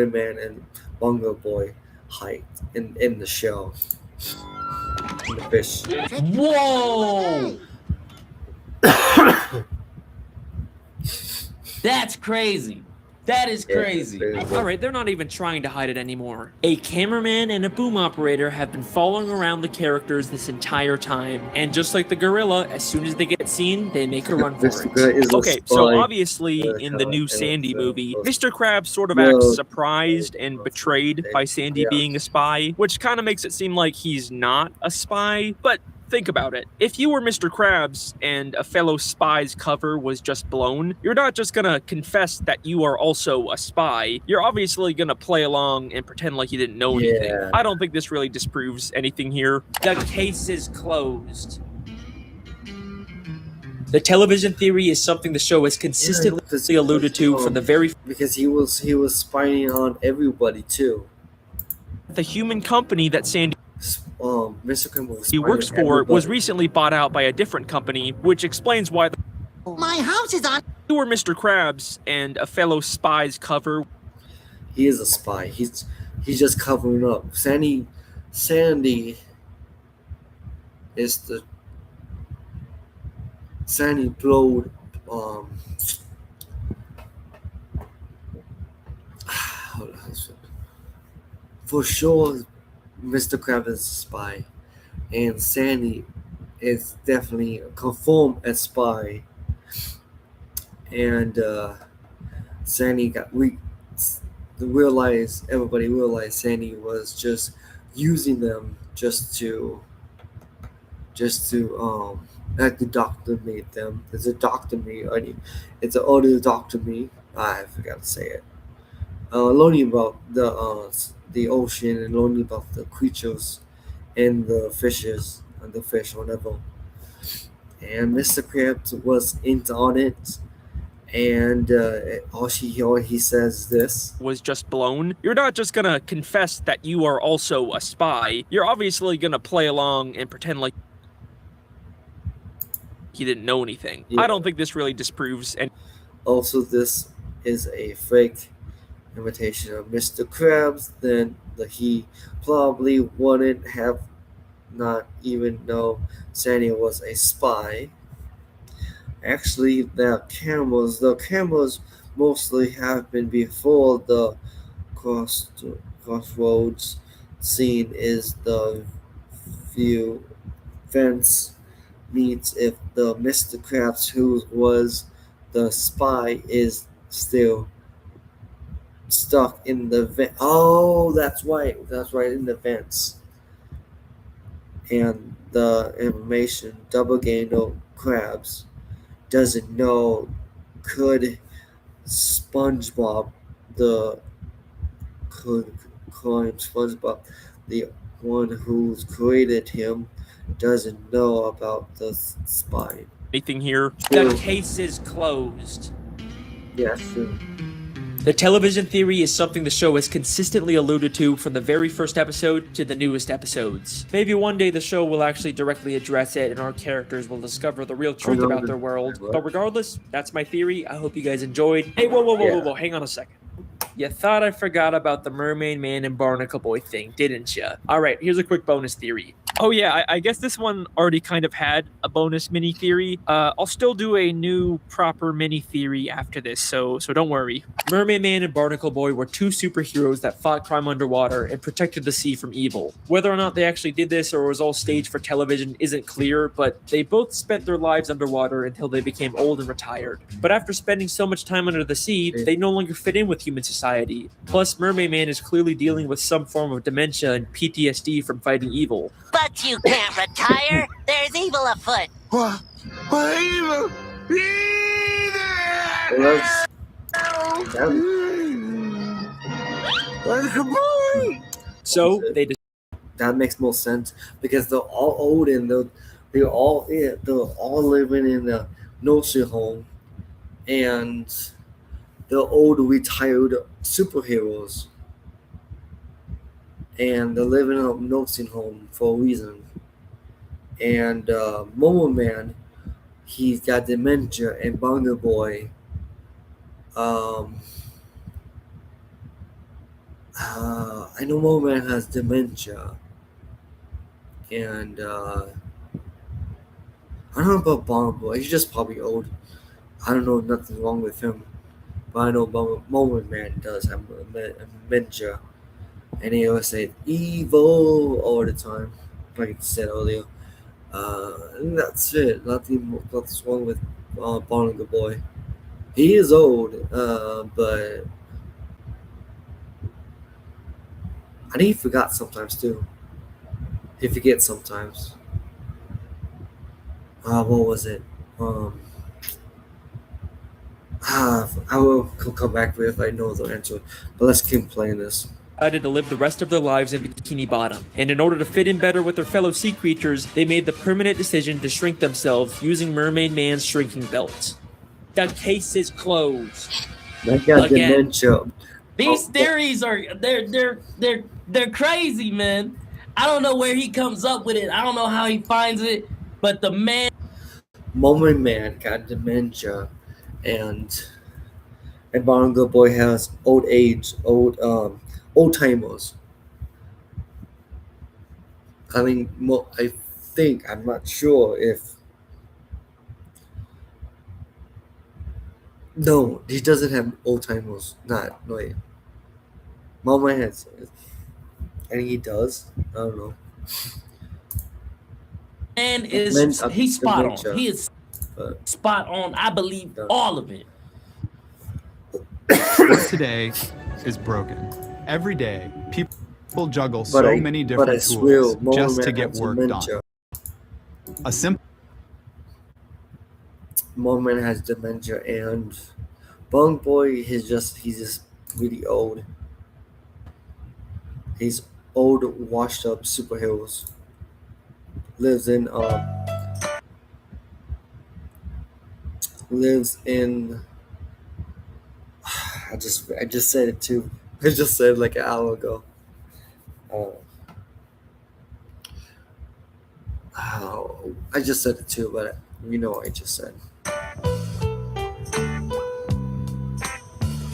Man and Bunga Boy height in the show. fish. Whoa! That's crazy. That is crazy. All right, they're not even trying to hide it anymore. A cameraman and a boom operator have been following around the characters this entire time. And just like the gorilla, as soon as they get seen, they make a run for it. Okay, so obviously in the new Sandy movie, Mr. Krabs sort of acts surprised and betrayed by Sandy being a spy, which kind of makes it seem like he's not a spy, but think about it. If you were Mr. Krabs and a fellow spy's cover was just blown, you're not just gonna confess that you are also a spy. You're obviously gonna play along and pretend like you didn't know anything. I don't think this really disproves anything here. The case is closed. The television theory is something the show has consistently alluded to for the very because he was spying on everybody too. The human company that Sandy Mr. Krabs he works for was recently bought out by a different company, which explains why My house is on. You were Mr. Krabs and a fellow spy's cover. He is a spy. He's just covering up. Sandy is the Sandy blowed for sure Mr. Krabs is a spy, and Sandy is definitely confirmed as spy. And Sandy everybody realized Sandy was just using them just to like the doctor made them. There's a doctor me. It's an audio doctor me. I forgot to say it. Learning about the ocean and learning about the creatures and the fishes and the fish, whatever. And Mr. Krabs was into on it, and all he says this was just blown. You're not just gonna confess that you are also a spy. You're obviously gonna play along and pretend like he didn't know anything. I don't think this really disproves any. Also, this is a fake imitation of Mr. Krabs. Then he probably wouldn't have not even know Sandy was a spy. Actually, the cameras mostly have been before the crossroads scene is the view fence meets if the Mr. Krabs who was the spy is still stuck in the vent. Oh, that's right, in the vents. And the information Double Game No Krabs doesn't know could SpongeBob the one who's created him doesn't know about the spy. Anything here? The case is closed. Yes. The television theory is something the show has consistently alluded to from the very first episode to the newest episodes. Maybe one day the show will actually directly address it and our characters will discover the real truth about their world. But regardless, that's my theory. I hope you guys enjoyed. Hey, whoa, hang on a second. You thought I forgot about the Mermaid Man and Barnacle Boy thing, didn't you? Alright, here's a quick bonus theory. Oh yeah, I guess this one already kind of had a bonus mini theory. I'll still do a new proper mini theory after this, so don't worry. Mermaid Man and Barnacle Boy were two superheroes that fought crime underwater and protected the sea from evil. Whether or not they actually did this or was all staged for television isn't clear, but they both spent their lives underwater until they became old and retired. But after spending so much time under the sea, they no longer fit in with human society. Plus, Mermaid Man is clearly dealing with some form of dementia and PTSD from fighting evil. But you can't retire. There's evil afoot. What evil? So they that makes more sense because they're all old and they're all living in a nursing home, and they're old retired superheroes, and they're living in a nursing home for a reason. And Momo Man, he's got dementia, and Bunga Boy, I know Momo Man has dementia, And I don't know about Bomb Boy. He's just probably old. I don't know nothing wrong with him. But I know Moment Man does have dementia. And he always say evil all the time, like I said earlier. And that's it. Nothing's wrong with Barnacle Boy. He is old, but I think he forgot sometimes too. He forgets sometimes. What was it? I will come back with if I know the answer. But let's keep playing this. Decided to live the rest of their lives in Bikini Bottom, and in order to fit in better with their fellow sea creatures, they made the permanent decision to shrink themselves using Mermaid Man's shrinking belt. The case is closed. That got Again. dementia. These theories are they're crazy, man. I don't know where he comes up with it. I don't know how he finds it, but the man Moment Man got dementia, and Barnacle Boy has old timers. I mean, I'm not sure if. No, he doesn't have old timers. Not wait. Mama has. I think he does. I don't know. man is he's spot on. He is spot on. I believe all of it. Today is broken. Every day, people juggle But so I- many but I different swear, tools Moment just to Man get has work dementia. done. A simple Moment has dementia, and Bong Boy he's just really old. He's old, washed up superheroes. Lives in I just said it too. I just said it like an hour ago. I just said it too, but you know what I just said.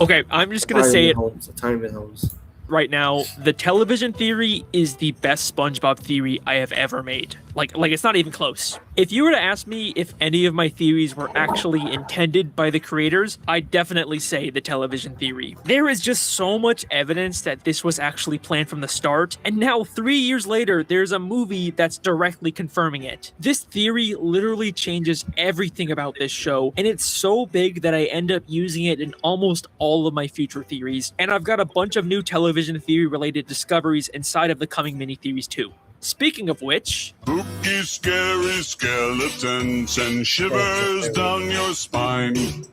Okay, I'm just gonna say it Retirement homes. right now. The television theory is the best SpongeBob theory I have ever made. Like it's not even close. If you were to ask me if any of my theories were actually intended by the creators, I'd definitely say the television theory. There is just so much evidence that this was actually planned from the start, and now 3 years later, there's a movie that's directly confirming it. This theory literally changes everything about this show, and it's so big that I end up using it in almost all of my future theories, and I've got a bunch of new television theory-related discoveries inside of the coming mini-theories too. Speaking of which, Spooky, scary skeletons and shivers down your spine.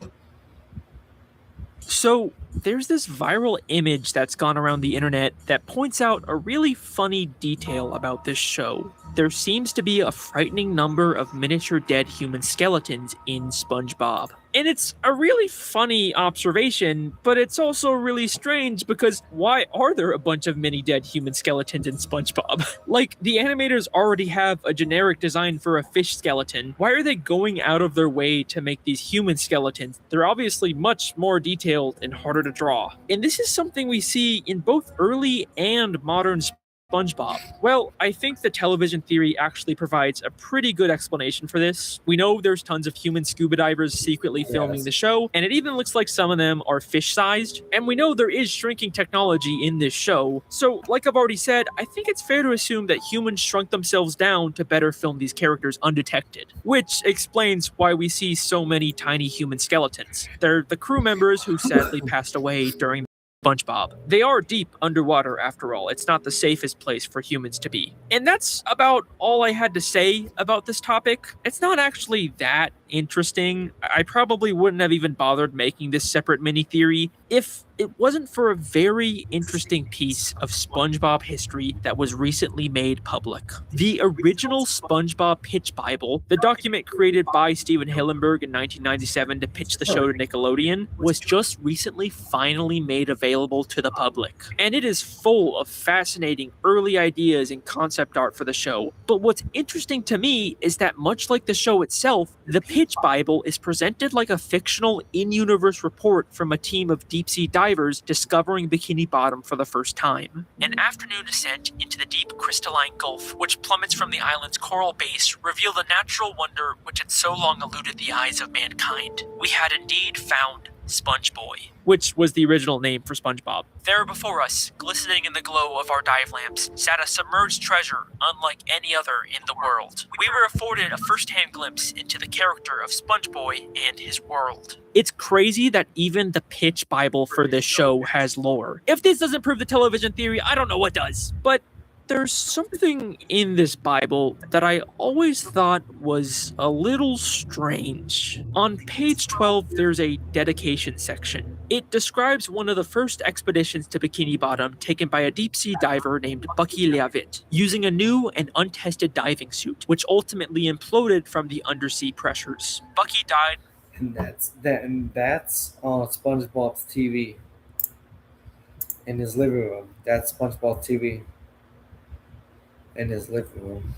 so there's this viral image that's gone around the internet that points out a really funny detail about this show. There seems to be a frightening number of miniature dead human skeletons in SpongeBob. And it's a really funny observation, but it's also really strange because why are there a bunch of mini dead human skeletons in SpongeBob? Like, the animators already have a generic design for a fish skeleton. Why are they going out of their way to make these human skeletons? They're obviously much more detailed and harder to draw. And this is something we see in both early and modern SpongeBob. Well, I think the television theory actually provides a pretty good explanation for this. We know there's tons of human scuba divers secretly filming the show, and it even looks like some of them are fish-sized. And we know there is shrinking technology in this show. So, like I've already said, I think it's fair to assume that humans shrunk themselves down to better film these characters undetected. Which explains why we see so many tiny human skeletons. They're the crew members who sadly passed away during SpongeBob. They are deep underwater after all. It's not the safest place for humans to be. And that's about all I had to say about this topic. It's not actually that interesting. I probably wouldn't have even bothered making this separate mini theory if it wasn't for a very interesting piece of SpongeBob history that was recently made public. The original SpongeBob Pitch Bible, the document created by Steven Hillenburg in 1997 to pitch the show to Nickelodeon, was just recently finally made available to the public. And it is full of fascinating early ideas and concept art for the show. But what's interesting to me is that much like the show itself, the Pitch Bible is presented like a fictional in-universe report from a team of deep sea divers discovering Bikini Bottom for the first time. An afternoon descent into the deep crystalline gulf, which plummets from the island's coral base, revealed a natural wonder which had so long eluded the eyes of mankind. We had indeed found Sponge Boy, which was the original name for SpongeBob. There before us, glistening in the glow of our dive lamps, sat a submerged treasure unlike any other in the world. We were afforded a first-hand glimpse into the character of Sponge Boy and his world. It's crazy that even the pitch Bible for this show has lore. If this doesn't prove the television theory, I don't know what does. But there's something in this Bible that I always thought was a little strange. On page 12, there's a dedication section. It describes one of the first expeditions to Bikini Bottom taken by a deep-sea diver named Bucky Leavitt, using a new and untested diving suit, which ultimately imploded from the undersea pressures. Bucky died. And that's on SpongeBob's TV in his living room. That's SpongeBob TV in his living room.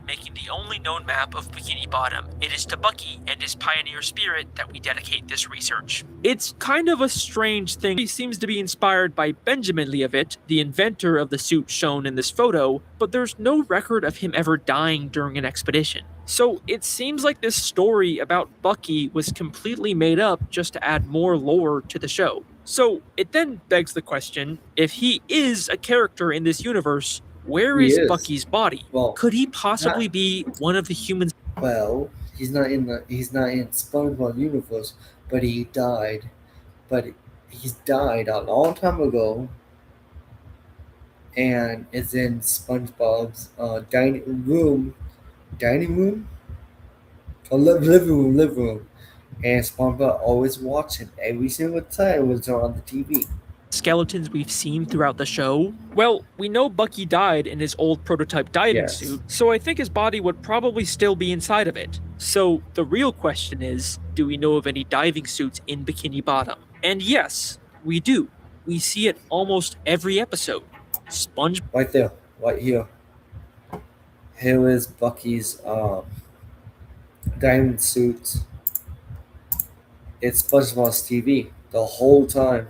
Making the only known map of Bikini Bottom. It is to Bucky and his pioneer spirit that we dedicate this research. It's kind of a strange thing. He seems to be inspired by Benjamin Leavitt, the inventor of the suit shown in this photo, but there's no record of him ever dying during an expedition. So it seems like this story about Bucky was completely made up just to add more lore to the show. So it then begs the question, if he is a character in this universe, where is Bucky's body? Well, could he possibly be one of the humans? Well, he's not in SpongeBob universe, but he died. But he's died a long time ago, and it's in SpongeBob's dining room, living room, and SpongeBob always watching every single time it was on the TV. Skeletons we've seen throughout the show? Well, we know Bucky died in his old prototype diving suit, so I think his body would probably still be inside of it. So the real question is, do we know of any diving suits in Bikini Bottom? And yes, we do. We see it almost every episode. Right there, right here. Here is Bucky's diving suit. It's SpongeBob's TV the whole time.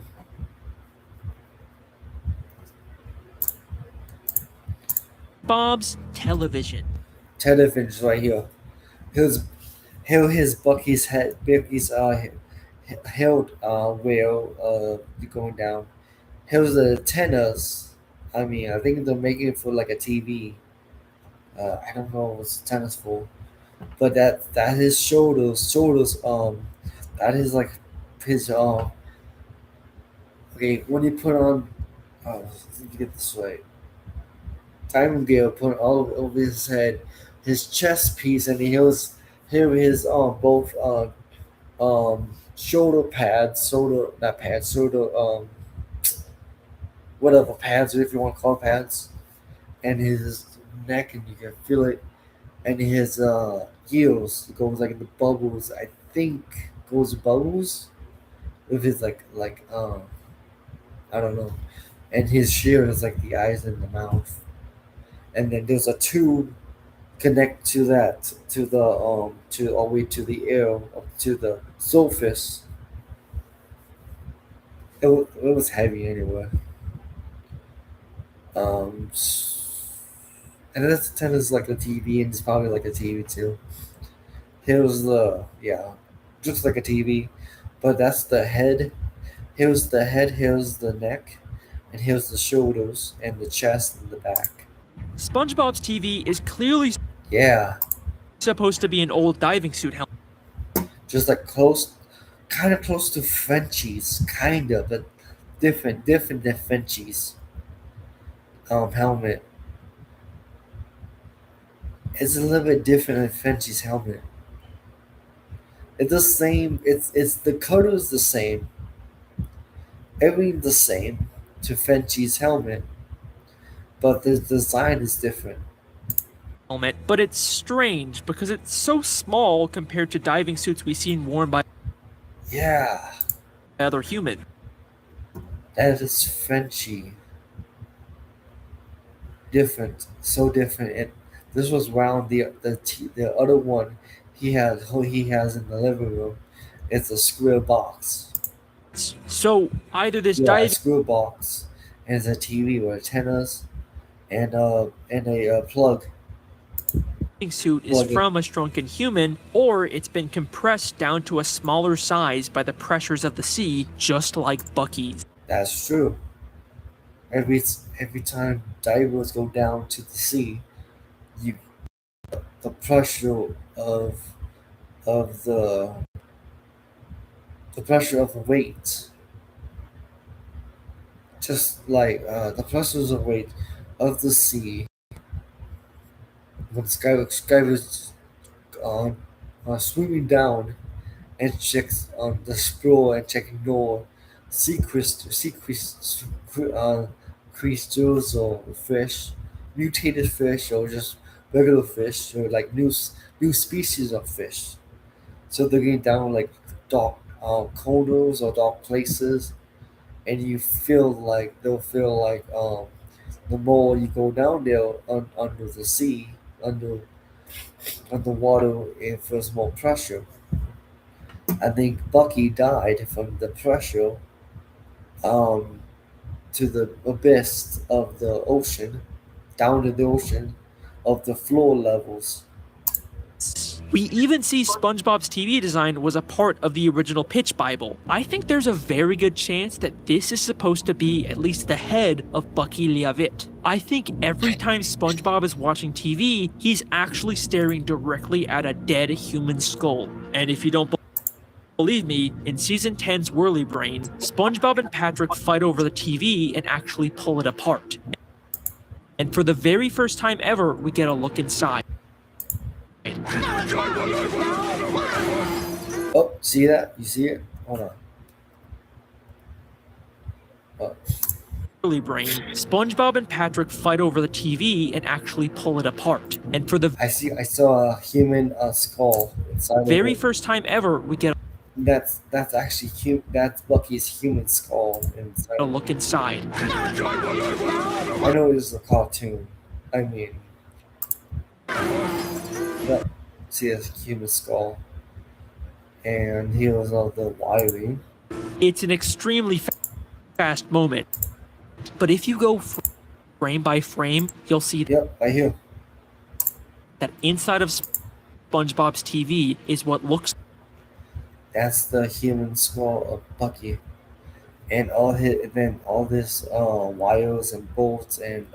Bob's television. Television's right here. Here's Bucky's head. Bucky's held whale going down. Here's the antennas. I mean, I think they're making it for like a TV. I don't know what's the antennas for, but that is shoulders. That is like his Okay, when you put on, let me get this right. Diamond Gale put all over his head, his chest piece, and here his both shoulder pads, whatever pads, if you want to call it pads, and his neck, and you can feel it, and his heels goes like in the bubbles. I think goes bubbles with his like I don't know, and his shield is like the eyes and the mouth. And then there's a tube connect to that to the all the way to the air up to the surface. It was heavy anyway. And that's tennis like a TV, and it's probably like a TV too. Here's just like a TV, but that's the head. Here's the head. Here's the neck, and here's the shoulders and the chest and the back. SpongeBob's TV is clearly supposed to be an old diving suit helmet. Just like kind of close to Frenchie's, kind of, but different than Frenchie's helmet. It's a little bit different than Frenchie's helmet. It's the same. It's the color is the same. Everything the same to Frenchie's helmet. But the design is different. Helmet, but it's strange because it's so small compared to diving suits we've seen worn by other humans. That is Frenchie. Different, so different. And this was round. The other one he has in the living room It's a square box. So either this Yeah, a diving square box and it's a TV with antennas and a plug. suit is Plug in. from a shrunken human, or it's been compressed down to a smaller size by the pressures of the sea, just like Bucky's. That's true. Every time divers go down to the sea, the pressure of the pressure of the weight, just like the pressures of weight of the sea. When skyward swimming down and checks on the sprawl and checking no creatures or fish, mutated fish or just regular fish or like new species of fish. So they're getting down like dark corners or dark places, and they'll feel like the more you go down there under the sea, underwater, it feels more pressure. I think Bucky died from the pressure um, to the abyss of the ocean, down to the ocean of the floor levels. We even see SpongeBob's TV design was a part of the original pitch Bible. I think there's a very good chance that this is supposed to be at least the head of Bucky Leavitt. I think every time SpongeBob is watching TV, he's actually staring directly at a dead human skull. And if you don't believe me, in Season 10's Whirly Brain, SpongeBob and Patrick fight over the TV and actually pull it apart. And for the very first time ever, we get a look inside. Oh, see that? You see it? Hold on. Whirly Brain, SpongeBob and Patrick fight over the TV and actually pull it apart. And for the I saw a human skull inside. very first time ever, we get that's actually that's Bucky's human skull inside. a look inside. I know it was a cartoon. I mean, but see a human skull, and here was all the wiring. It's an extremely fast moment, but if you go frame by frame, you'll see right here that inside of SpongeBob's TV is what looks. That's the human skull of Bucky, and all this wires and bolts and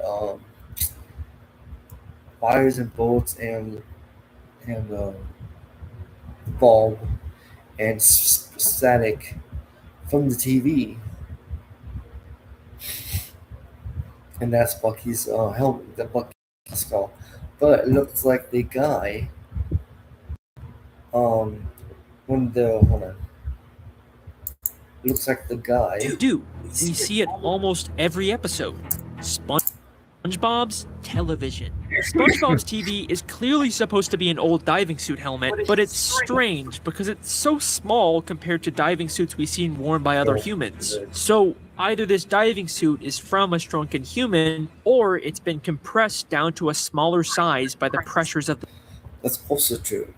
bulb and static from the TV, and that's Bucky's helmet, the Bucky skull. But it looks like the guy looks like the guy. We see it almost every episode. SpongeBob's television. SpongeBob's TV is clearly supposed to be an old diving suit helmet, but it's strange because it's so small compared to diving suits we've seen worn by other humans. So either this diving suit is from a shrunken human, or it's been compressed down to a smaller size by the pressures of the That's also true.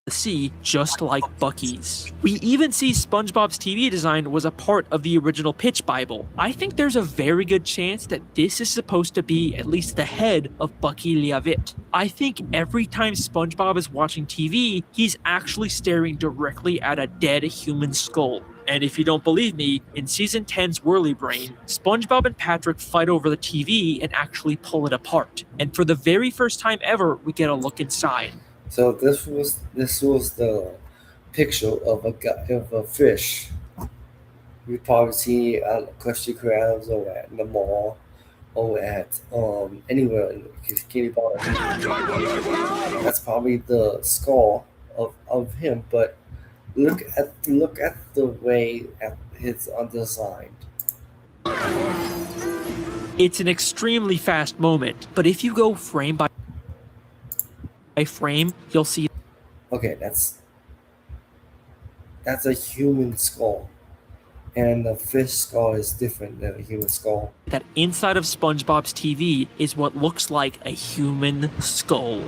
sea, just like Bucky's. We even see SpongeBob's TV design was a part of the original pitch Bible. I think there's a very good chance that this is supposed to be at least the head of Bucky Leavitt. I think every time SpongeBob is watching TV, he's actually staring directly at a dead human skull. And if you don't believe me, in Season 10's Whirly Brain, SpongeBob and Patrick fight over the TV and actually pull it apart. And for the very first time ever, we get a look inside. So this was the picture of a fish. We probably see at Krusty Krabs or at the mall or at anywhere in Bikini Bottom. That's probably the skull of him. But look at the way it's designed. It's an extremely fast moment, but if you go frame by frame, you'll see. Okay, that's a human skull, and the fish skull is different than a human skull. That inside of SpongeBob's TV is what looks like a human skull.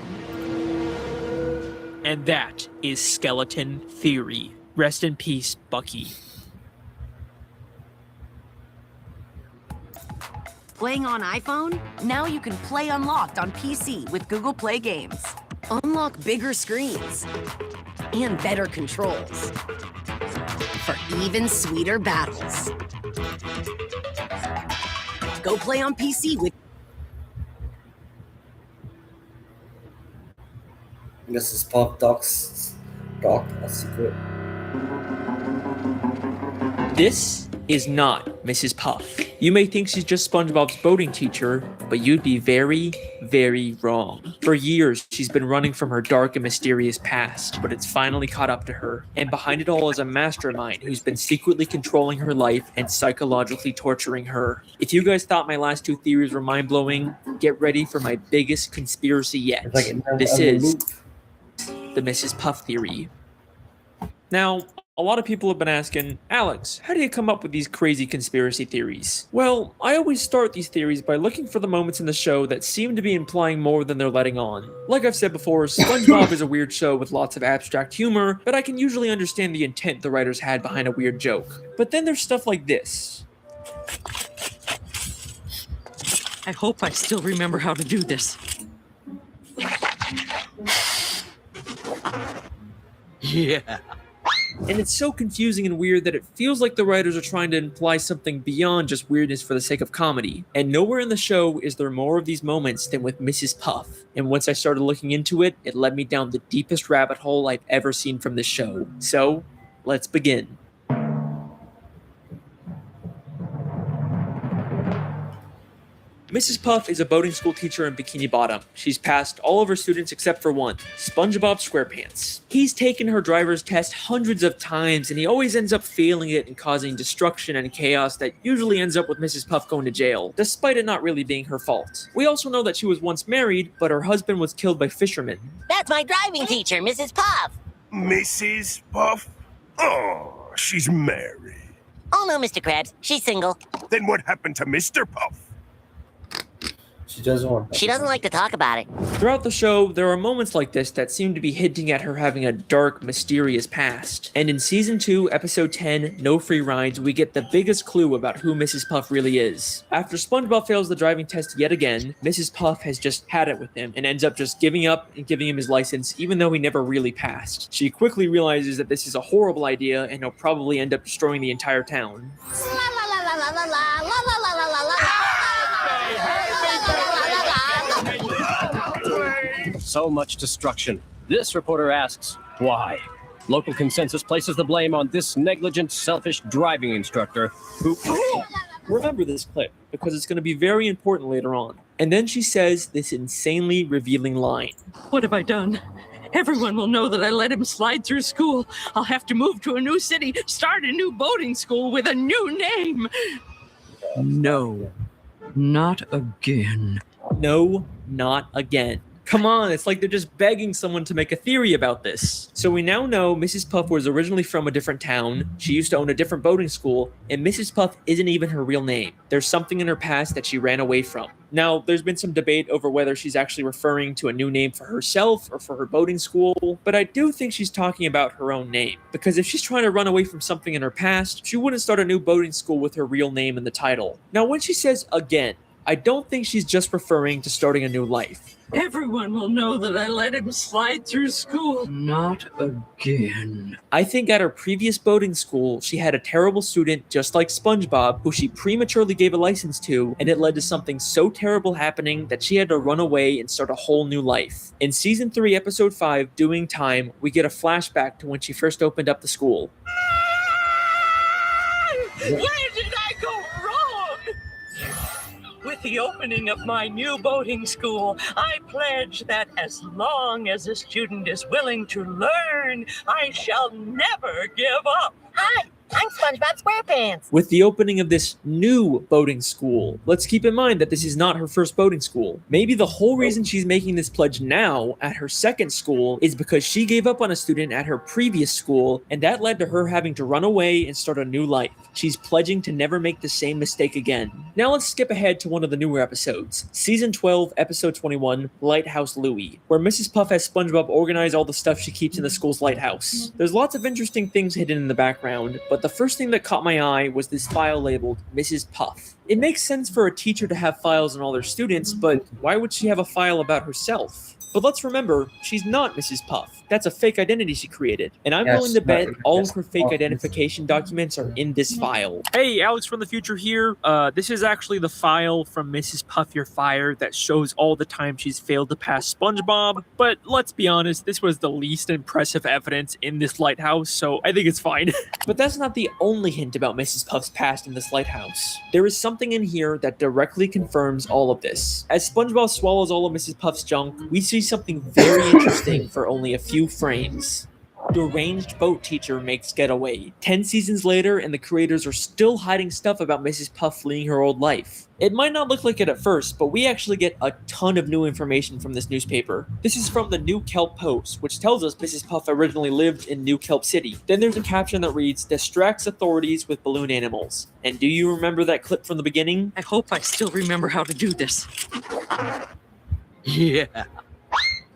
And that is Skeleton Theory. Rest in peace, Bucky. Playing on iPhone? Now you can play Unlocked on PC with Google Play Games. Unlock bigger screens and better controls for even sweeter battles. Go play on PC with... This is Pop Doc's a secret. This is not Mrs. Puff. You may think she's just SpongeBob's boating teacher, but you'd be very, very wrong. For years, she's been running from her dark and mysterious past, but it's finally caught up to her. And behind it all is a mastermind who's been secretly controlling her life and psychologically torturing her. If you guys thought my last two theories were mind-blowing, get ready for my biggest conspiracy yet. This is the Mrs. Puff theory. Now, a lot of people have been asking, Alex, how do you come up with these crazy conspiracy theories? Well, I always start these theories by looking for the moments in the show that seem to be implying more than they're letting on. Like I've said before, SpongeBob is a weird show with lots of abstract humor, but I can usually understand the intent the writers had behind a weird joke. But then there's stuff like this. I hope I still remember how to do this. Yeah. And it's so confusing and weird that it feels like the writers are trying to imply something beyond just weirdness for the sake of comedy. And nowhere in the show is there more of these moments than with Mrs. Puff. And once I started looking into it, it led me down the deepest rabbit hole I've ever seen from this show. So, let's begin. Mrs. Puff is a boating school teacher in Bikini Bottom. She's passed all of her students except for one, SpongeBob SquarePants. He's taken her driver's test hundreds of times, and he always ends up failing it and causing destruction and chaos that usually ends up with Mrs. Puff going to jail, despite it not really being her fault. We also know that she was once married, but her husband was killed by fishermen. That's my driving teacher, Mrs. Puff. Mrs. Puff? Oh, she's married. Oh no, Mr. Krabs. She's single. Then what happened to Mr. Puff? She doesn't like to talk about it. Throughout the show, there are moments like this that seem to be hinting at her having a dark, mysterious past. And in Season 2, Episode 10, No Free Rides, we get the biggest clue about who Mrs. Puff really is. After SpongeBob fails the driving test yet again, Mrs. Puff has just had it with him and ends up just giving up and giving him his license even though he never really passed. She quickly realizes that this is a horrible idea and he'll probably end up destroying the entire town. So much destruction. This reporter asks, why? Local consensus places the blame on this negligent, selfish driving instructor who... Remember this clip, because it's going to be very important later on. And then she says this insanely revealing line. What have I done? Everyone will know that I let him slide through school. I'll have to move to a new city, start a new boating school with a new name. No, not again. No, not again. Come on, it's like they're just begging someone to make a theory about this. So we now know Mrs. Puff was originally from a different town, she used to own a different boating school, and Mrs. Puff isn't even her real name. There's something in her past that she ran away from. Now, there's been some debate over whether she's actually referring to a new name for herself or for her boating school, but I do think she's talking about her own name. Because if she's trying to run away from something in her past, she wouldn't start a new boating school with her real name in the title. Now, when she says again, I don't think she's just referring to starting a new life. Everyone will know that I let him slide through school. Not again. I think at her previous boating school, she had a terrible student just like SpongeBob, who she prematurely gave a license to, and it led to something so terrible happening that she had to run away and start a whole new life. In Season 3, Episode 5, Doing Time, we get a flashback to when she first opened up the school. Where did I go wrong? With the opening of my new boating school, I pledge that as long as a student is willing to learn, I shall never give up. Hi, I'm SpongeBob SquarePants. With the opening of this new boating school, let's keep in mind that this is not her first boating school. Maybe the whole reason she's making this pledge now at her second school is because she gave up on a student at her previous school, and that led to her having to run away and start a new life. She's pledging to never make the same mistake again. Now let's skip ahead to one of the newer episodes. Season 12, episode 21, Lighthouse Louie, where Mrs. Puff has SpongeBob organize all the stuff she keeps in the school's lighthouse. There's lots of interesting things hidden in the background, but the first thing that caught my eye was this file labeled Mrs. Puff. It makes sense for a teacher to have files on all their students, but why would she have a file about herself? But let's remember, she's not Mrs. Puff. That's a fake identity she created. And I'm willing to bet all of her fake identification documents are in this file. Hey, Alex from the future here. This is actually the file from Mrs. Puff You're Fired that shows all the time she's failed to pass SpongeBob. But let's be honest, this was the least impressive evidence in this lighthouse, so I think it's fine. But that's not the only hint about Mrs. Puff's past in this lighthouse. There is something in here that directly confirms all of this. As SpongeBob swallows all of Mrs. Puff's junk, we see something very interesting for only a few frames. Deranged boat teacher makes getaway. 10 seasons later, and the creators are still hiding stuff about Mrs. Puff fleeing her old life. It might not look like it at first, but we actually get a ton of new information from this newspaper. This is from the New Kelp Post, which tells us Mrs. Puff originally lived in New Kelp City. Then there's a caption that reads, "Distracts authorities with balloon animals." And do you remember that clip from the beginning? I hope I still remember how to do this. Yeah.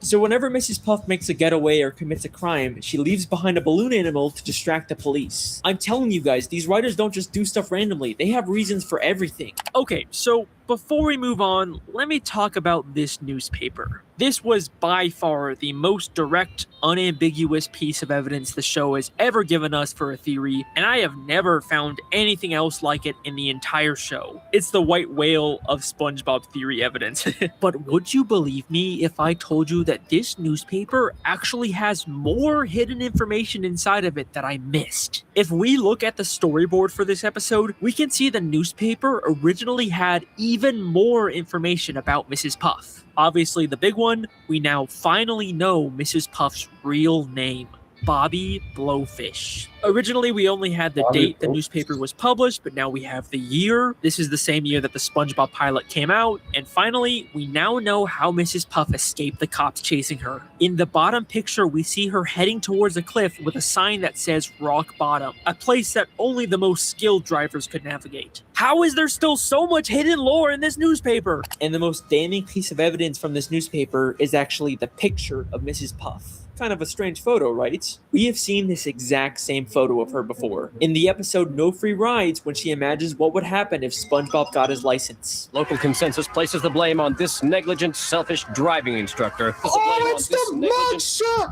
So whenever Mrs. Puff makes a getaway or commits a crime, she leaves behind a balloon animal to distract the police. I'm telling you guys, these writers don't just do stuff randomly. They have reasons for everything. Okay, so before we move on, let me talk about this newspaper. This was by far the most direct, unambiguous piece of evidence the show has ever given us for a theory, and I have never found anything else like it in the entire show. It's the white whale of SpongeBob theory evidence. But would you believe me if I told you that this newspaper actually has more hidden information inside of it that I missed? If we look at the storyboard for this episode, we can see the newspaper originally had even more information about Mrs. Puff. Obviously the big one, we now finally know Mrs. Puff's real name. Bobby Blowfish. Originally, we only had the date the newspaper was published, but now we have the year. This is the same year that the SpongeBob pilot came out. And finally, we now know how Mrs. Puff escaped the cops chasing her. In the bottom picture, we see her heading towards a cliff with a sign that says Rock Bottom, a place that only the most skilled drivers could navigate. How is there still so much hidden lore in this newspaper? And the most damning piece of evidence from this newspaper is actually the picture of Mrs. Puff. Kind of a strange photo, right? We have seen this exact same photo of her before. In the episode No Free Rides, when she imagines what would happen if SpongeBob got his license. Local consensus places the blame on this negligent, selfish driving instructor. Oh, it's the mugshot!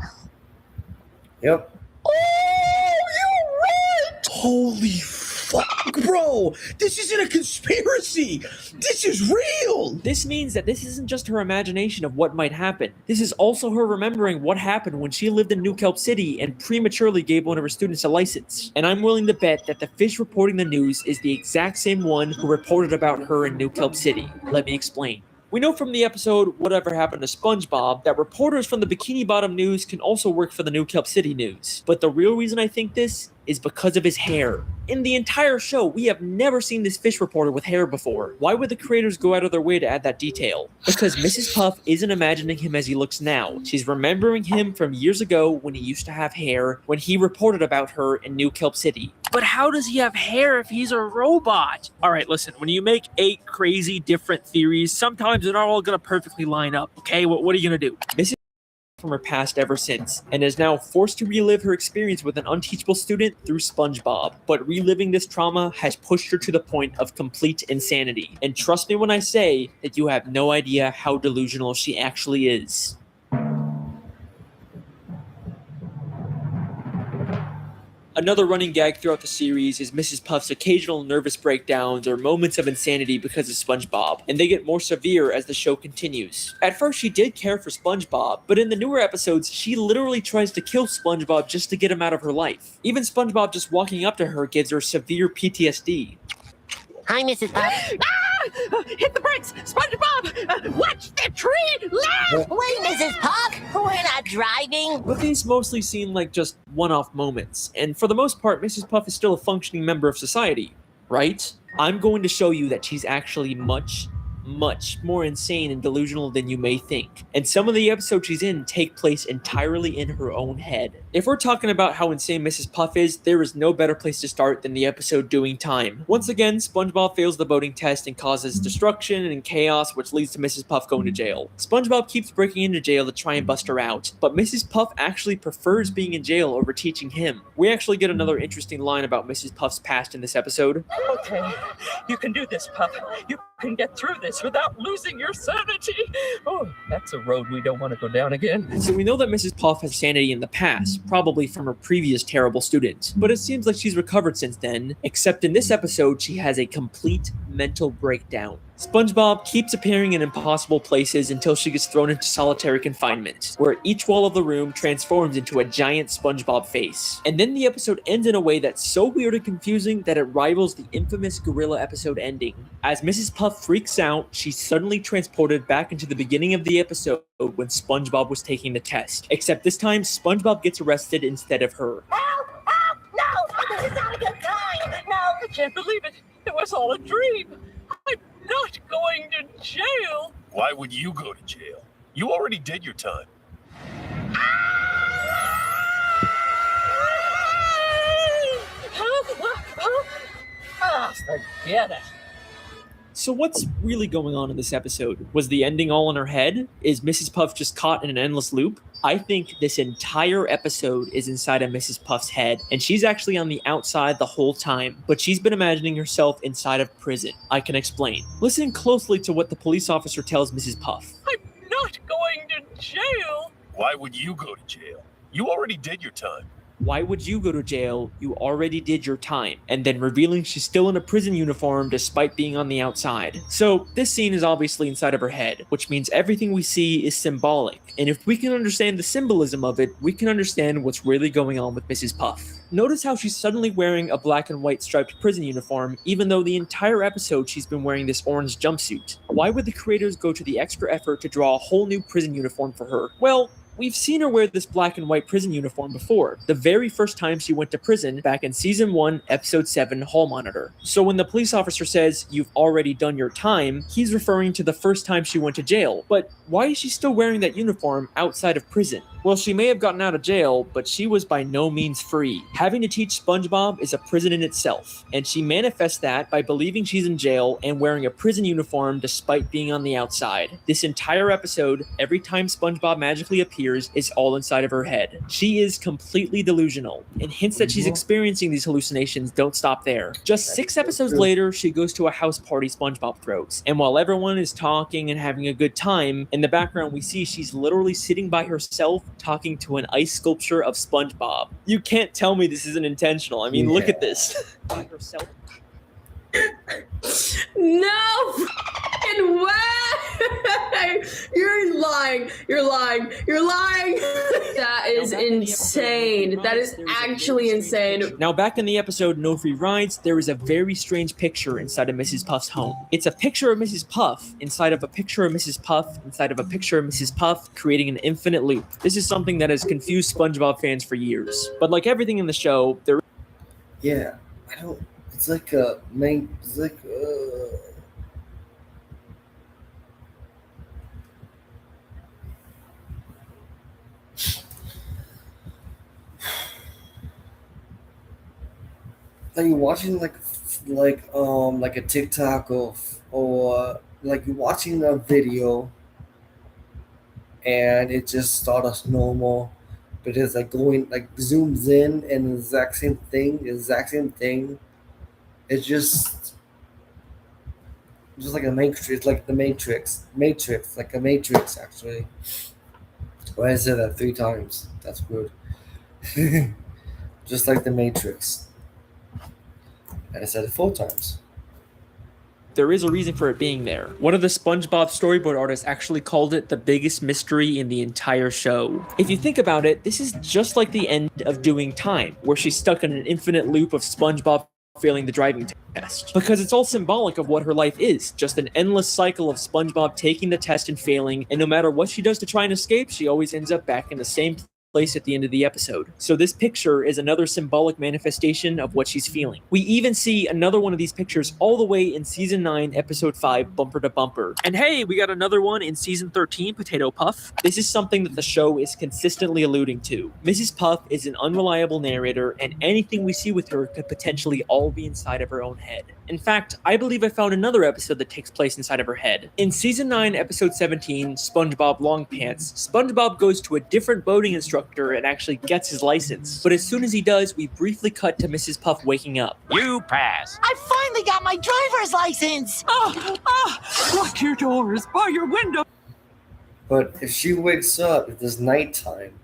Yep. Oh, you're right! Holy fuck, bro! This isn't a conspiracy! This is real! This means that this isn't just her imagination of what might happen. This is also her remembering what happened when she lived in New Kelp City and prematurely gave one of her students a license. And I'm willing to bet that the fish reporting the news is the exact same one who reported about her in New Kelp City. Let me explain. We know from the episode Whatever Happened to SpongeBob that reporters from the Bikini Bottom News can also work for the New Kelp City News. But the real reason I think this is because of his hair. In the entire show, we have never seen this fish reporter with hair before. Why would the creators go out of their way to add that detail? Because Mrs. Puff isn't imagining him as he looks now. She's remembering him from years ago when he used to have hair, when he reported about her in New Kelp City. But how does he have hair if he's a robot? All right, listen, when you make 8 crazy different theories, sometimes they're not all gonna perfectly line up, okay? What are you gonna do? Mrs. from her past ever since, and is now forced to relive her experience with an unteachable student through SpongeBob. But reliving this trauma has pushed her to the point of complete insanity. And trust me when I say that you have no idea how delusional she actually is. Another running gag throughout the series is Mrs. Puff's occasional nervous breakdowns or moments of insanity because of SpongeBob, and they get more severe as the show continues. At first, she did care for SpongeBob, but in the newer episodes, she literally tries to kill SpongeBob just to get him out of her life. Even SpongeBob just walking up to her gives her severe PTSD. Hi, Mrs. Puff. Hit the brakes! SpongeBob! Watch the tree! Left! Wait, Mrs. Puff, we're not driving. But these mostly seem like just one-off moments, and for the most part, Mrs. Puff is still a functioning member of society, right? I'm going to show you that she's actually much more insane and delusional than you may think. And some of the episodes she's in take place entirely in her own head. If we're talking about how insane Mrs. Puff is, there is no better place to start than the episode Doing Time. Once again, SpongeBob fails the boating test and causes destruction and chaos, which leads to Mrs. Puff going to jail. SpongeBob keeps breaking into jail to try and bust her out, but Mrs. Puff actually prefers being in jail over teaching him. We actually get another interesting line about Mrs. Puff's past in this episode. Okay, you can do this, Puff. You can get through this without losing your sanity. Oh, that's a road we don't want to go down again. So we know that Mrs. Puff has sanity in the past, probably from her previous terrible student. But it seems like she's recovered since then, except in this episode she has a complete mental breakdown. SpongeBob keeps appearing in impossible places until she gets thrown into solitary confinement, where each wall of the room transforms into a giant SpongeBob face. And then the episode ends in a way that's so weird and confusing that it rivals the infamous gorilla episode ending. As Mrs. Puff freaks out, she's suddenly transported back into the beginning of the episode when SpongeBob was taking the test. Except this time, SpongeBob gets arrested instead of her. Help! Help! No! This is not a good time! No! I can't believe it! It was all a dream! I'm not going to jail! Why would you go to jail? You already did your time. Forget it. So what's really going on in this episode? Was the ending all in her head? Is Mrs. Puff just caught in an endless loop? I think this entire episode is inside of Mrs. Puff's head, and she's actually on the outside the whole time, but she's been imagining herself inside of prison. I can explain. Listen closely to what the police officer tells Mrs. Puff. I'm not going to jail! Why would you go to jail? You already did your time. Why would you go to jail? You already did your time. And then revealing she's still in a prison uniform despite being on the outside. So this scene is obviously inside of her head, which means everything we see is symbolic. And if we can understand the symbolism of it, we can understand what's really going on with Mrs. Puff. Notice how she's suddenly wearing a black and white striped prison uniform, even though the entire episode she's been wearing this orange jumpsuit. Why would the creators go to the extra effort to draw a whole new prison uniform for her? Well, we've seen her wear this black and white prison uniform before, the very first time she went to prison back in Season 1, Episode 7, Hall Monitor. So when the police officer says, "You've already done your time," he's referring to the first time she went to jail. But why is she still wearing that uniform outside of prison? Well, she may have gotten out of jail, but she was by no means free. Having to teach SpongeBob is a prison in itself, and she manifests that by believing she's in jail and wearing a prison uniform despite being on the outside. This entire episode, every time SpongeBob magically appears, is all inside of her head. She is completely delusional, and hints that she's experiencing these hallucinations don't stop there. Just 6 episodes later, she goes to a house party SpongeBob throws, and while everyone is talking and having a good time, in the background we see she's literally sitting by herself talking to an ice sculpture of SpongeBob. You can't tell me this isn't intentional. I mean, look at this. By herself. No fucking way! You're lying. You're lying. You're lying. That is insane. That is actually insane. Now, back in the episode No Free Rides, there is a very strange picture inside of Mrs. Puff's home. It's a picture of Mrs. Puff inside of a picture of Mrs. Puff inside of a picture of Mrs. Puff, creating an infinite loop. This is something that has confused SpongeBob fans for years. But like everything in the show, there... Yeah, I don't... It's like a main... It's like... Like you're watching like a TikTok or like you're watching a video and it just starts normal, but it's like going like zooms in and the exact same thing. It's just like a matrix, like the Matrix, like a Matrix actually. Why I said that 3 times? That's good. Just like the Matrix. And I said it 4 times. There is a reason for it being there. One of the SpongeBob storyboard artists actually called it the biggest mystery in the entire show. If you think about it, this is just like the end of Doing Time, where she's stuck in an infinite loop of SpongeBob failing the driving test. Because it's all symbolic of what her life is, just an endless cycle of SpongeBob taking the test and failing, and no matter what she does to try and escape, she always ends up back in the same place at the end of the episode. So this picture is another symbolic manifestation of what she's feeling. We even see another one of these pictures all the way in season 9, episode 5, Bumper to Bumper. And hey, we got another one in season 13, Potato Puff. This is something that the show is consistently alluding to. Mrs. Puff is an unreliable narrator, and anything we see with her could potentially all be inside of her own head. In fact, I believe I found another episode that takes place inside of her head. In season 9, episode 17, SpongeBob Long Pants, SpongeBob goes to a different boating instructor and actually gets his license. But as soon as he does, we briefly cut to Mrs. Puff waking up. You pass. I finally got my driver's license. Lock your doors, bar your window. But if she wakes up, it is nighttime.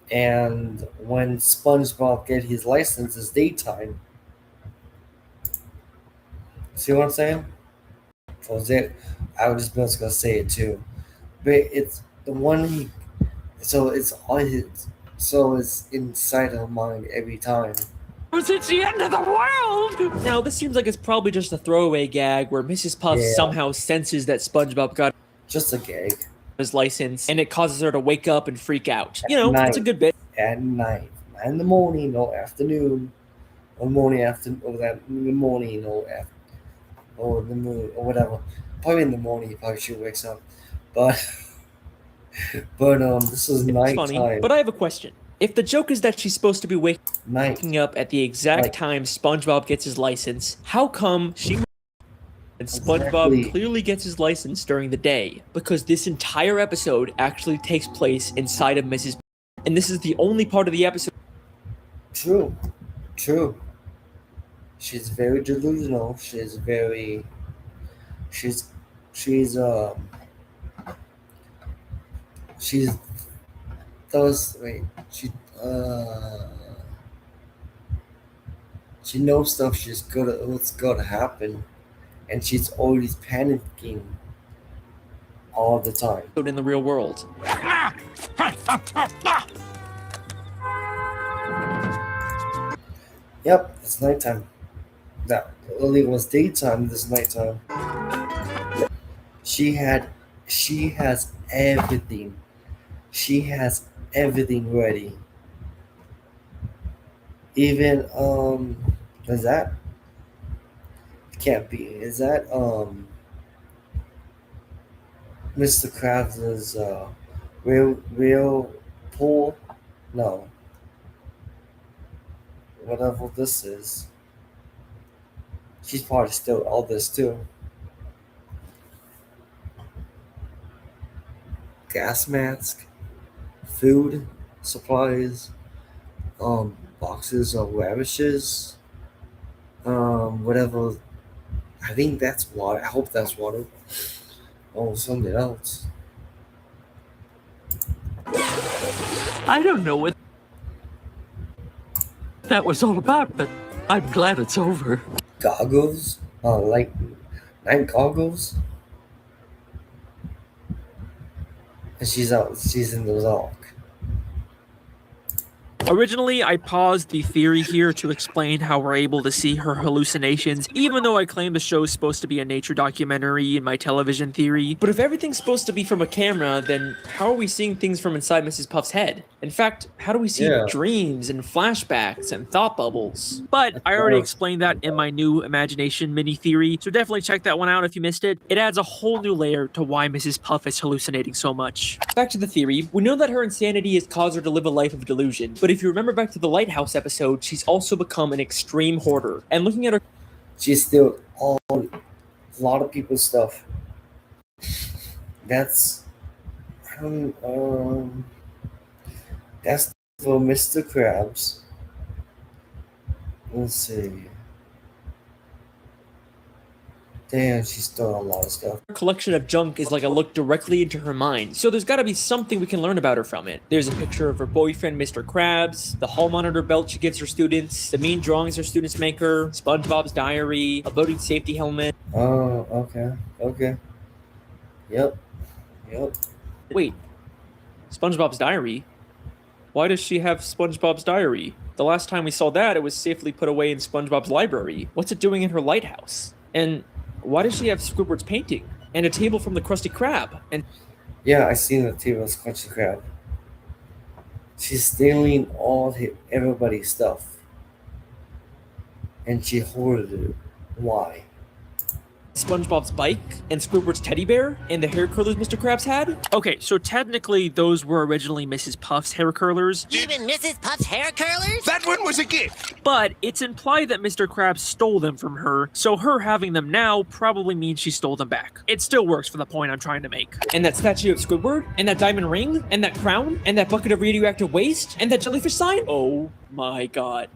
And when SpongeBob get his license, it's daytime. See what I'm saying? I was just gonna say it too. But it's the one he. So it's on his. So it's inside her mind every time. It's the end of the world! Now, this seems like it's probably just a throwaway gag where Mrs. Puff somehow senses that SpongeBob got just a gag his license, and it causes her to wake up and freak out. You know, it's a good bit. At night, not in the morning, no afternoon, or morning after, or that in the morning, or after, or the moon, or whatever. Probably in the morning, probably she wakes up, but this is nighttime. Funny, but I have a question. If the joke is that she's supposed to be waking up at the exact time SpongeBob gets his license, how come she and SpongeBob clearly gets his license during the day? Because this entire episode actually takes place inside of Mrs. And this is the only part of the episode. True. She's very delusional. She's she knows stuff what's gonna happen, and she's always panicking all the time. In the real world. Yep, it's nighttime. That earlier was daytime, this nighttime. She has everything. She has everything ready. Even is that? It can't be. Is that Mr. Krabs' real pool? No. Whatever this is. She's probably still all this too. Gas mask, food, supplies, boxes of radishes, whatever. I think that's water. I hope that's water. Oh, something else. I don't know what that was all about, but I'm glad it's over. Goggles? Like night goggles? And she's in the dark. Originally, I paused the theory here to explain how we're able to see her hallucinations, even though I claim the show's supposed to be a nature documentary in my television theory. But if everything's supposed to be from a camera, then how are we seeing things from inside Mrs. Puff's head? In fact, how do we see dreams and flashbacks and thought bubbles? But I already explained that in my new imagination mini theory, so definitely check that one out if you missed it. It adds a whole new layer to why Mrs. Puff is hallucinating so much. Back to the theory, we know that her insanity has caused her to live a life of delusion, but if you remember back to the Lighthouse episode, she's also become an extreme hoarder. And looking at her... She's still a lot of people's stuff. That's for Mr. Krabs. Let's see. Damn, she stole a lot of stuff. Her collection of junk is like a look directly into her mind, so there's gotta be something we can learn about her from it. There's a picture of her boyfriend, Mr. Krabs, the hall monitor belt she gives her students, the mean drawings her students make her, SpongeBob's diary, a boating safety helmet. Oh, okay. Yep. Wait, SpongeBob's diary? Why does she have SpongeBob's diary? The last time we saw that, it was safely put away in SpongeBob's library. What's it doing in her lighthouse? And why does she have Squidward's painting? And a table from the Krusty Krab? And yeah, I seen the table of Krusty Krab. She's stealing everybody's stuff. And she hoarded it. Why? SpongeBob's bike and Squidward's teddy bear and the hair curlers Mr. Krabs had? Okay, so technically those were originally Mrs. Puff's hair curlers. Even Mrs. Puff's hair curlers? That one was a gift. But it's implied that Mr. Krabs stole them from her, so her having them now probably means she stole them back. It still works for the point I'm trying to make. And that statue of Squidward? And that diamond ring? And that crown? And that bucket of radioactive waste? And that jellyfish sign? Oh my god.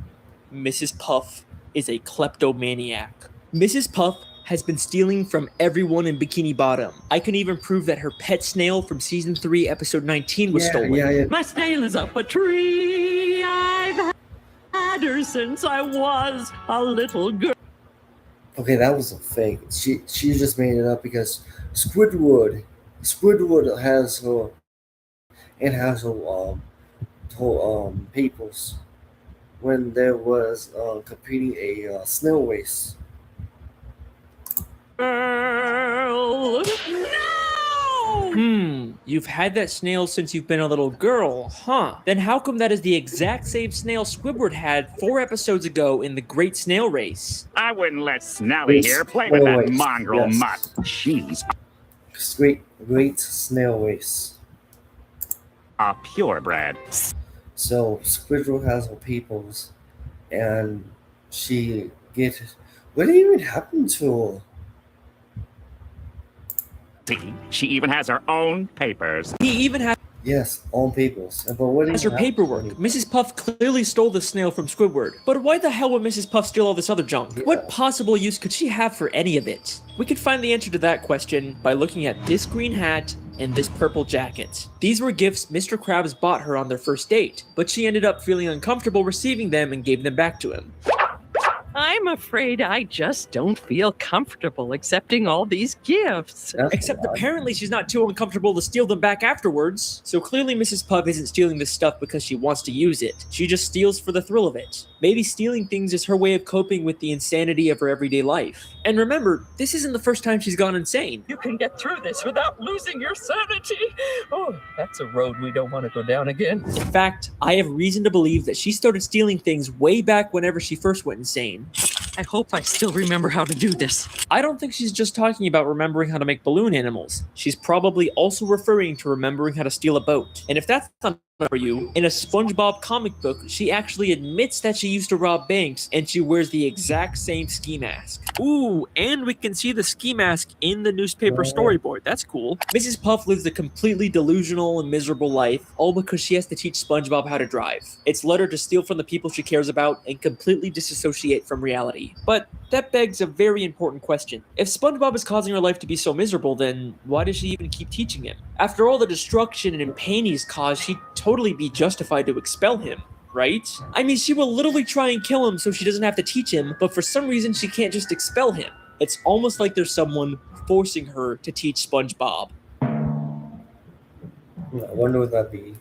Mrs. Puff is a kleptomaniac. Mrs. Puff has been stealing from everyone in Bikini Bottom. I can even prove that her pet snail from season 3, episode 19 was stolen. My snail is up a tree. I've had her since I was a little girl. Okay, that was a fake. She just made it up because Squidward has her peoples when there was competing a snail race. Girl. No! You've had that snail since you've been a little girl, huh? Then how come that is the exact same snail Squidward had 4 episodes ago in the Great Snail Race? I wouldn't let Snelly here play with that mongrel mutt. She's Great snail race. a purebred. So Squidward has her peoples, and she get. What even happened to her? See, she even has her own papers. He even has Yes, own peoples. But what her paperwork. Mrs. Puff clearly stole the snail from Squidward. But why the hell would Mrs. Puff steal all this other junk? Yeah. What possible use could she have for any of it? We could find the answer to that question by looking at this green hat and this purple jacket. These were gifts Mr. Krabs bought her on their first date, but she ended up feeling uncomfortable receiving them and gave them back to him. I'm afraid I just don't feel comfortable accepting all these gifts. Except apparently she's not too uncomfortable to steal them back afterwards. So clearly Mrs. Puff isn't stealing this stuff because she wants to use it. She just steals for the thrill of it. Maybe stealing things is her way of coping with the insanity of her everyday life. And remember, this isn't the first time she's gone insane. You can get through this without losing your sanity. Oh, that's a road we don't want to go down again. In fact, I have reason to believe that she started stealing things way back whenever she first went insane. I hope I still remember how to do this. I don't think she's just talking about remembering how to make balloon animals. She's probably also referring to remembering how to steal a boat. And if that's not for you, in a SpongeBob comic book, she actually admits that she used to rob banks, and she wears the exact same ski mask. Ooh, and we can see the ski mask in the newspaper storyboard. That's cool. Mrs. Puff lives a completely delusional and miserable life, all because she has to teach SpongeBob how to drive. It's led her to steal from the people she cares about and completely disassociate from reality. But that begs a very important question. If SpongeBob is causing her life to be so miserable, then why does she even keep teaching him? After all the destruction and pain he's caused, she'd totally be justified to expel him, right? I mean, she will literally try and kill him so she doesn't have to teach him, but for some reason she can't just expel him. It's almost like there's someone forcing her to teach SpongeBob. I wonder what that'd be.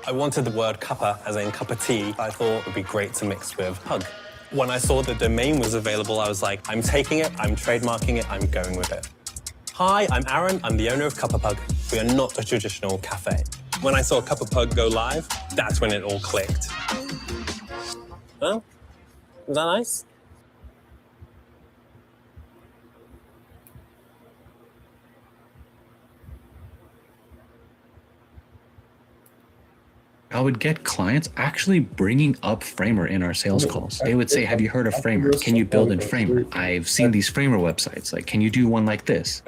I wanted the word cuppa, as in cup of tea, I thought would be great to mix with hug. When I saw the domain was available, I was like, I'm taking it, I'm trademarking it, I'm going with it. Hi, I'm Aaron, I'm the owner of Cuppa Pug. We are not a traditional cafe. When I saw Cuppa Pug go live, that's when it all clicked. Well, was that nice? I would get clients actually bringing up Framer in our sales calls. They would say, have you heard of Framer? Can you build in Framer? I've seen these Framer websites. Like, can you do one like this?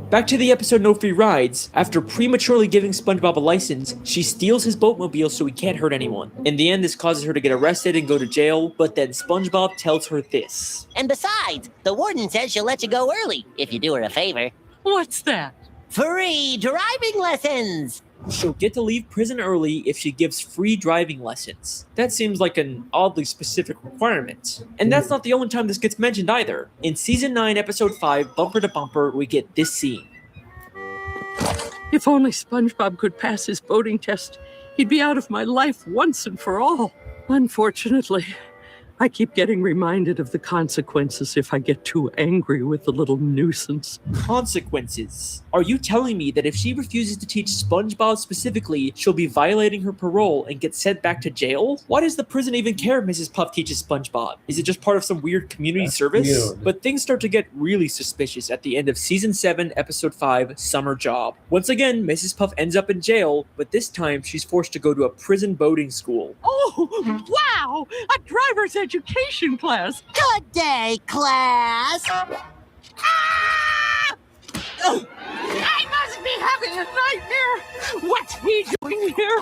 Back to the episode No Free Rides. After prematurely giving SpongeBob a license, she steals his boatmobile so he can't hurt anyone. In the end, this causes her to get arrested and go to jail, but then SpongeBob tells her this. And besides, the warden says she'll let you go early if you do her a favor. What's that? Free driving lessons! She'll get to leave prison early if she gives free driving lessons. That seems like an oddly specific requirement. And that's not the only time this gets mentioned either. In Season 9, Episode 5, Bumper to Bumper, we get this scene. If only SpongeBob could pass his boating test, he'd be out of my life once and for all. Unfortunately, I keep getting reminded of the consequences if I get too angry with the little nuisance. Consequences? Are you telling me that if she refuses to teach SpongeBob specifically, she'll be violating her parole and get sent back to jail? Why does the prison even care if Mrs. Puff teaches SpongeBob? Is it just part of some weird community service? weird. But things start to get really suspicious at the end of Season 7, Episode 5, Summer Job. Once again, Mrs. Puff ends up in jail, but this time she's forced to go to a prison boating school. Oh, wow! A driver's education class! Good day, class! I must be having a nightmare! What's he doing here?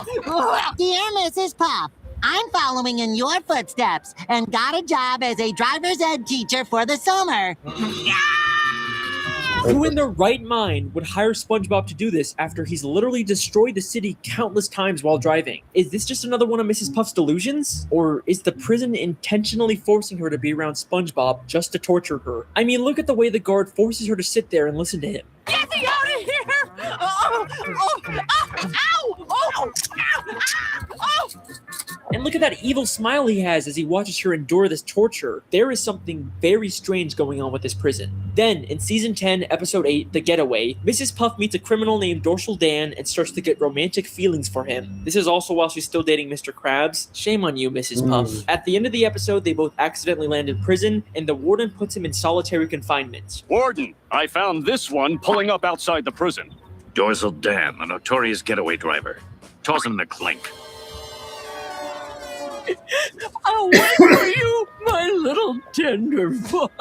Dear Mrs. Puff, I'm following in your footsteps and got a job as a driver's ed teacher for the summer. Who in their right mind would hire SpongeBob to do this after he's literally destroyed the city countless times while driving? Is this just another one of Mrs. Puff's delusions? Or is the prison intentionally forcing her to be around SpongeBob just to torture her? I mean, look at the way the guard forces her to sit there and listen to him. Get me out of here! Ow! And look at that evil smile he has as he watches her endure this torture. There is something very strange going on with this prison. Then, in Season 10, Episode 8, The Getaway, Mrs. Puff meets a criminal named Dorsal Dan and starts to get romantic feelings for him. This is also while she's still dating Mr. Krabs. Shame on you, Mrs. Puff. At the end of the episode, they both accidentally land in prison, and the warden puts him in solitary confinement. Warden, I found this one pulling up outside the prison. Dorsal Dan, the notorious getaway driver. Toss him the clink. I'll wait for you, my little tenderfoot.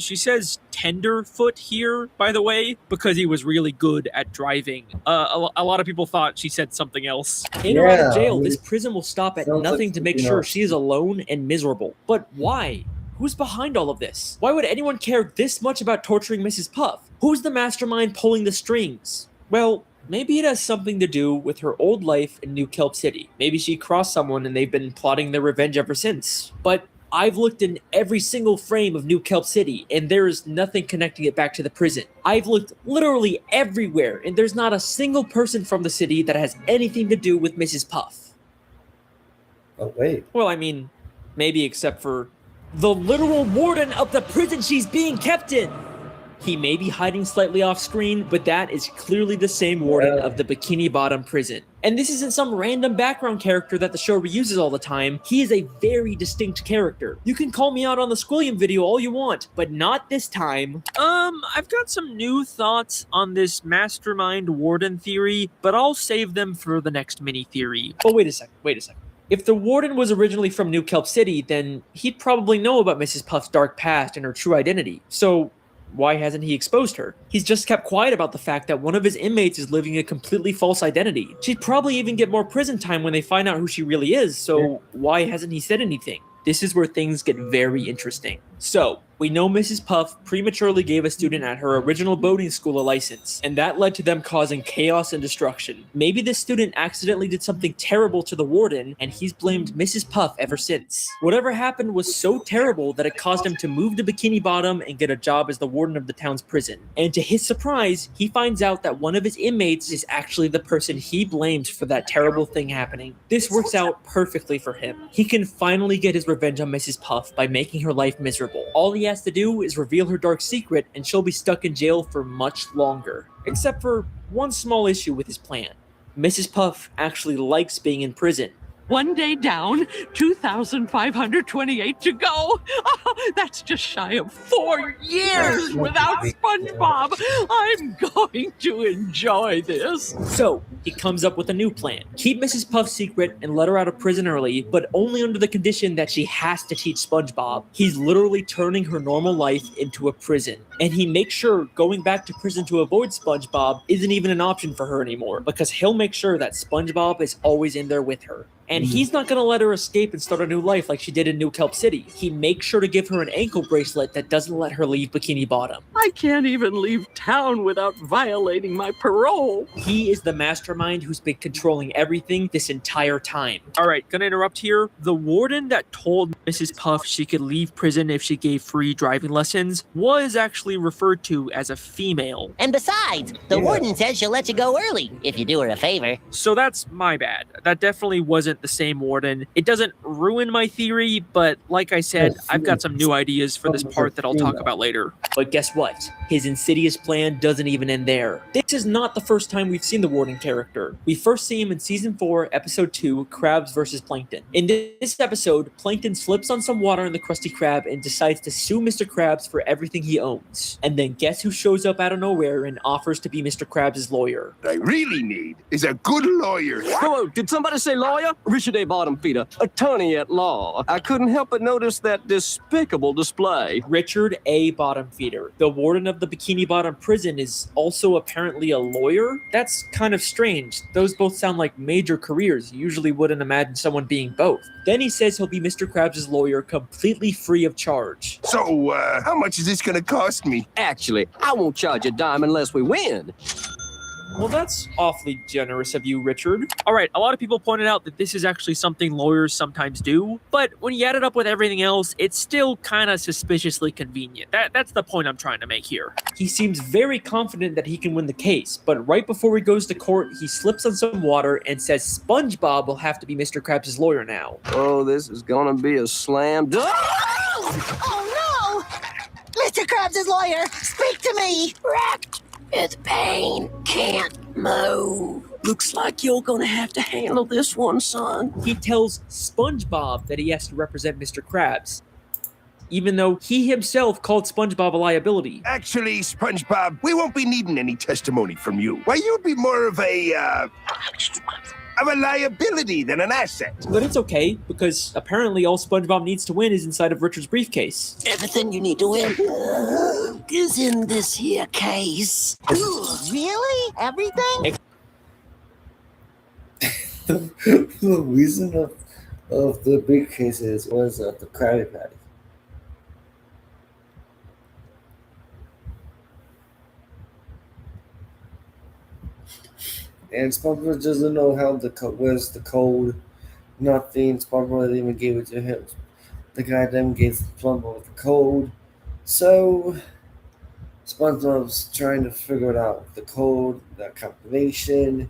She says tenderfoot here, by the way, because he was really good at driving. A lot of people thought she said something else. In or out of jail, this prison will stop at nothing to make sure she is alone and miserable. But why? Who's behind all of this? Why would anyone care this much about torturing Mrs. Puff? Who's the mastermind pulling the strings? Well, maybe it has something to do with her old life in New Kelp City. Maybe she crossed someone and they've been plotting their revenge ever since. But I've looked in every single frame of New Kelp City, and there is nothing connecting it back to the prison. I've looked literally everywhere, and there's not a single person from the city that has anything to do with Mrs. Puff. Oh, wait. Well, I mean, maybe except for the literal warden of the prison she's being kept in. He may be hiding slightly off screen, but that is clearly the same warden of the Bikini Bottom prison. And this isn't some random background character that the show reuses all the time. He is a very distinct character. You can call me out on the Squilliam video all you want, but not this time. I've got some new thoughts on this mastermind warden theory, but I'll save them for the next mini theory. Oh, wait a second. If the warden was originally from New Kelp City, then he'd probably know about Mrs. Puff's dark past and her true identity. So why hasn't he exposed her? He's just kept quiet about the fact that one of his inmates is living a completely false identity. She'd probably even get more prison time when they find out who she really is, so why hasn't he said anything? This is where things get very interesting. So, we know Mrs. Puff prematurely gave a student at her original boating school a license, and that led to them causing chaos and destruction. Maybe this student accidentally did something terrible to the warden, and he's blamed Mrs. Puff ever since. Whatever happened was so terrible that it caused him to move to Bikini Bottom and get a job as the warden of the town's prison. And to his surprise, he finds out that one of his inmates is actually the person he blames for that terrible thing happening. This works out perfectly for him. He can finally get his revenge on Mrs. Puff by making her life miserable. All he has to do is reveal her dark secret, and she'll be stuck in jail for much longer. Except for one small issue with his plan. Mrs. Puff actually likes being in prison. One day down, 2,528 to go. Oh, that's just shy of 4 years without SpongeBob. I'm going to enjoy this. So, he comes up with a new plan. Keep Mrs. Puff secret and let her out of prison early, but only under the condition that she has to teach SpongeBob. He's literally turning her normal life into a prison. And he makes sure going back to prison to avoid SpongeBob isn't even an option for her anymore, because he'll make sure that SpongeBob is always in there with her. And he's not going to let her escape and start a new life like she did in New Kelp City. He makes sure to give her an ankle bracelet that doesn't let her leave Bikini Bottom. I can't even leave town without violating my parole. He is the mastermind who's been controlling everything this entire time. All right, gonna interrupt here. The warden that told Mrs. Puff she could leave prison if she gave free driving lessons was actually referred to as a female. And besides, the warden says she'll let you go early if you do her a favor. So that's my bad. That definitely wasn't the same warden. It doesn't ruin my theory, but like I said, I've got some new ideas for this part that I'll talk about later. But guess what? His insidious plan doesn't even end there. This is not the first time we've seen the warden character. We first see him in Season 4, Episode 2, Crabs vs. Plankton. In this episode, Plankton slips on some water in the Krusty Krab and decides to sue Mr. Krabs for everything he owns. And then guess who shows up out of nowhere and offers to be Mr. Krabs' lawyer? What I really need is a good lawyer. Whoa, did somebody say lawyer? Richard A. Bottomfeeder, attorney at law. I couldn't help but notice that despicable display. Richard A. Bottomfeeder, the warden of the Bikini Bottom prison, is also apparently a lawyer? That's kind of strange. Those both sound like major careers. You usually wouldn't imagine someone being both. Then he says he'll be Mr. Krabs' lawyer completely free of charge. So, how much is this gonna cost me? Actually, I won't charge a dime unless we win. Well, that's awfully generous of you, Richard. All right, a lot of people pointed out that this is actually something lawyers sometimes do, but when you add it up with everything else, it's still kind of suspiciously convenient. That's the point I'm trying to make here. He seems very confident that he can win the case, but right before he goes to court, he slips on some water and says SpongeBob will have to be Mr. Krabs' lawyer now. Oh, this is gonna be a slam dunk. Oh no! Mr. Krabs' lawyer, speak to me! Wrecked with pain, can't move. Looks like you're gonna have to handle this one, son. He tells SpongeBob that he has to represent Mr. Krabs, even though he himself called SpongeBob a liability. Actually, SpongeBob, we won't be needing any testimony from you. Why, you'd be more of a liability than an asset. But it's okay, because apparently all SpongeBob needs to win is inside of Richard's briefcase. Everything you need to win is in this here case. Really? Everything? The reason of the big cases was the Krabby Patty. And SpongeBob doesn't know how where's the code. Nothing. SpongeBob even gave it to him. The guy then gave SpongeBob the code. So SpongeBob's trying to figure out the code, the compilation,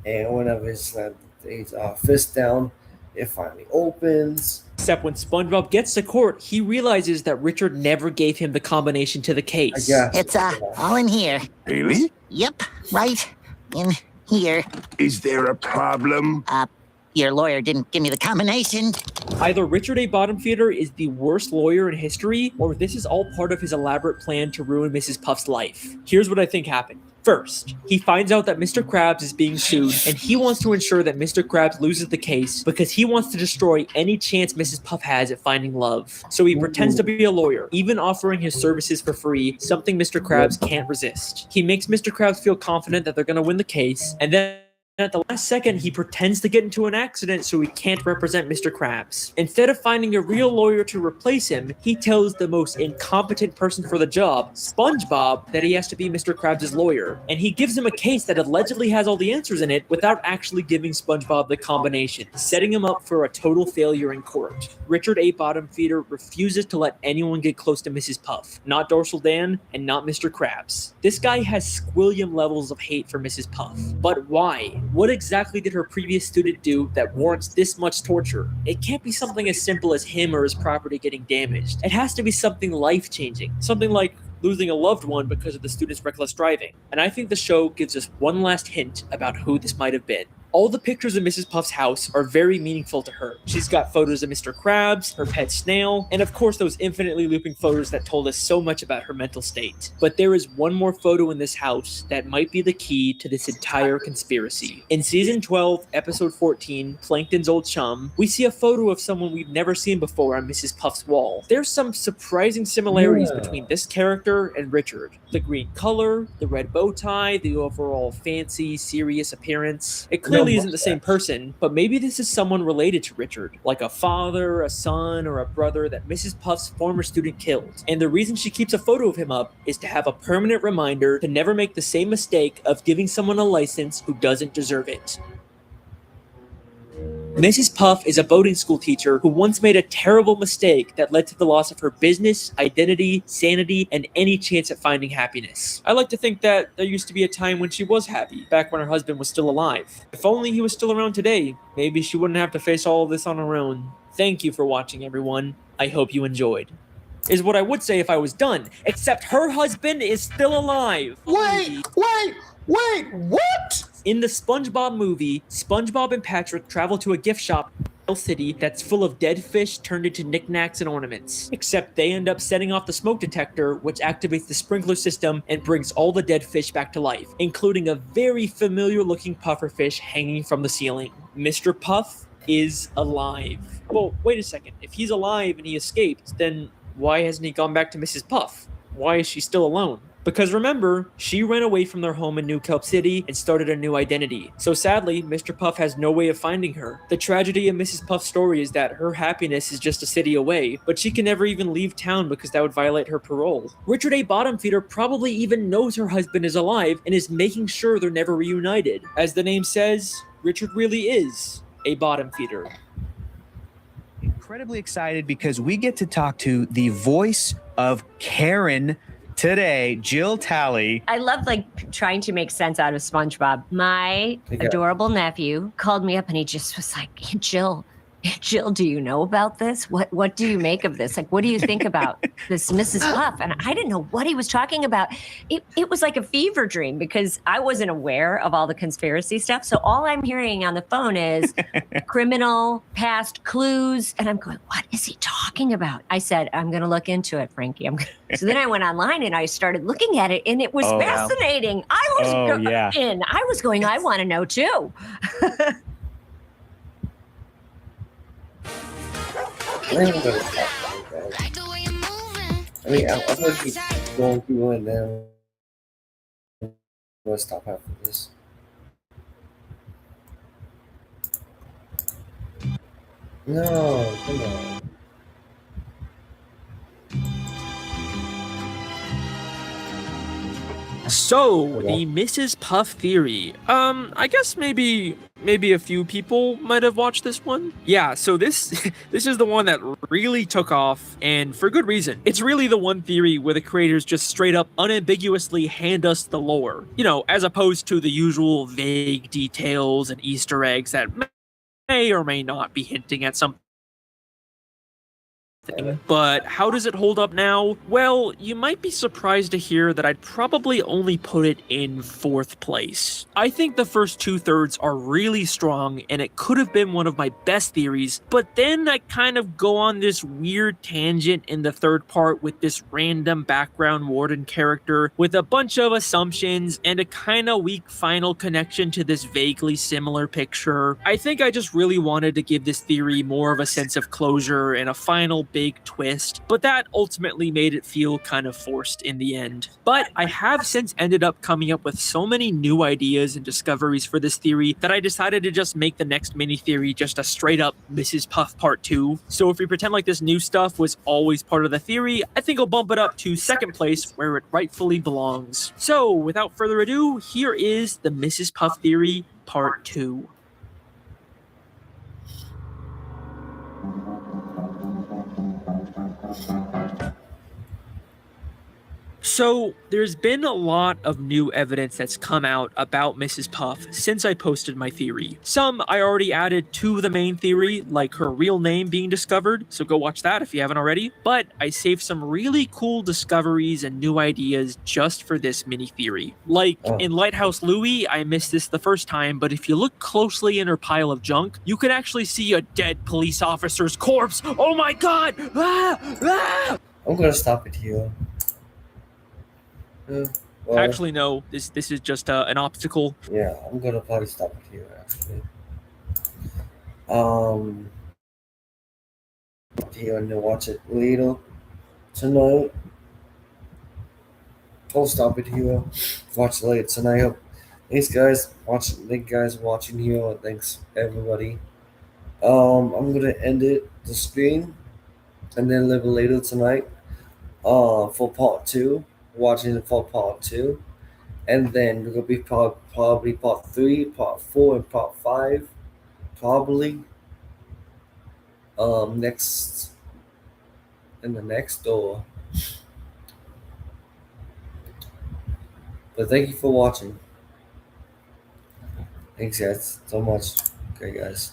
and whenever he slams his fist down, it finally opens. Except when SpongeBob gets to court, he realizes that Richard never gave him the combination to the case. It's all in here. Really? Yep, right in here. Is there a problem? Your lawyer didn't give me the combination. Either Richard A. Bottomfeeder is the worst lawyer in history, or this is all part of his elaborate plan to ruin Mrs. Puff's life. Here's what I think happened. First, he finds out that Mr. Krabs is being sued, and he wants to ensure that Mr. Krabs loses the case because he wants to destroy any chance Mrs. Puff has at finding love. So he pretends to be a lawyer, even offering his services for free, something Mr. Krabs can't resist. He makes Mr. Krabs feel confident that they're going to win the case, and then at the last second, he pretends to get into an accident so he can't represent Mr. Krabs. Instead of finding a real lawyer to replace him, he tells the most incompetent person for the job, SpongeBob, that he has to be Mr. Krabs' lawyer. And he gives him a case that allegedly has all the answers in it without actually giving SpongeBob the combination, setting him up for a total failure in court. Richard A. Bottomfeeder refuses to let anyone get close to Mrs. Puff, not Dorsal Dan and not Mr. Krabs. This guy has squillion levels of hate for Mrs. Puff. But why? What exactly did her previous student do that warrants this much torture? It can't be something as simple as him or his property getting damaged. It has to be something life-changing. Something like losing a loved one because of the student's reckless driving. And I think the show gives us one last hint about who this might have been. All the pictures of Mrs. Puff's house are very meaningful to her. She's got photos of Mr. Krabs, her pet snail, and of course those infinitely looping photos that told us so much about her mental state. But there is one more photo in this house that might be the key to this entire conspiracy. In Season 12, Episode 14, Plankton's Old Chum, we see a photo of someone we've never seen before on Mrs. Puff's wall. There's some surprising similarities between this character and Richard. The green color, the red bow tie, the overall fancy, serious appearance. It clearly clearly isn't the same person, but maybe this is someone related to Richard, like a father, a son, or a brother that Mrs. Puff's former student killed. And the reason she keeps a photo of him up is to have a permanent reminder to never make the same mistake of giving someone a license who doesn't deserve it. Mrs. Puff is a boarding school teacher who once made a terrible mistake that led to the loss of her business, identity, sanity, and any chance at finding happiness. I like to think that there used to be a time when she was happy, back when her husband was still alive. If only he was still around today, maybe she wouldn't have to face all of this on her own. Thank you for watching, everyone. I hope you enjoyed. Is what I would say if I was done, except her husband is still alive. Wait, what? In the SpongeBob movie, SpongeBob and Patrick travel to a gift shop in Bale City that's full of dead fish turned into knickknacks and ornaments. Except they end up setting off the smoke detector, which activates the sprinkler system and brings all the dead fish back to life, including a very familiar looking pufferfish hanging from the ceiling. Mr. Puff is alive. Well, wait a second. If he's alive and he escaped, then why hasn't he gone back to Mrs. Puff? Why is she still alone? Because remember, she ran away from their home in New Kelp City and started a new identity. So sadly, Mr. Puff has no way of finding her. The tragedy of Mrs. Puff's story is that her happiness is just a city away, but she can never even leave town because that would violate her parole. Richard A. Bottom-feeder probably even knows her husband is alive and is making sure they're never reunited. As the name says, Richard really is a bottom-feeder. Incredibly excited because we get to talk to the voice of Karen today, Jill Talley. I love trying to make sense out of SpongeBob. My adorable nephew called me up and he just was like, hey, Jill, do you know about this? What do you make of this? Like, what do you think about this Mrs. Puff? And I didn't know what he was talking about. It was like a fever dream because I wasn't aware of all the conspiracy stuff. So all I'm hearing on the phone is criminal, past clues. And I'm going, what is he talking about? I said, I'm going to look into it, Frankie. So then I went online and I started looking at it and it was fascinating. Wow. I was in. I was going, I want to know too. I mean, I'm gonna keep going through and then I'm gonna stop after this. No, come on. So, the Mrs. Puff theory. I guess maybe a few people might have watched this one. Yeah, so this is the one that really took off, and for good reason. It's really the one theory where the creators just straight up unambiguously hand us the lore. You know, as opposed to the usual vague details and Easter eggs that may or may not be hinting at something. But how does it hold up now? Well, you might be surprised to hear that I'd probably only put it in 4th place. I think the first 2/3 are really strong and it could have been one of my best theories, but then I kind of go on this weird tangent in the 3rd part with this random background warden character with a bunch of assumptions and a kind of weak final connection to this vaguely similar picture. I think I just really wanted to give this theory more of a sense of closure and a final big twist, but that ultimately made it feel kind of forced in the end. But I have since ended up coming up with so many new ideas and discoveries for this theory that I decided to just make the next mini theory just a straight up Mrs. Puff Part 2. So if we pretend like this new stuff was always part of the theory, I think I'll bump it up to 2nd place where it rightfully belongs. So without further ado, here is the Mrs. Puff theory Part 2. So, there's been a lot of new evidence that's come out about Mrs. Puff since I posted my theory. Some I already added to the main theory, like her real name being discovered, so go watch that if you haven't already. But I saved some really cool discoveries and new ideas just for this mini theory. Like, in Lighthouse Louie, I missed this the first time, but if you look closely in her pile of junk, you can actually see a dead police officer's corpse! Oh my god! Ah! Ah! I'm gonna stop it here. Well, actually, no. This is just an obstacle. Yeah, I'm gonna probably stop it here. Actually, here and then watch it later tonight. I'll stop it here. Watch it later tonight. Thanks guys watching here. Thanks everybody. I'm gonna end the stream and then a little later tonight. For part two, watching it for part two, and then we're gonna be probably part three, part four, and part five, probably. Next in the next door. But thank you for watching. Thanks guys so much. Okay guys.